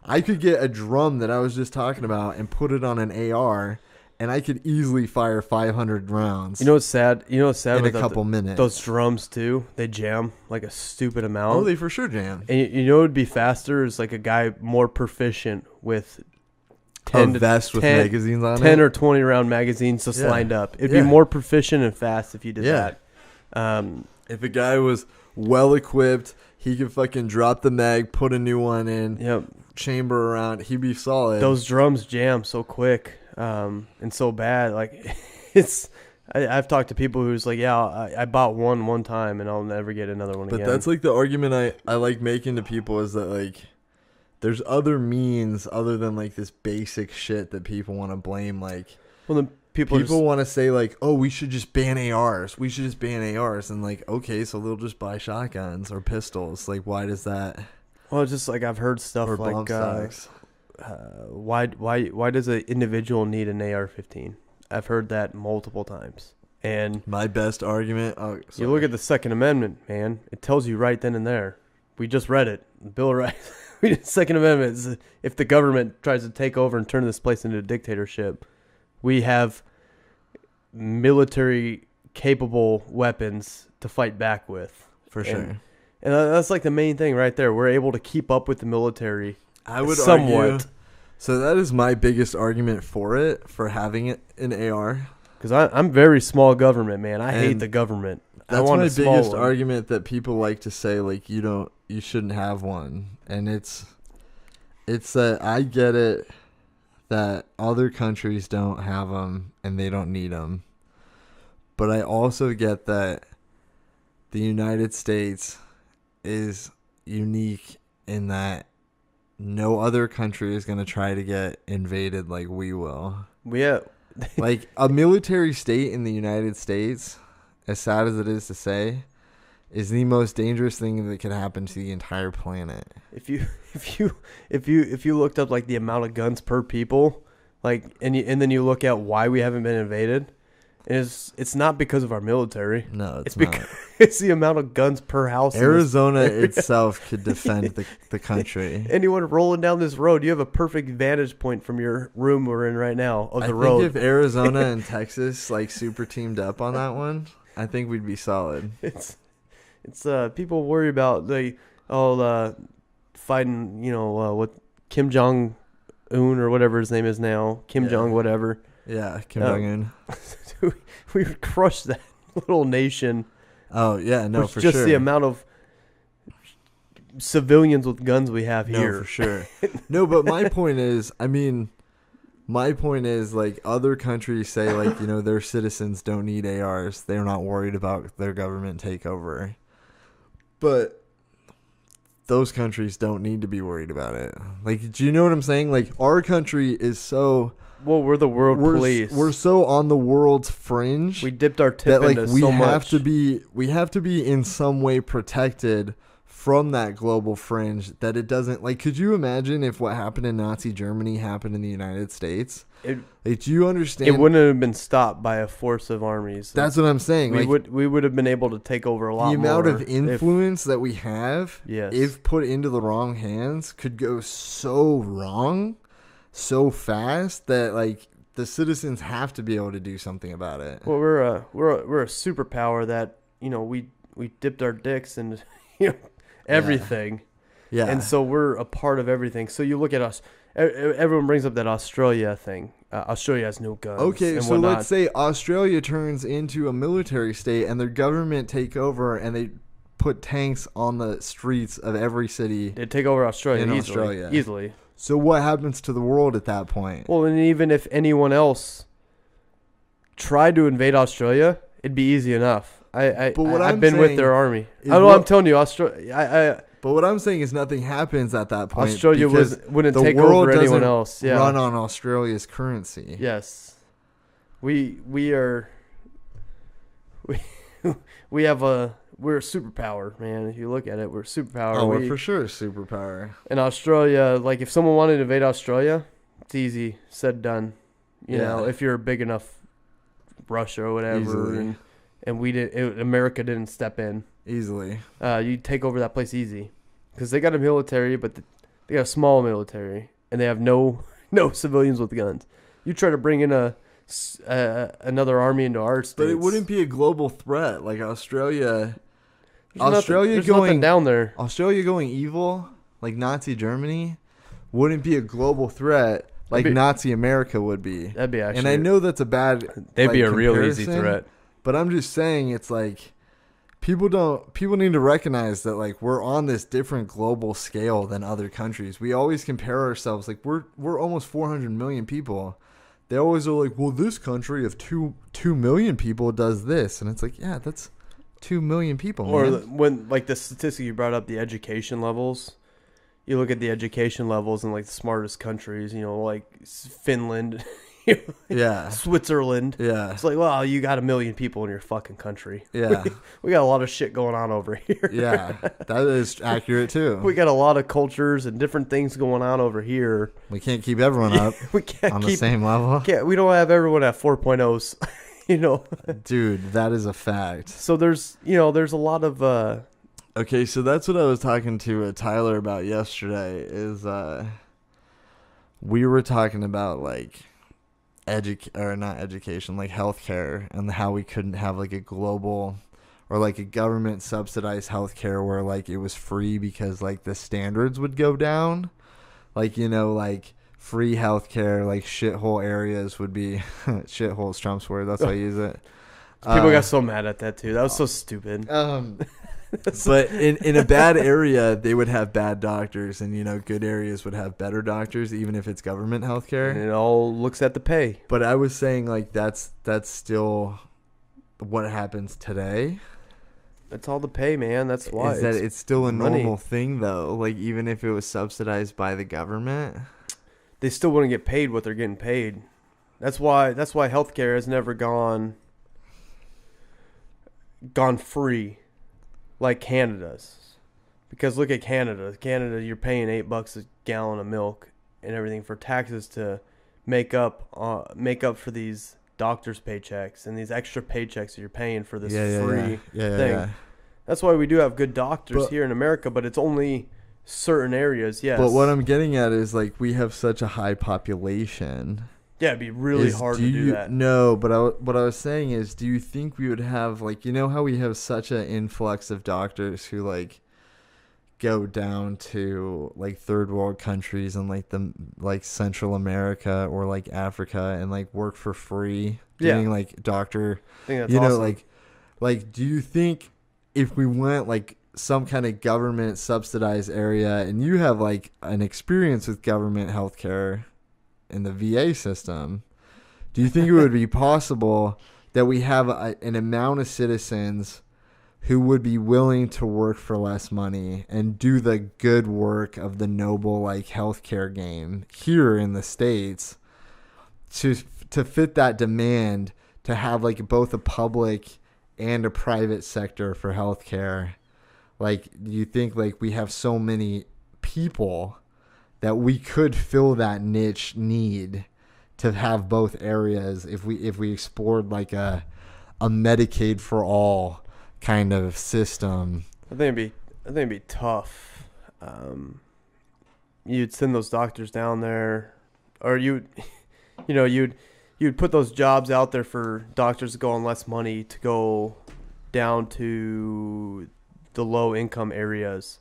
I could get a drum that I was just talking about and put it on an AR, and I could easily fire 500 rounds. You know what's sad? In a couple minutes. Those drums too, they jam like a stupid amount. Oh, they for sure jam. And you know what would be faster is like a guy more proficient with 10 magazines on 10 it. or 20 round magazines just lined up. It'd be more proficient and fast if you did that. If a guy was well equipped, he could fucking drop the mag, put a new one in, chamber around. He'd be solid. Those drums jam so quick and so bad. Like, I've talked to people who's like, yeah, I bought one time and I'll never get another one again. But that's like the argument I like making to people is that like there's other means other than like this basic shit that people want to blame. Like, well, then people want to say like, oh, we should just ban ARs. We should just ban ARs. And like, okay, so they'll just buy shotguns or pistols. Like, why does that? Well, it's just like I've heard stuff like why does an individual need an AR-15? I've heard that multiple times. And my best argument. Oh, you look at the Second Amendment, man. It tells you right then and there. We just read it. Bill of Rights. Second Amendment is if the government tries to take over and turn this place into a dictatorship, we have military capable weapons to fight back with. For sure. And that's like the main thing right there. We're able to keep up with the military. I would somewhat. argue. So that is my biggest argument for it, for having it an AR. Because I'm very small government, man. I hate the government. That's I want my a small biggest one. argument that people like to say, like, you shouldn't have one. And it's that I get it that other countries don't have them and they don't need them. But I also get that the United States is unique in that no other country is going to try to get invaded like we will. Yeah. Like a military state in the United States, as sad as it is to say, is the most dangerous thing that could happen to the entire planet. If you looked up like the amount of guns per people, like and then you look at why we haven't been invaded, it's not because of our military. No, it's because not. it's the amount of guns per house. Arizona itself could defend the country. Anyone rolling down this road, you have a perfect vantage point from your room we're in right now of the road. I think if Arizona and Texas like super teamed up on that one, I think we'd be solid. It's people worry about fighting, what Kim Jong Un or whatever his name is now, Jong whatever. Yeah, Kim Jong Un. We would crush that little nation. Oh yeah, no, for just sure. the amount of civilians with guns we have here. No, for sure. No, but my point is, like, other countries say, like, their citizens don't need ARs. They're not worried about their government takeover. But those countries don't need to be worried about it. Like, do you know what I'm saying? Like, our country is so... Well, we're the world police. We're so on the world's fringe. We dipped our tip that, like, into we so have much. We have to be in some way protected from that global fringe, that it doesn't, like, could you imagine if what happened in Nazi Germany happened in the United States? Like, do you understand? It wouldn't have been stopped by a force of armies. That's what I'm saying. We would have been able to take over a lot more. The amount of influence that we have, yes, if put into the wrong hands, could go so wrong, so fast that, like, the citizens have to be able to do something about it. Well, we're a superpower that, we dipped our dicks into everything. Yeah. And so we're a part of everything. So you look at us. Everyone brings up that Australia thing. Australia has no guns. Okay, and so whatnot. let's say Australia turns into a military state and their government take over and they put tanks on the streets of every city. They take over Australia in easily. Australia. Easily. So what happens to the world at that point? Well, and even if anyone else tried to invade Australia, it'd be easy enough. I've been with their army. I'm telling you, Australia. But what I'm saying is nothing happens at that point. Australia wouldn't take over anyone else. Yeah. Run on Australia's currency. Yes, we're a superpower, man. If you look at it, we're a superpower. Oh, we're for sure a superpower. In Australia, like if someone wanted to invade Australia, it's easy, said, done. You know, if you're big enough, Russia or whatever, easily. and America didn't step in. Easily. You take over that place easy. Because they got a military, but they got a small military. And they have no civilians with guns. You try to bring in another army into our states. But it wouldn't be a global threat. Like Australia... There's nothing down there. Australia going evil, like Nazi Germany, wouldn't be a global threat like Nazi America would be. That'd be actually... And I know that's a bad They'd be a real easy threat. But I'm just saying, it's like... People need to recognize that, like, we're on this different global scale than other countries. We always compare ourselves, like, we're almost 400 million people. They always are like, well, this country of 2 million people does this. And it's like, yeah, that's 2 million people, man. Or when, like, the statistic you brought up, the education levels. You look at the education levels in, like, the smartest countries, like Finland, Switzerland. Yeah. It's like, well, you got 1 million people in your fucking country. Yeah. We got a lot of shit going on over here. Yeah. That is accurate too. We got a lot of cultures and different things going on over here. We can't keep everyone up we can't on the same level. We don't have everyone at 4.0s. You know, Dude, that is a fact. so there's a lot of Okay, so that's what I was talking to Tyler about yesterday. Is we were talking about like not education, like healthcare, and how we couldn't have like a global or like a government subsidized healthcare where like it was free because like the standards would go down. Like, like free healthcare, like shithole areas would be shithole's Trump's word. That's why I use it. people got so mad at that too. That was so stupid. But in a bad area, they would have bad doctors, and good areas would have better doctors, even if it's government healthcare. And it all looks at the pay. But I was saying like that's still what happens today. That's all the pay, man. That's why. Is that it's still a money. normal thing though? Like even if it was subsidized by the government, they still wouldn't get paid what they're getting paid. That's why healthcare has never gone free like Canada's. Because look at Canada. Canada, you're paying $8 a gallon of milk and everything for taxes to make up for these doctors' paychecks and these extra paychecks that you're paying for this free thing. Yeah. That's why we do have good doctors here in America, but it's only certain areas, yes. But what I'm getting at is like we have such a high population. Yeah, it'd be really hard to do that. No, but what I was saying is, do you think we would have like how we have such an influx of doctors who like go down to like third world countries and like Central America or like Africa and like work for free doing like doctor, I think that's awesome. like do you think if we went like some kind of government subsidized area and you have like an experience with government healthcare in the VA system, do you think it would be possible that we have an amount of citizens who would be willing to work for less money and do the good work of the noble like healthcare game here in the States to fit that demand to have like both a public and a private sector for healthcare? Like, do you think like we have so many people that we could fill that niche need to have both areas if we explored like a Medicaid for all kind of system? I think it'd be tough. You'd send those doctors down there, or you'd put those jobs out there for doctors to go on less money to go down to the low income areas.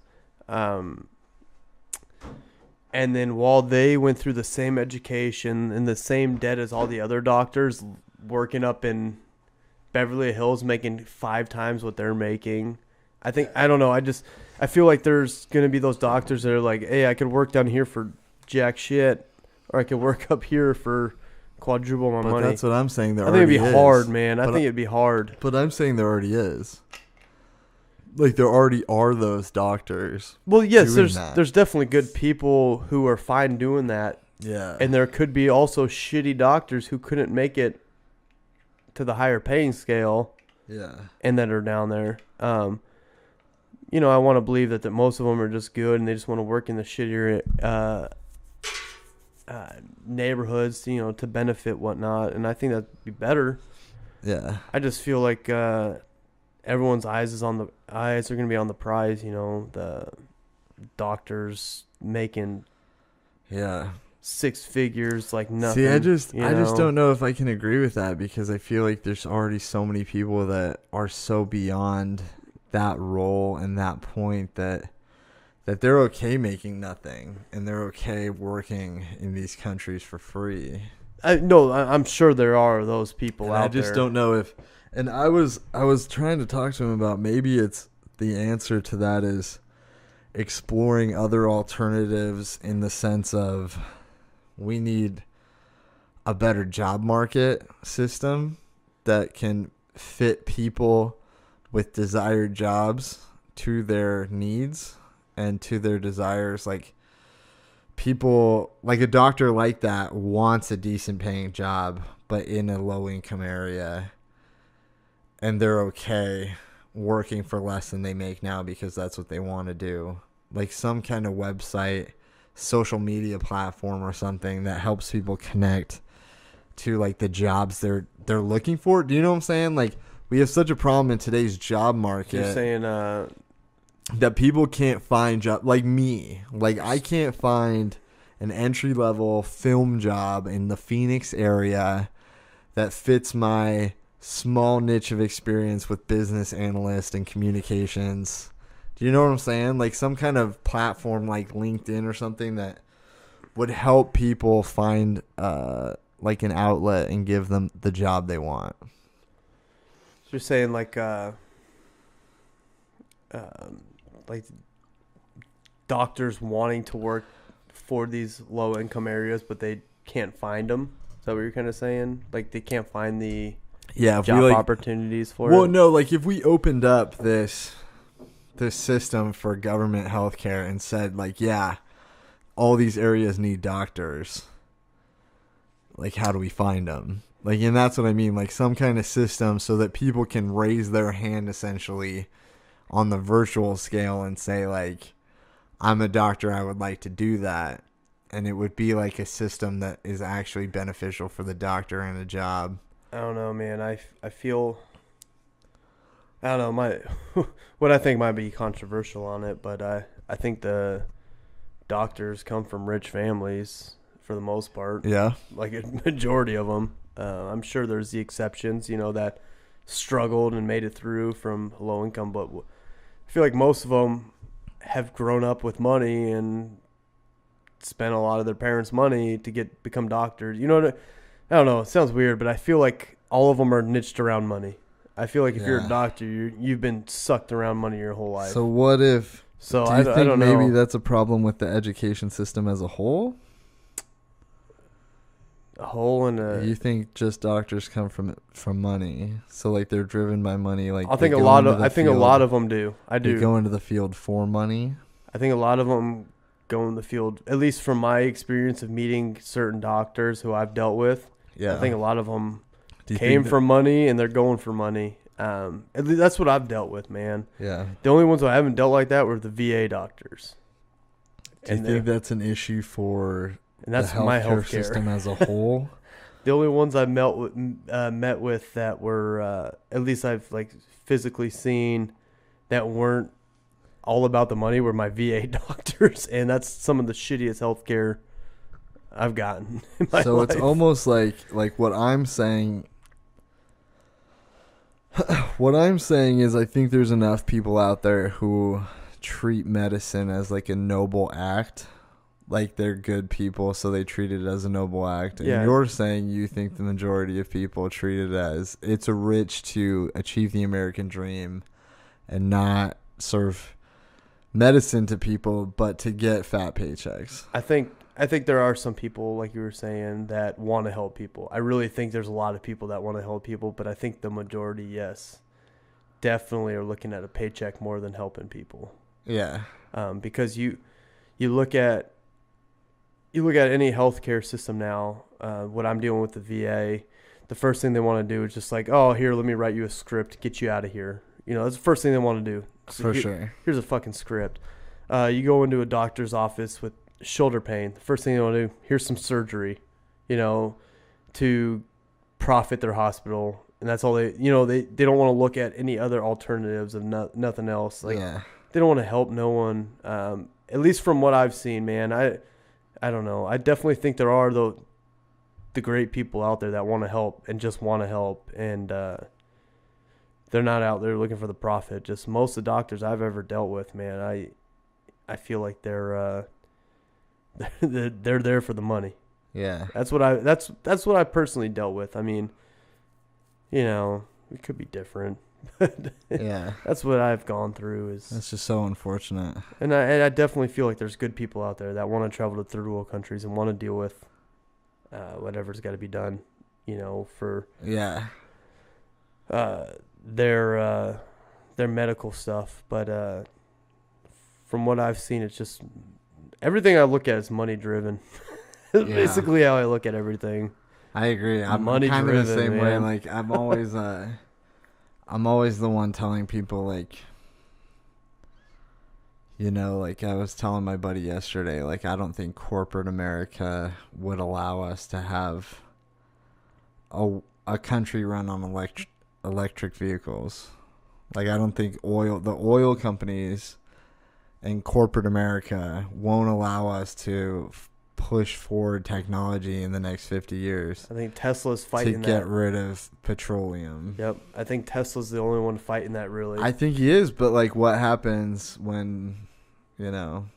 And then while they went through the same education and the same debt as all the other doctors working up in Beverly Hills making 5 times what they're making, I don't know. I feel like there's going to be those doctors that are like, hey, I could work down here for jack shit, or I could work up here for quadruple my money. That's what I'm saying. I think it'd be hard, man. I think it'd be hard. But I'm saying there already is. Like there already are those doctors. Well, yes, there's definitely good people who are fine doing that. Yeah. And there could be also shitty doctors who couldn't make it to the higher paying scale. Yeah. And that are down there. I want to believe that most of them are just good and they just want to work in the shittier neighborhoods, to benefit whatnot. And I think that'd be better. Yeah. I just feel like everyone's eyes are going to be on the prize, the doctors making 6 figures like nothing. See, I just don't know if I can agree with that, because I feel like there's already so many people that are so beyond that role and that point that they're okay making nothing and they're okay working in these countries for free. I'm sure there are those people out there. I just don't know if. And I was trying to talk to him about maybe it's the answer to that is exploring other alternatives in the sense of we need a better job market system that can fit people with desired jobs to their needs and to their desires. Like people, like a doctor like that wants a decent paying job, but in a low income area. And they're okay working for less than they make now because that's what they want to do. Like some kind of website, social media platform or something that helps people connect to like the jobs they're looking for. Do you know what I'm saying? Like we have such a problem in today's job market. You're saying that people can't find job like me. Like I can't find an entry level film job in the Phoenix area that fits my small niche of experience with business analyst and communications. Do you know what I'm saying? Like some kind of platform like LinkedIn or something that would help people find like an outlet and give them the job they want. So you're saying like doctors wanting to work for these low income areas, but they can't find them. Is that what you're kind of saying? Like they can't find the job opportunities for it? Well, no, like if we opened up this system for government healthcare and said like, yeah, all these areas need doctors. Like, how do we find them? Like, and that's what I mean. Like some kind of system so that people can raise their hand essentially on the virtual scale and say like, I'm a doctor, I would like to do that. And it would be like a system that is actually beneficial for the doctor and a job. I don't know, man. I feel, I don't know, what I think might be controversial on it, but I think the doctors come from rich families for the most part. Yeah. Like a majority of them. I'm sure there's the exceptions, that struggled and made it through from low income, but I feel like most of them have grown up with money and spent a lot of their parents' money to become doctors. I don't know. It sounds weird, but I feel like all of them are niched around money. I feel like if you're a doctor, you've been sucked around money your whole life. So what if? So do you think I don't know. Maybe that's a problem with the education system as a whole? A hole in a. You think just doctors come from money? So like they're driven by money. Like I think a lot of them do. I do. They go into the field for money. I think a lot of them go in the field. At least from my experience of meeting certain doctors who I've dealt with. Yeah. I think a lot of them came from money and they're going for money. At least that's what I've dealt with, man. Yeah. The only ones I haven't dealt like that were the VA doctors. Do you think that's an issue for? And that's the my healthcare healthcare system as a whole? The only ones I met with that were at least I've like physically seen that weren't all about the money were my VA doctors, and that's some of the shittiest healthcare I've gotten in my life. It's almost like what I'm saying. What I'm saying is I think there's enough people out there who treat medicine as like a noble act. Like they're good people, so they treat it as a noble act. And you're saying you think the majority of people treat it as it's a rich to achieve the American dream and not serve medicine to people, but to get fat paychecks. I think there are some people, like you were saying, that want to help people. I really think there's a lot of people that want to help people, but I think the majority, yes, definitely are looking at a paycheck more than helping people. Yeah. Because you look at any healthcare system now, what I'm dealing with the VA, the first thing they want to do is just like, oh, here, let me write you a script, get you out of here. That's the first thing they want to do. So sure. Here's a fucking script. You go into a doctor's office with shoulder pain. The first thing they want to do, here's some surgery, to profit their hospital. And that's all they don't want to look at any other alternatives of nothing else. Like, they don't want to help no one. At least from what I've seen, man, I don't know. I definitely think there are the great people out there that want to help and just want to help, and they're not out there looking for the profit. Just most of the doctors I've ever dealt with, man, I feel like they're there for the money. Yeah, that's what I personally dealt with. I mean, it could be different. Yeah, that's what I've gone through. That's just so unfortunate. And I definitely feel like there's good people out there that want to travel to third world countries and want to deal with whatever's got to be done, for their medical stuff. But from what I've seen, it's just everything I look at is money driven. That's basically how I look at everything. I agree. I'm money kind driven, of the same man. way. Like I'm always the one telling people, like, like I was telling my buddy yesterday, like, I don't think corporate America would allow us to have a country run on electric vehicles. Like, I don't think the oil companies and corporate America won't allow us to push forward technology in the next 50 years. I think Tesla's fighting to get rid of petroleum. Yep. I think Tesla's the only one fighting that, really. I think he is, but like, what happens when,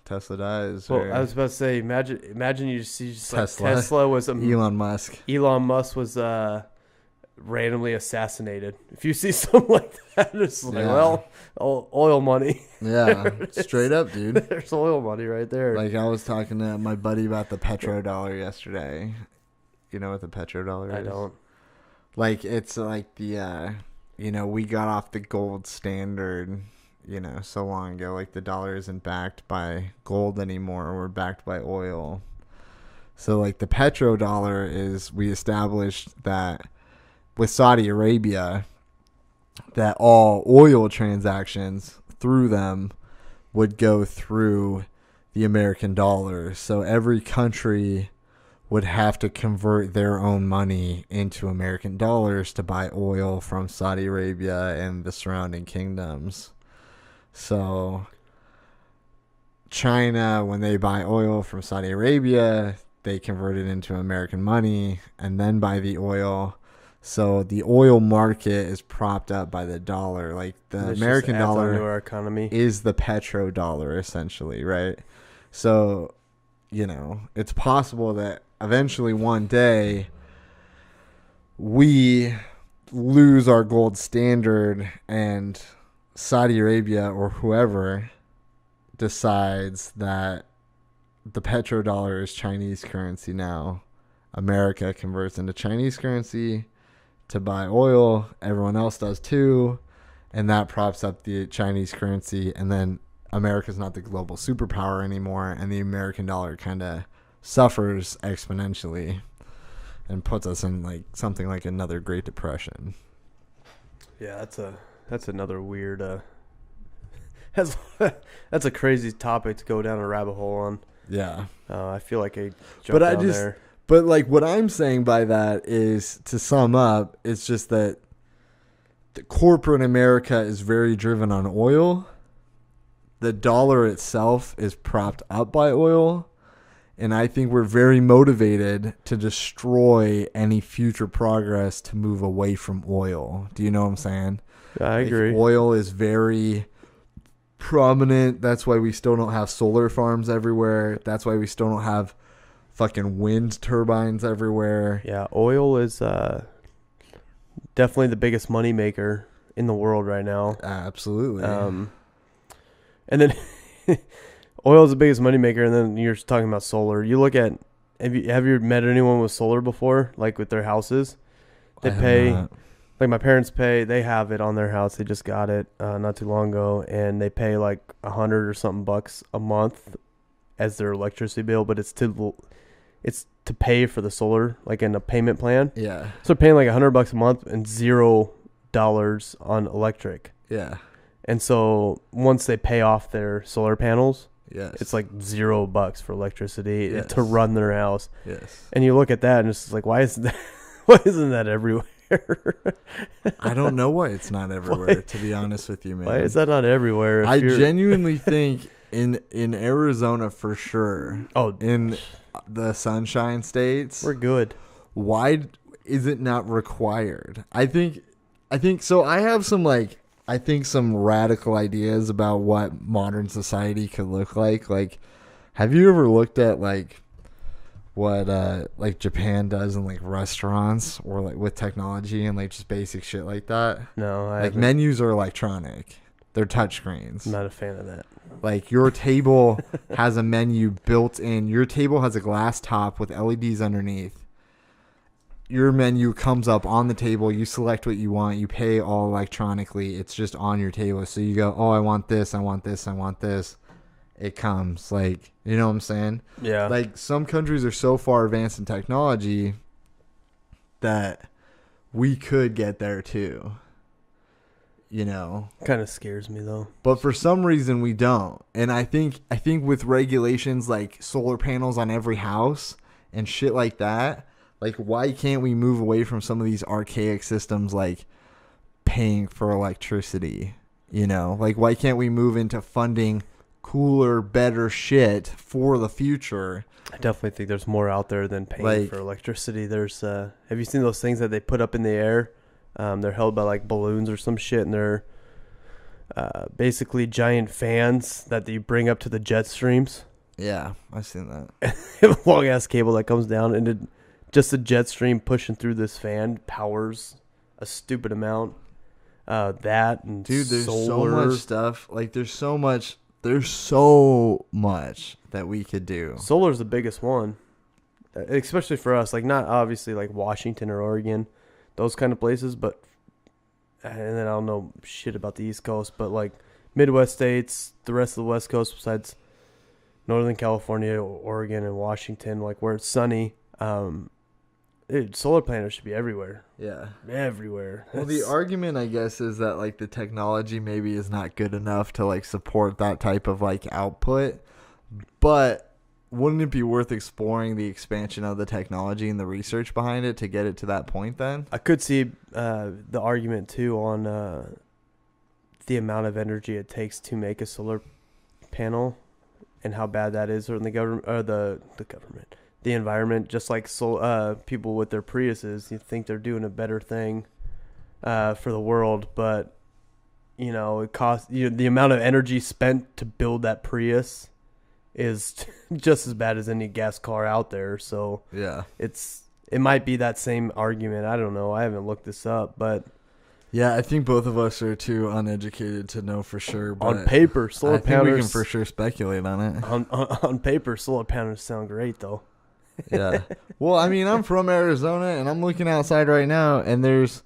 Tesla dies? Well, I was about to say, imagine you see just Tesla. Like Tesla was Elon Musk. Elon Musk was randomly assassinated. If you see something like that, it's like, well, oil money. Yeah, straight up, dude. There's oil money right there. Like, I was talking to my buddy about the petrodollar yesterday. You know what the petrodollar is? I don't. Like, it's like the, we got off the gold standard, so long ago. Like, the dollar isn't backed by gold anymore. We're backed by oil. So, like, the petrodollar is, we established that with Saudi Arabia, that all oil transactions through them would go through the American dollar. So every country would have to convert their own money into American dollars to buy oil from Saudi Arabia and the surrounding kingdoms. So China, when they buy oil from Saudi Arabia, they convert it into American money and then buy the oil. So the oil market is propped up by the dollar. Like, the American dollar to our economy is the petrodollar, essentially, right? So, it's possible that eventually one day we lose our gold standard and Saudi Arabia or whoever decides that the petrodollar is Chinese currency now. America converts into Chinese currency to buy oil. Everyone else does too. And that props up the Chinese currency. And then America's not the global superpower anymore. And the American dollar kind of suffers exponentially and puts us in like something like another Great Depression. Yeah, that's another weird that's a crazy topic to go down a rabbit hole on. Yeah. I feel like I jumped down there. But like, what I'm saying by that is, to sum up, it's just that the corporate America is very driven on oil. The dollar itself is propped up by oil. And I think we're very motivated to destroy any future progress to move away from oil. Do you know what I'm saying? I agree. Oil is very prominent. That's why we still don't have solar farms everywhere. That's why we still don't have fucking wind turbines everywhere. Yeah, oil is definitely the biggest money maker in the world right now. Absolutely. And then oil is the biggest money maker, and then you're talking about solar. You look at, have you met anyone with solar before, like with their houses? They pay, like my parents pay, they have it on their house. They just got it not too long ago, and they pay like $100 or something bucks a month as their electricity bill, but it's to pay for the solar, like in a payment plan. Yeah. So they're paying like $100 a month and $0 on electric. Yeah. And so once they pay off their solar panels, yes, it's like $0 for electricity yes, to run their house. Yes. And you look at that and it's just like, why isn't that everywhere? I don't know why it's not everywhere, to be honest with you, man. Why is that not everywhere? I genuinely think in Arizona for sure. Oh, in the Sunshine States, we're good. Why is it not required? I think so. I have some radical ideas about what modern society could look like. Like, have you ever looked at like what like Japan does in like restaurants or like with technology and like just basic shit like that? No, like menus are electronic. They're touchscreens. I'm not a fan of that. Like, your table has a menu built in. Your table has a glass top with LEDs underneath. Your menu comes up on the table. You select what you want. You pay all electronically. It's just on your table. So you go, oh, I want this. I want this. I want this. It comes. Like, you know what I'm saying? Yeah. Like, some countries are so far advanced in technology that we could get there too. You know, kind of scares me though. But for some reason we don't. And I think with regulations like solar panels on every house and shit like that, Like, why can't we move away from some of these archaic systems like paying for electricity? You know, like, why can't we move into funding cooler, better shit for the future? I definitely think there's more out there than paying for electricity. There's, have you seen those things that they put up in the air? They're held by like balloons or some shit, and they're basically giant fans that you bring up to the jet streams. Yeah, I've seen that. Long ass cable that comes down, and just a jet stream pushing through this fan powers a stupid amount. That and dude, there's solar. so much stuff. Like, there's so much that we could do. Solar's the biggest one, especially for us. Like, not obviously like Washington or Oregon, those kind of places, but and then I don't know shit about the East Coast, but like Midwest states, the rest of the West Coast besides Northern California, Oregon, and Washington, like where it's sunny, solar panels should be everywhere. Yeah. Everywhere. Well, the argument, I guess, is that like the technology maybe is not good enough to like support that type of like output, but wouldn't it be worth exploring the expansion of the technology and the research behind it to get it to that point then? I could see the argument too on the amount of energy it takes to make a solar panel and how bad that is on the government or the environment. Just like people with their Priuses, you think they're doing a better thing for the world, but you know, it costs the amount of energy spent to build that Prius is just as bad as any gas car out there. So yeah, it might be that same argument. I don't know. I haven't looked this up, but yeah, I think both of us are too uneducated to know for sure. But on paper, solar panels. We can for sure speculate on it. On paper, solar panels sound great though. Yeah. Well, I mean, I'm from Arizona, and I'm looking outside right now, and there's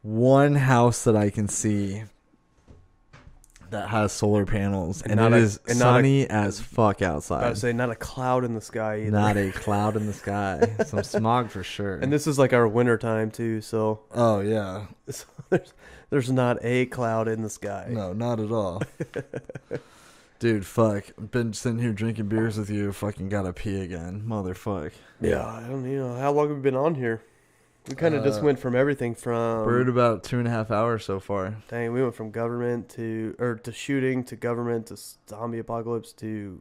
one house that I can see that has solar panels, and it is sunny as fuck outside. I would say not a cloud in the sky either. Not a cloud in the sky. Some smog for sure. And this is like our winter time too, so. Oh yeah. So there's not a cloud in the sky. No, not at all. Dude, fuck. Been sitting here drinking beers with you. Fucking gotta pee again, motherfuck. Yeah, I don't know how long have we been on here. We kind of just went from everything from... We're at about 2.5 hours so far. Dang, we went from government to shooting to government to zombie apocalypse to...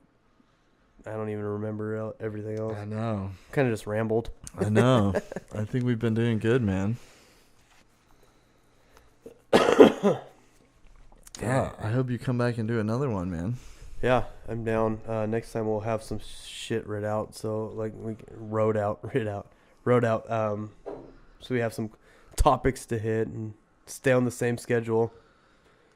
I don't even remember everything else. I know. Kind of just rambled. I know. I think we've been doing good, man. Yeah, I hope you come back and do another one, man. Yeah, I'm down. Next time we'll have some shit writ out. So, like, we wrote out. So we have some topics to hit and stay on the same schedule.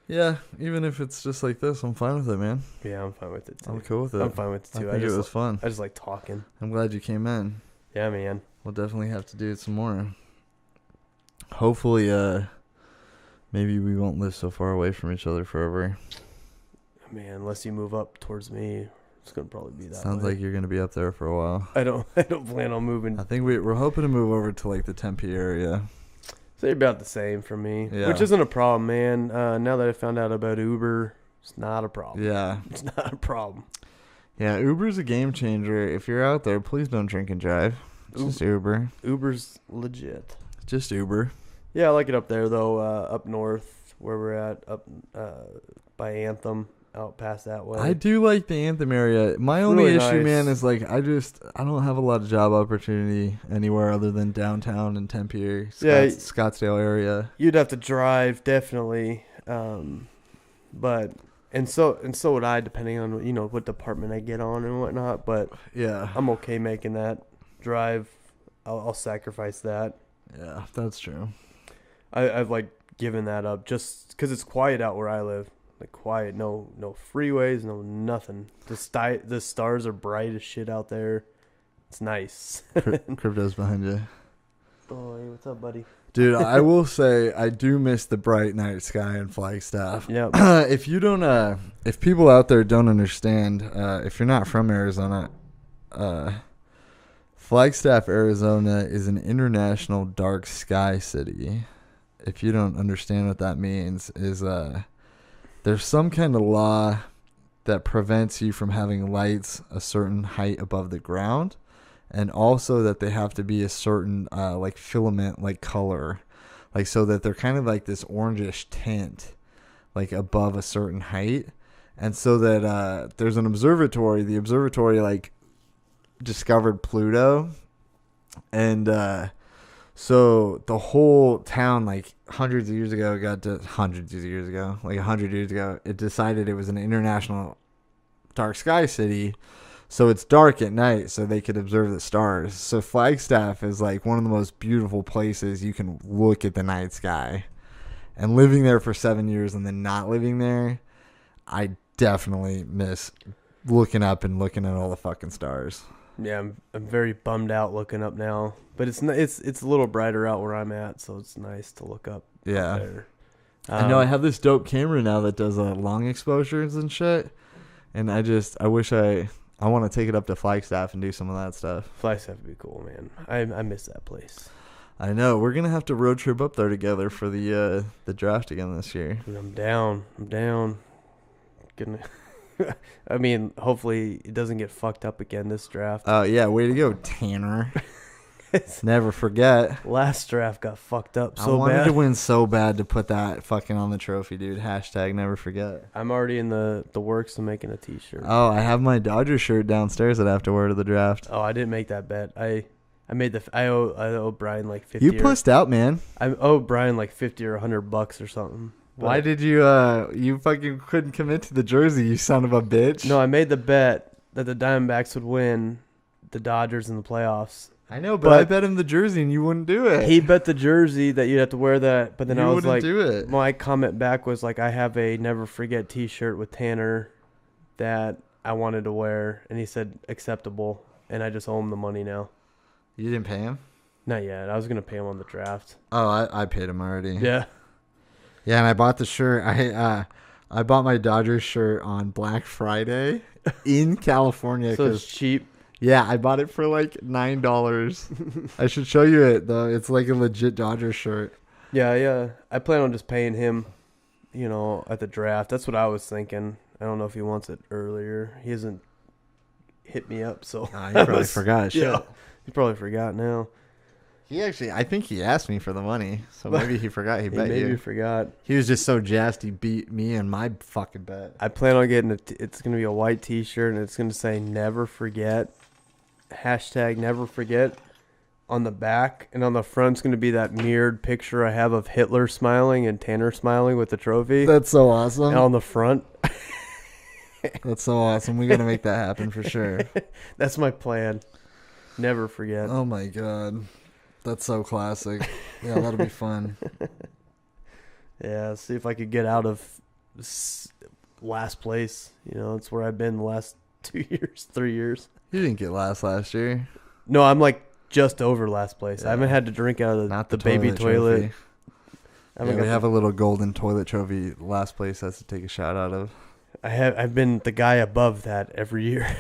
Yeah, even if it's just like this, I'm fine with it, man. Yeah, I'm fine with it too. I'm cool with it. I'm fine with it too. I think it was fun. I just like talking. I'm glad you came in. Yeah, man. We'll definitely have to do it some more. Hopefully, maybe we won't live so far away from each other forever. Man, unless you move up towards me, it's gonna probably be that. Sounds way. like you're gonna be up there for a while. I don't plan on moving. I think we're hoping to move over to like the Tempe area. So about the same for me, yeah. Which isn't a problem, man. Now that I found out about Uber, it's not a problem. Yeah, it's not a problem. Yeah, Uber's a game changer. If you're out there, please don't drink and drive. Just Uber. Uber's legit. Just Uber. Yeah, I like it up there though. Up north where we're at, up by Anthem. Out past that way. I do like the Anthem area. My only issue, man, is like I don't have a lot of job opportunity anywhere other than downtown and Tempe, Scottsdale area. You'd have to drive definitely, but so would I, depending on what department I get on and whatnot. But yeah, I'm okay making that drive. I'll sacrifice that. Yeah, that's true. I've like given that up just because it's quiet out where I live. Like quiet, no freeways, no nothing. The stars are bright as shit out there. It's nice. Crypto's behind you. Oh, hey, what's up, buddy? Dude, I will say I do miss the bright night sky in Flagstaff. Yeah. If people out there don't understand, if you're not from Arizona, Flagstaff, Arizona is an international dark sky city. If you don't understand what that means, is there's some kind of law that prevents you from having lights a certain height above the ground. and also that they have to be a certain like filament like color, like so that they're kind of like this orangish tint, like above a certain height, and so that there's an observatory. The observatory like discovered Pluto, and so the whole town, like hundreds of years ago, like 100 years ago, it decided it was an international dark sky city. So it's dark at night so they could observe the stars. So Flagstaff is like one of the most beautiful places you can look at the night sky. And living there for 7 years and then not living there, I definitely miss looking up and looking at all the fucking stars. Yeah, I'm very bummed out looking up now, but it's a little brighter out where I'm at, so it's nice to look up. Yeah, up there. I know I have this dope camera now that does long exposures and shit, and I want to take it up to Flagstaff and do some of that stuff. Flagstaff would be cool, man. I miss that place. I know we're gonna have to road trip up there together for the draft again this year. Dude, I'm down. I mean, hopefully it doesn't get fucked up again this draft. Oh, yeah. Way to go, Tanner. Never forget. Last draft got fucked up so bad. I wanted to win so bad to put that fucking on the trophy, dude. Hashtag never forget. I'm already in the works of making a t-shirt. Oh, I have my Dodgers shirt downstairs that I have to wear to the draft. Oh, I didn't make that bet. I owe Brian like 50. You pussed out, man. I owe Brian like 50 or $100 or something. Why did you fucking couldn't commit to the jersey, you son of a bitch? No, I made the bet that the Diamondbacks would win the Dodgers in the playoffs. I know, but I bet him the jersey and you wouldn't do it. He bet the jersey that you'd have to wear that, but then I was like, do it. My comment back was like, I have a never forget t-shirt with Tanner that I wanted to wear, and he said acceptable, and I just owe him the money now. You didn't pay him? Not yet. I was gonna pay him on the draft. Oh, I paid him already. Yeah. Yeah, and I bought the shirt. I bought my Dodgers shirt on Black Friday in California. So it's cheap. Yeah, I bought it for like $9. I should show you it though. It's like a legit Dodgers shirt. Yeah. I plan on just paying him, at the draft. That's what I was thinking. I don't know if he wants it earlier. He hasn't hit me up, so he probably forgot. Shit. Yeah, he probably forgot now. I think he asked me for the money, so maybe he forgot. He bet you. Maybe forgot. He was just so jazzed he beat me in my fucking bet. I plan on getting it's going to be a white t-shirt, and it's going to say never forget, hashtag never forget on the back, and on the front's going to be that mirrored picture I have of Hitler smiling and Tanner smiling with the trophy. That's so awesome. And on the front. That's so awesome. We got to make that happen for sure. That's my plan. Never forget. Oh my God. That's so classic. Yeah, that'll be fun. Yeah, see if I could get out of last place. It's where I've been the last 2 years, 3 years. You didn't get last year. No, I'm like just over last place. Yeah. I haven't had to drink out of Not the baby toilet. Yeah, we have a little golden toilet trophy last place has to take a shot out of. I've been the guy above that every year.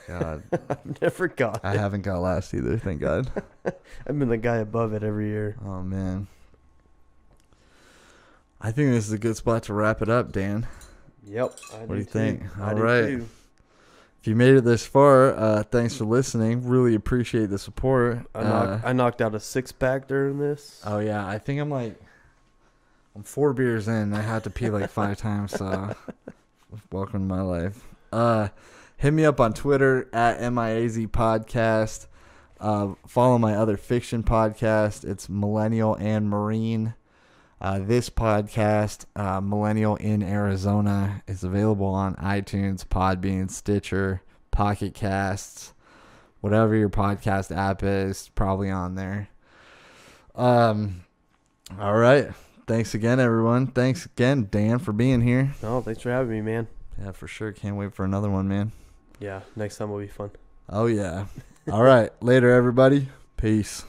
God. I've never got I haven't got last either, thank God. I've been the guy above it every year. Oh, man. I think this is a good spot to wrap it up, Dan. Yep. What do you think? All right. Too. If you made it this far, thanks for listening. Really appreciate the support. I knocked out a 6-pack during this. Oh, yeah. I think I'm 4 beers in. I had to pee like 5 times, so welcome to my life. Hit me up on Twitter at MiAZ Podcast. Follow my other fiction podcast. It's Millennial and Marine. This podcast, Millennial in Arizona, is available on iTunes, Podbean, Stitcher, Pocket Casts, whatever your podcast app is, probably on there. All right. Thanks again, everyone. Thanks again, Dan, for being here. Oh, thanks for having me, man. Yeah, for sure. Can't wait for another one, man. Yeah, next time will be fun. Oh, yeah. All right. Later, everybody. Peace.